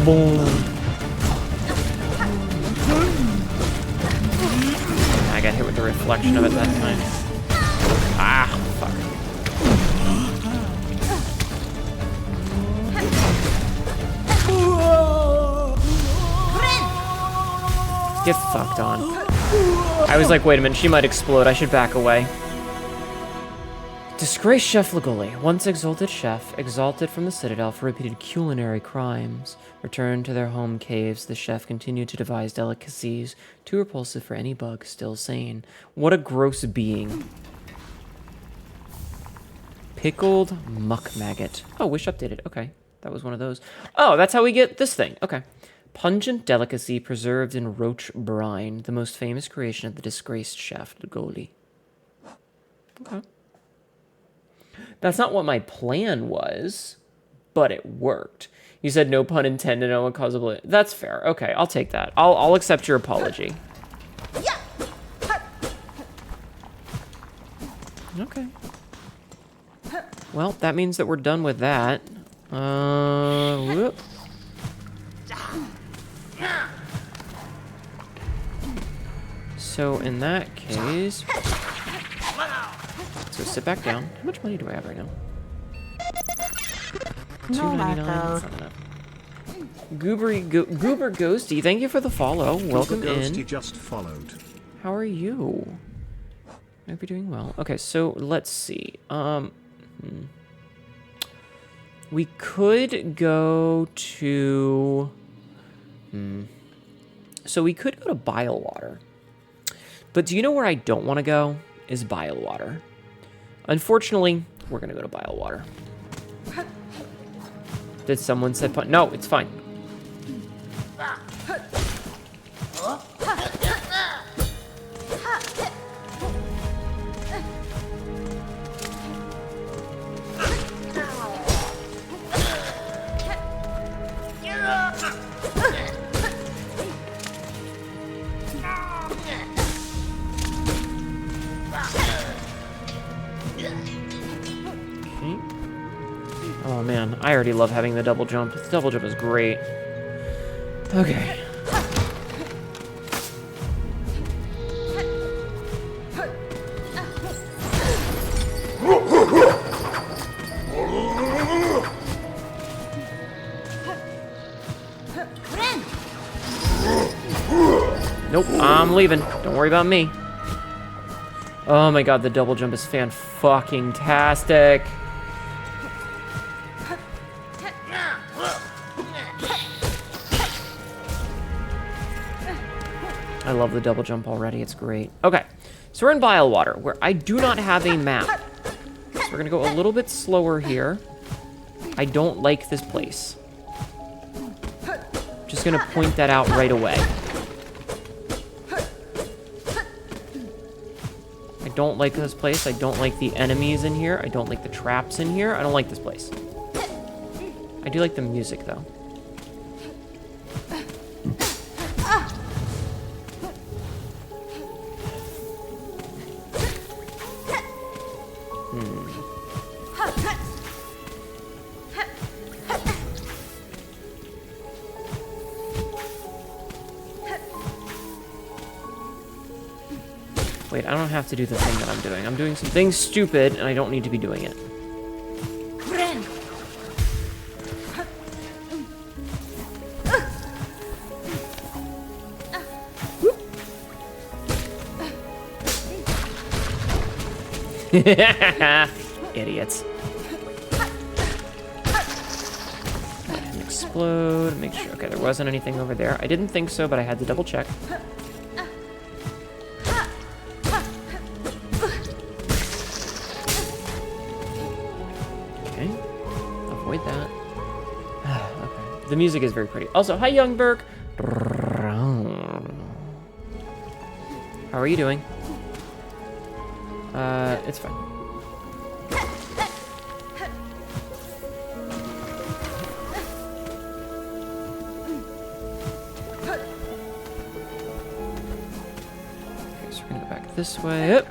Boom. I got hit with the reflection of it that time. Ah, fuck. Get fucked on. I was like, wait a minute, she might explode. I should back away. Disgraced Chef Legoli, once exalted chef, exalted from the Citadel for repeated culinary crimes. Returned to their home caves, the chef continued to devise delicacies too repulsive for any bug still sane. What a gross being. Pickled muck maggot. Oh, wish updated. Okay, that was one of those. Oh, that's how we get this thing. Okay. Pungent delicacy preserved in roach brine, the most famous creation of the disgraced chef Legoli. Okay. That's not what my plan was, but it worked. You said no pun intended, no uncausable. That's fair. Okay, I'll take that. I'll accept your apology. Okay. Well, that means that we're done with that. Whoop. So in that case, so sit back down. How much money do I have right now? $2.99. That's not enough. Goober Ghosty, thank you for the follow. Welcome Goober in. Ghosty just followed. How are you? I hope you're doing well. Okay, so let's see. We could go to. So we could go to Bilewater. But do you know where I don't want to go? Is Bilewater. Unfortunately, we're going to go to Bilewater. Did someone say fun? No, it's fine. Oh man, I already love having the double jump. The double jump is great. Okay. Nope, I'm leaving. Don't worry about me. Oh my god, the double jump is fan-fucking-tastic. I love the double jump already. It's great. Okay, so we're in Bilewater, where I do not have a map. So we're going to go a little bit slower here. I don't like this place. Just going to point that out right away. I don't like this place. I don't like the enemies in here. I don't like the traps in here. I don't like this place. I do like the music, though. Wait, I don't have to do the thing that I'm doing. I'm doing something stupid, and I don't need to be doing it. Idiots. And explode. Make sure. Okay, there wasn't anything over there. I didn't think so, but I had to double check. Okay. Avoid that. Okay. The music is very pretty. Also, hi, Youngberg. How are you doing? It's fine. this way. Up.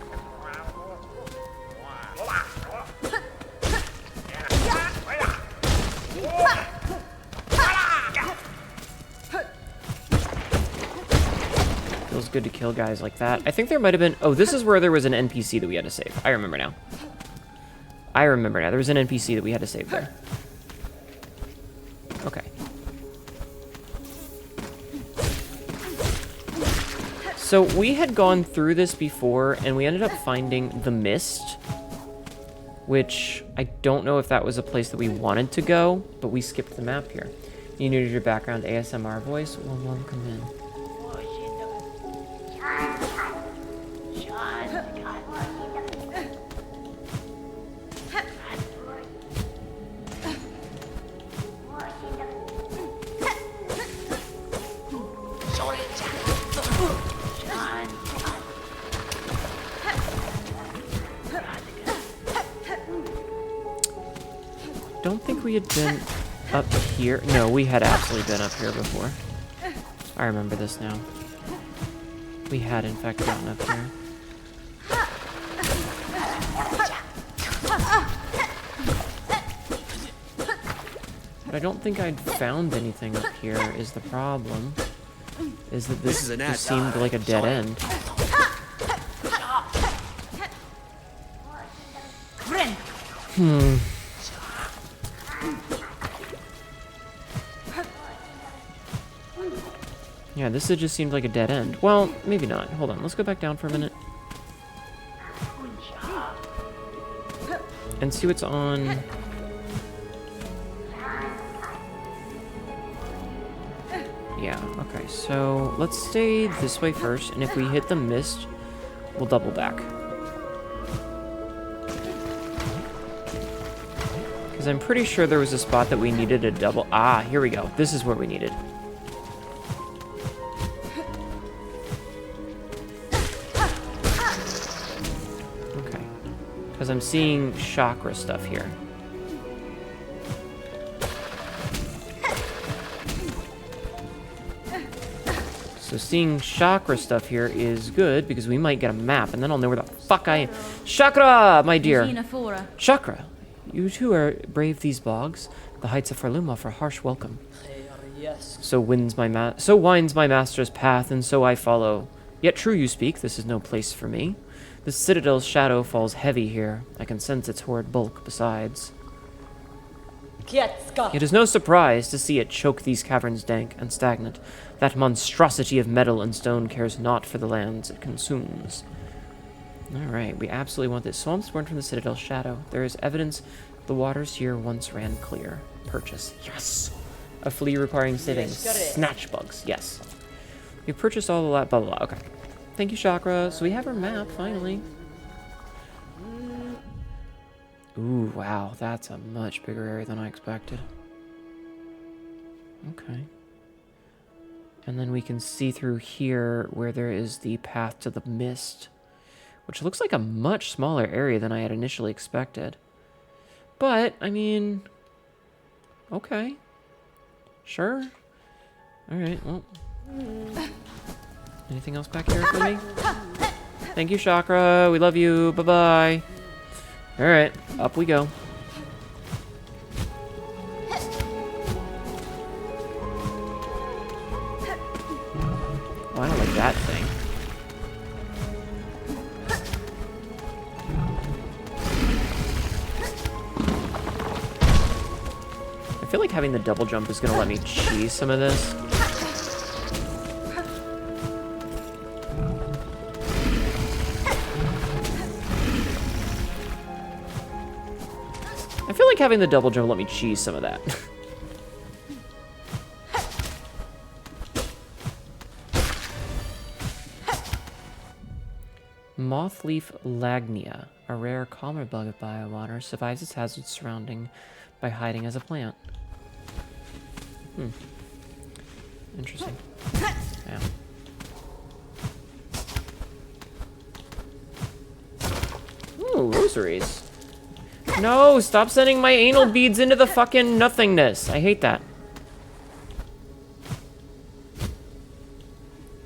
Feels good to kill guys like that. I think there might have been... Oh, this is where there was an NPC that we had to save. I remember now. I remember now. There was an NPC that we had to save there. Okay. So we had gone through this before, and we ended up finding the mist, which I don't know if that was a place that we wanted to go, but we skipped the map here. You needed your background ASMR voice? Well, welcome in. Don't think we had been up here. No, we had absolutely been up here before. I remember this now. We had, in fact, gotten up here. But I don't think I'd found anything up here is the problem. Is that this just seemed like a dead end. Yeah, this just seemed like a dead end. Well, maybe not. Hold on, let's go back down for a minute. And see what's on... Yeah, okay, so let's stay this way first, and if we hit the mist, we'll double back. Because I'm pretty sure there was a spot that we needed a double... Ah, here we go. This is where we needed. Okay. Because I'm seeing chakra stuff here. So seeing chakra stuff here is good, because we might get a map, and then I'll know where the fuck I am. Chakra, my dear! Chakra! You too are brave these bogs. The heights of Farlum offer harsh welcome. Yes. So winds my master's path, and so I follow. Yet true you speak, this is no place for me. The citadel's shadow falls heavy here. I can sense its horrid bulk besides. It is no surprise to see it choke these caverns dank and stagnant. That monstrosity of metal and stone cares not for the lands it consumes. Alright, we absolutely want this. Swamps born from the Citadel's shadow. There is evidence the waters here once ran clear. Purchase. Yes! A flea requiring savings. Snatch bugs. Yes. We've purchased all of that, blah, blah, blah. Okay. Thank you, Chakra. So we have our map, finally. Ooh, wow. That's a much bigger area than I expected. Okay. And then we can see through here where there is the path to the mist, which looks like a much smaller area than I had initially expected. But, I mean, okay. Sure. Alright, well. Anything else back here for me? Thank you, Chakra. We love you. Bye-bye. Alright, up we go. Oh, I don't like that thing. I feel like having the double jump is going to let me cheese some of this. I feel like having the double jump let me cheese some of that. Mothleaf lagnia, a rare calmer bug of biowater, survives its hazards surrounding by hiding as a plant. Interesting. Yeah. Ooh, rosaries. No, stop sending my anal beads into the fucking nothingness. I hate that.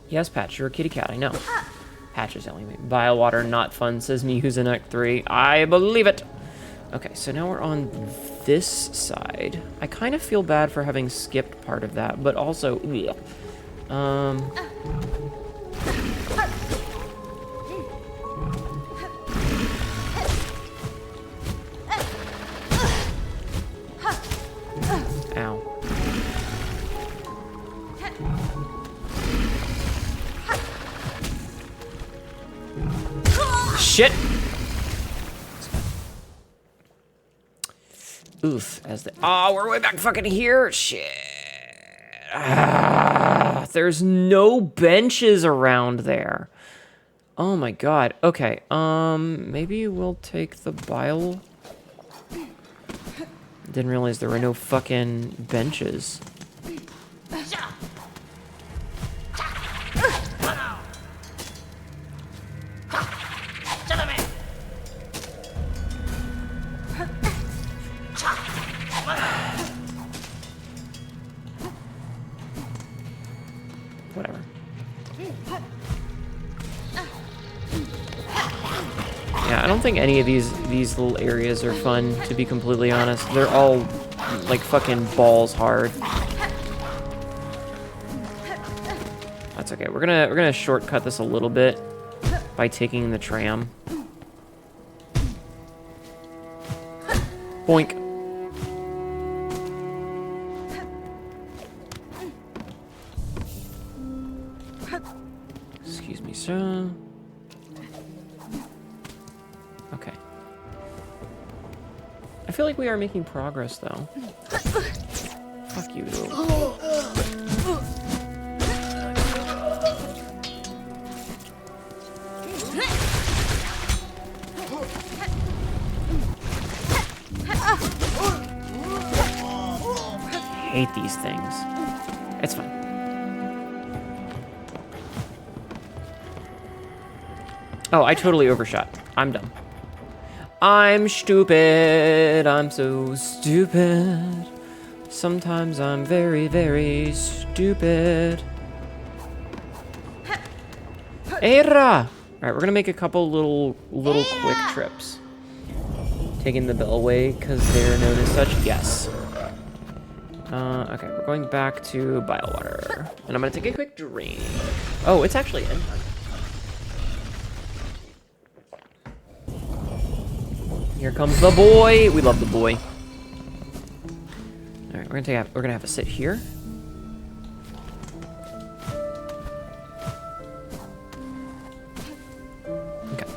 Yes, Patch, you're a kitty cat, I know. patch is telling me. Bile water, not fun, says me who's in Act 3. I believe it. Okay, so now we're on this side. I kind of feel bad for having skipped part of that, but also, bleh. Ow. Shit! Oof, as the— oh, we're way back fucking here? Shit. Ah, there's no benches around there. Oh my god. Okay, maybe we'll take the bile. Didn't realize there were no fucking benches. Whatever. Yeah, I don't think any of these little areas are fun, to be completely honest. They're all like fucking balls hard. That's okay. We're gonna shortcut this a little bit by taking the tram. Boink. Excuse me, sir. Okay. I feel like we are making progress, though. Fuck you. Hate these things. It's fine. Oh, I totally overshot. I'm dumb. I'm stupid. I'm so stupid. Sometimes I'm very, very stupid. Era! Alright, we're gonna make a couple little quick trips. Taking the bellway because they're known as such. Yes. Okay, we're going back to bile water. And I'm gonna take a quick drink. Oh, it's actually in. Here comes the boy. We love the boy. All right, we're gonna have a sit here. Okay.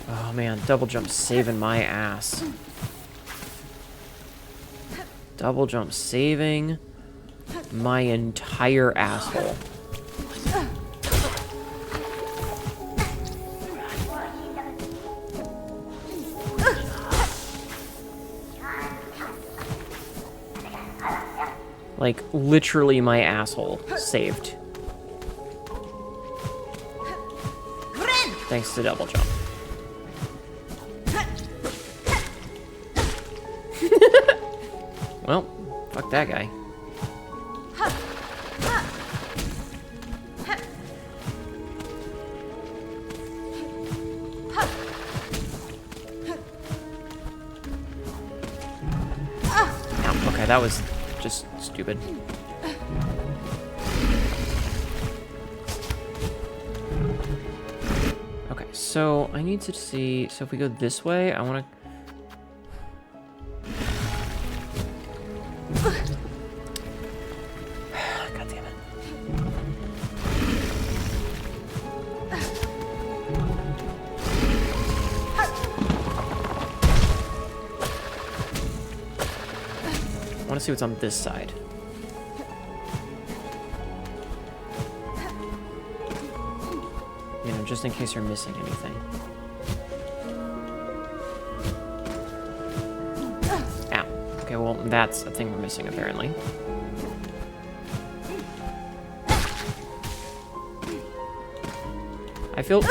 Oh man, double jump saving my ass. Double jump saving my entire asshole. Like, literally my asshole saved. Thanks to double jump. Well, fuck that guy. Ow, okay, that was just stupid. Okay, so I need to see, so if we go this way, I want to... God damn it. I want to see what's on this side. You know, just in case you're missing anything. Ow. Okay, well, that's a thing we're missing, apparently. I feel...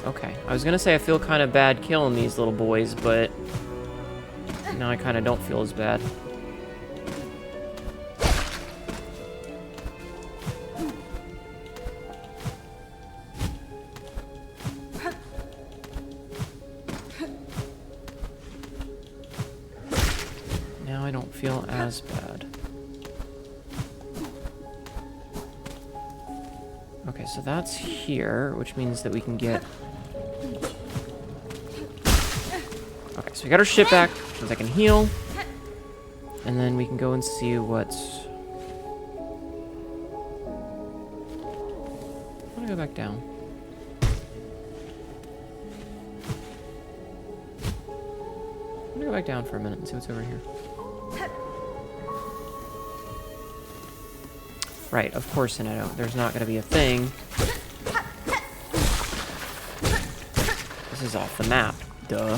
Okay, I was gonna say I feel kind of bad killing these little boys, but... now I kind of don't feel as bad. feel as bad. Okay, so that's here, which means that we can get... Okay, so we got our shit back, which means I can heal. And then we can go and see what's... I'm gonna go back down. I'm gonna go back down for a minute and see what's over here. Right, of course, Hnetu. There's not gonna be a thing. This is off the map. Duh.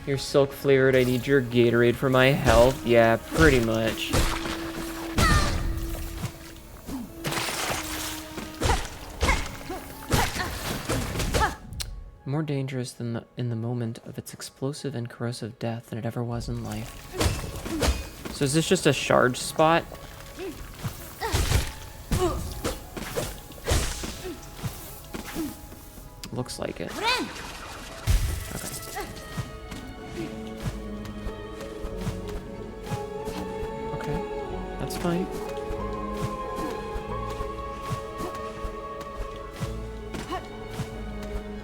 You're silk flavored. I need your Gatorade for my health. Yeah, pretty much. More dangerous than in the moment of its explosive and corrosive death than it ever was in life. So is this just a charge spot? Looks like it. Okay. Okay, that's fine.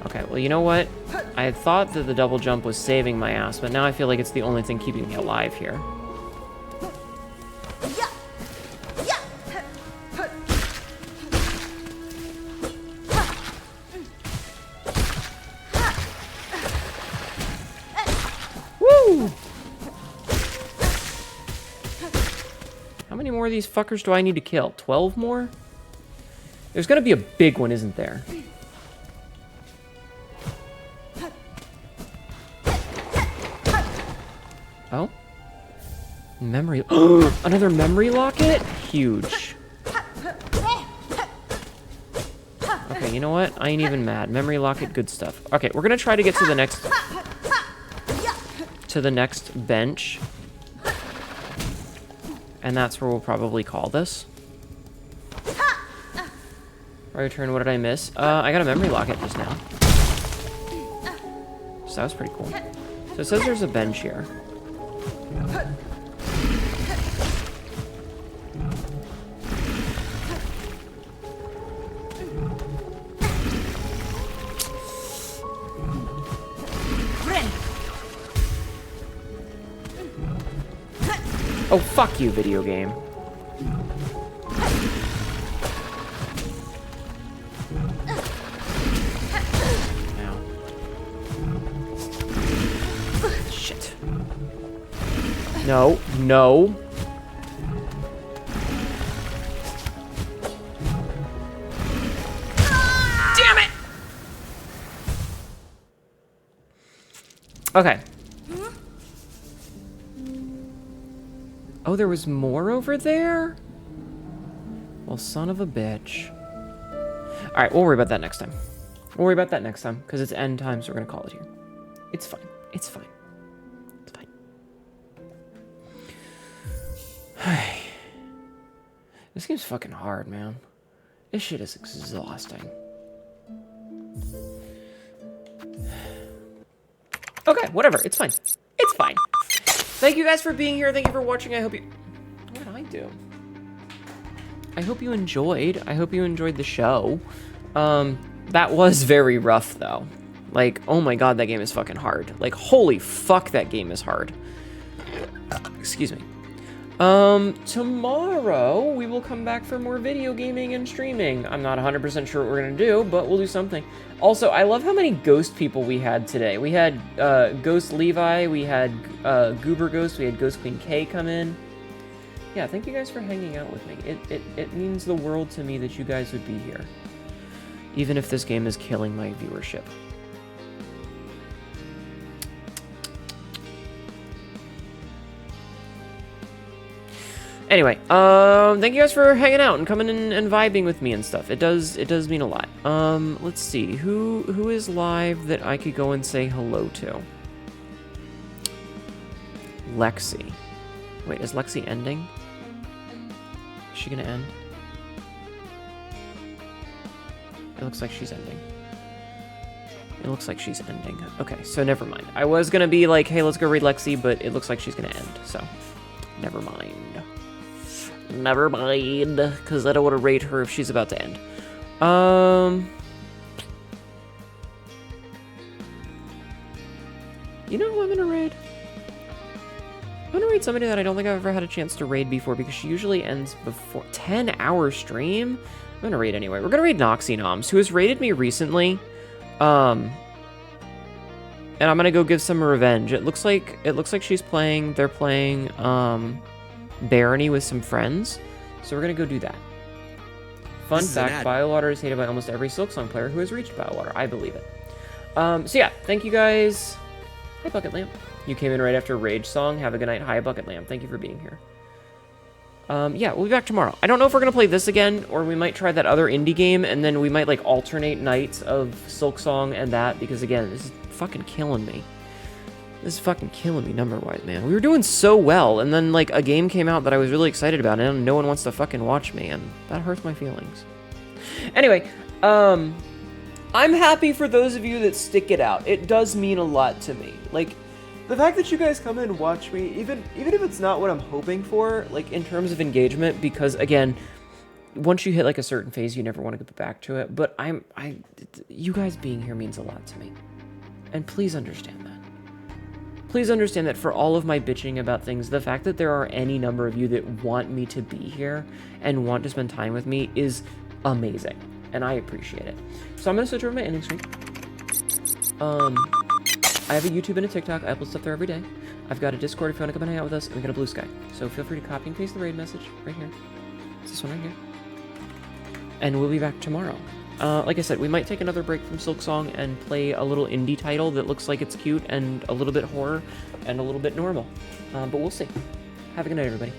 Okay, well, you know what? I had thought that the double jump was saving my ass, but now I feel like it's the only thing keeping me alive here. Woo! How many more of these fuckers do I need to kill? 12 more? There's gonna be a big one, isn't there? Oh? Memory... Another memory locket? Huge. Okay, you know what? I ain't even mad. Memory locket, good stuff. Okay, we're gonna try to get to the next... bench. And that's where we'll probably call this. Right turn, what did I miss? I got a memory locket just now. So that was pretty cool. So it says there's a bench here. Oh, fuck you, video game. Ow. Shit. No, no. Damn it! Okay. Oh, there was more over there? Well, son of a bitch. Alright, we'll worry about that next time. We'll worry about that next time, because it's end time, so we're going to call it here. It's fine. It's fine. It's fine. This game's fucking hard, man. This shit is exhausting. Okay, whatever. It's fine. It's fine. Thank you guys for being here. Thank you for watching. I hope you... What did I do? I hope you enjoyed. I hope you enjoyed the show. That was very rough, though. Like, oh my god, that game is fucking hard. Like, holy fuck, that game is hard. Excuse me. Tomorrow, we will come back for more video gaming and streaming. I'm not 100% sure what we're gonna do, but we'll do something. Also, I love how many ghost people we had today. We had, Ghost Levi, we had, Goober Ghost, we had Ghost Queen K come in. Yeah, thank you guys for hanging out with me. It means the world to me that you guys would be here. Even if this game is killing my viewership. Anyway, thank you guys for hanging out and coming in and vibing with me and stuff. It does mean a lot. Let's see, who is live that I could go and say hello to? Lexi. Wait, is Lexi ending? Is she gonna end? It looks like she's ending. It looks like she's ending. Okay, so never mind. I was gonna be like, hey, let's go raid Lexi, but it looks like she's gonna end, so never mind. Never mind, because I don't want to raid her if she's about to end. You know who I'm gonna raid? I'm gonna raid somebody that I don't think I've ever had a chance to raid before because she usually ends before 10-hour stream. I'm gonna raid anyway. We're gonna raid Noxynoms, who has raided me recently. And I'm gonna go give some revenge. It looks like she's playing. They're playing Barony with some friends, so we're gonna go do that. Fun fact: Biowater is hated by almost every Silksong player who has reached Biowater. I believe it. So yeah, thank you guys. Hi, Bucket Lamp. You came in right after Rage Song. Have a good night. Hi, Bucket Lamp. Thank you for being here. Yeah, we'll be back tomorrow. I don't know if we're gonna play this again, or we might try that other indie game, and then we might like alternate nights of Silksong and that, because again, this is fucking killing me. This is fucking killing me number-wise, man. We were doing so well, and then like a game came out that I was really excited about, and no one wants to fucking watch me, and that hurts my feelings. Anyway, I'm happy for those of you that stick it out. It does mean a lot to me. Like, the fact that you guys come in and watch me, even if it's not what I'm hoping for, like, in terms of engagement, because, again, once you hit, like, a certain phase, you never want to go back to it, but you guys being here means a lot to me. And please understand that. Please understand that for all of my bitching about things, the fact that there are any number of you that want me to be here and want to spend time with me is amazing, and I appreciate it. So I'm going to switch over my ending screen. I have a YouTube and a TikTok. I upload stuff there every day. I've got a Discord if you want to come and hang out with us, and we got a Blue Sky. So feel free to copy and paste the raid message right here. It's this one right here. And we'll be back tomorrow. Like I said, we might take another break from Silksong and play a little indie title that looks like it's cute and a little bit horror and a little bit normal. But we'll see. Have a good night, everybody.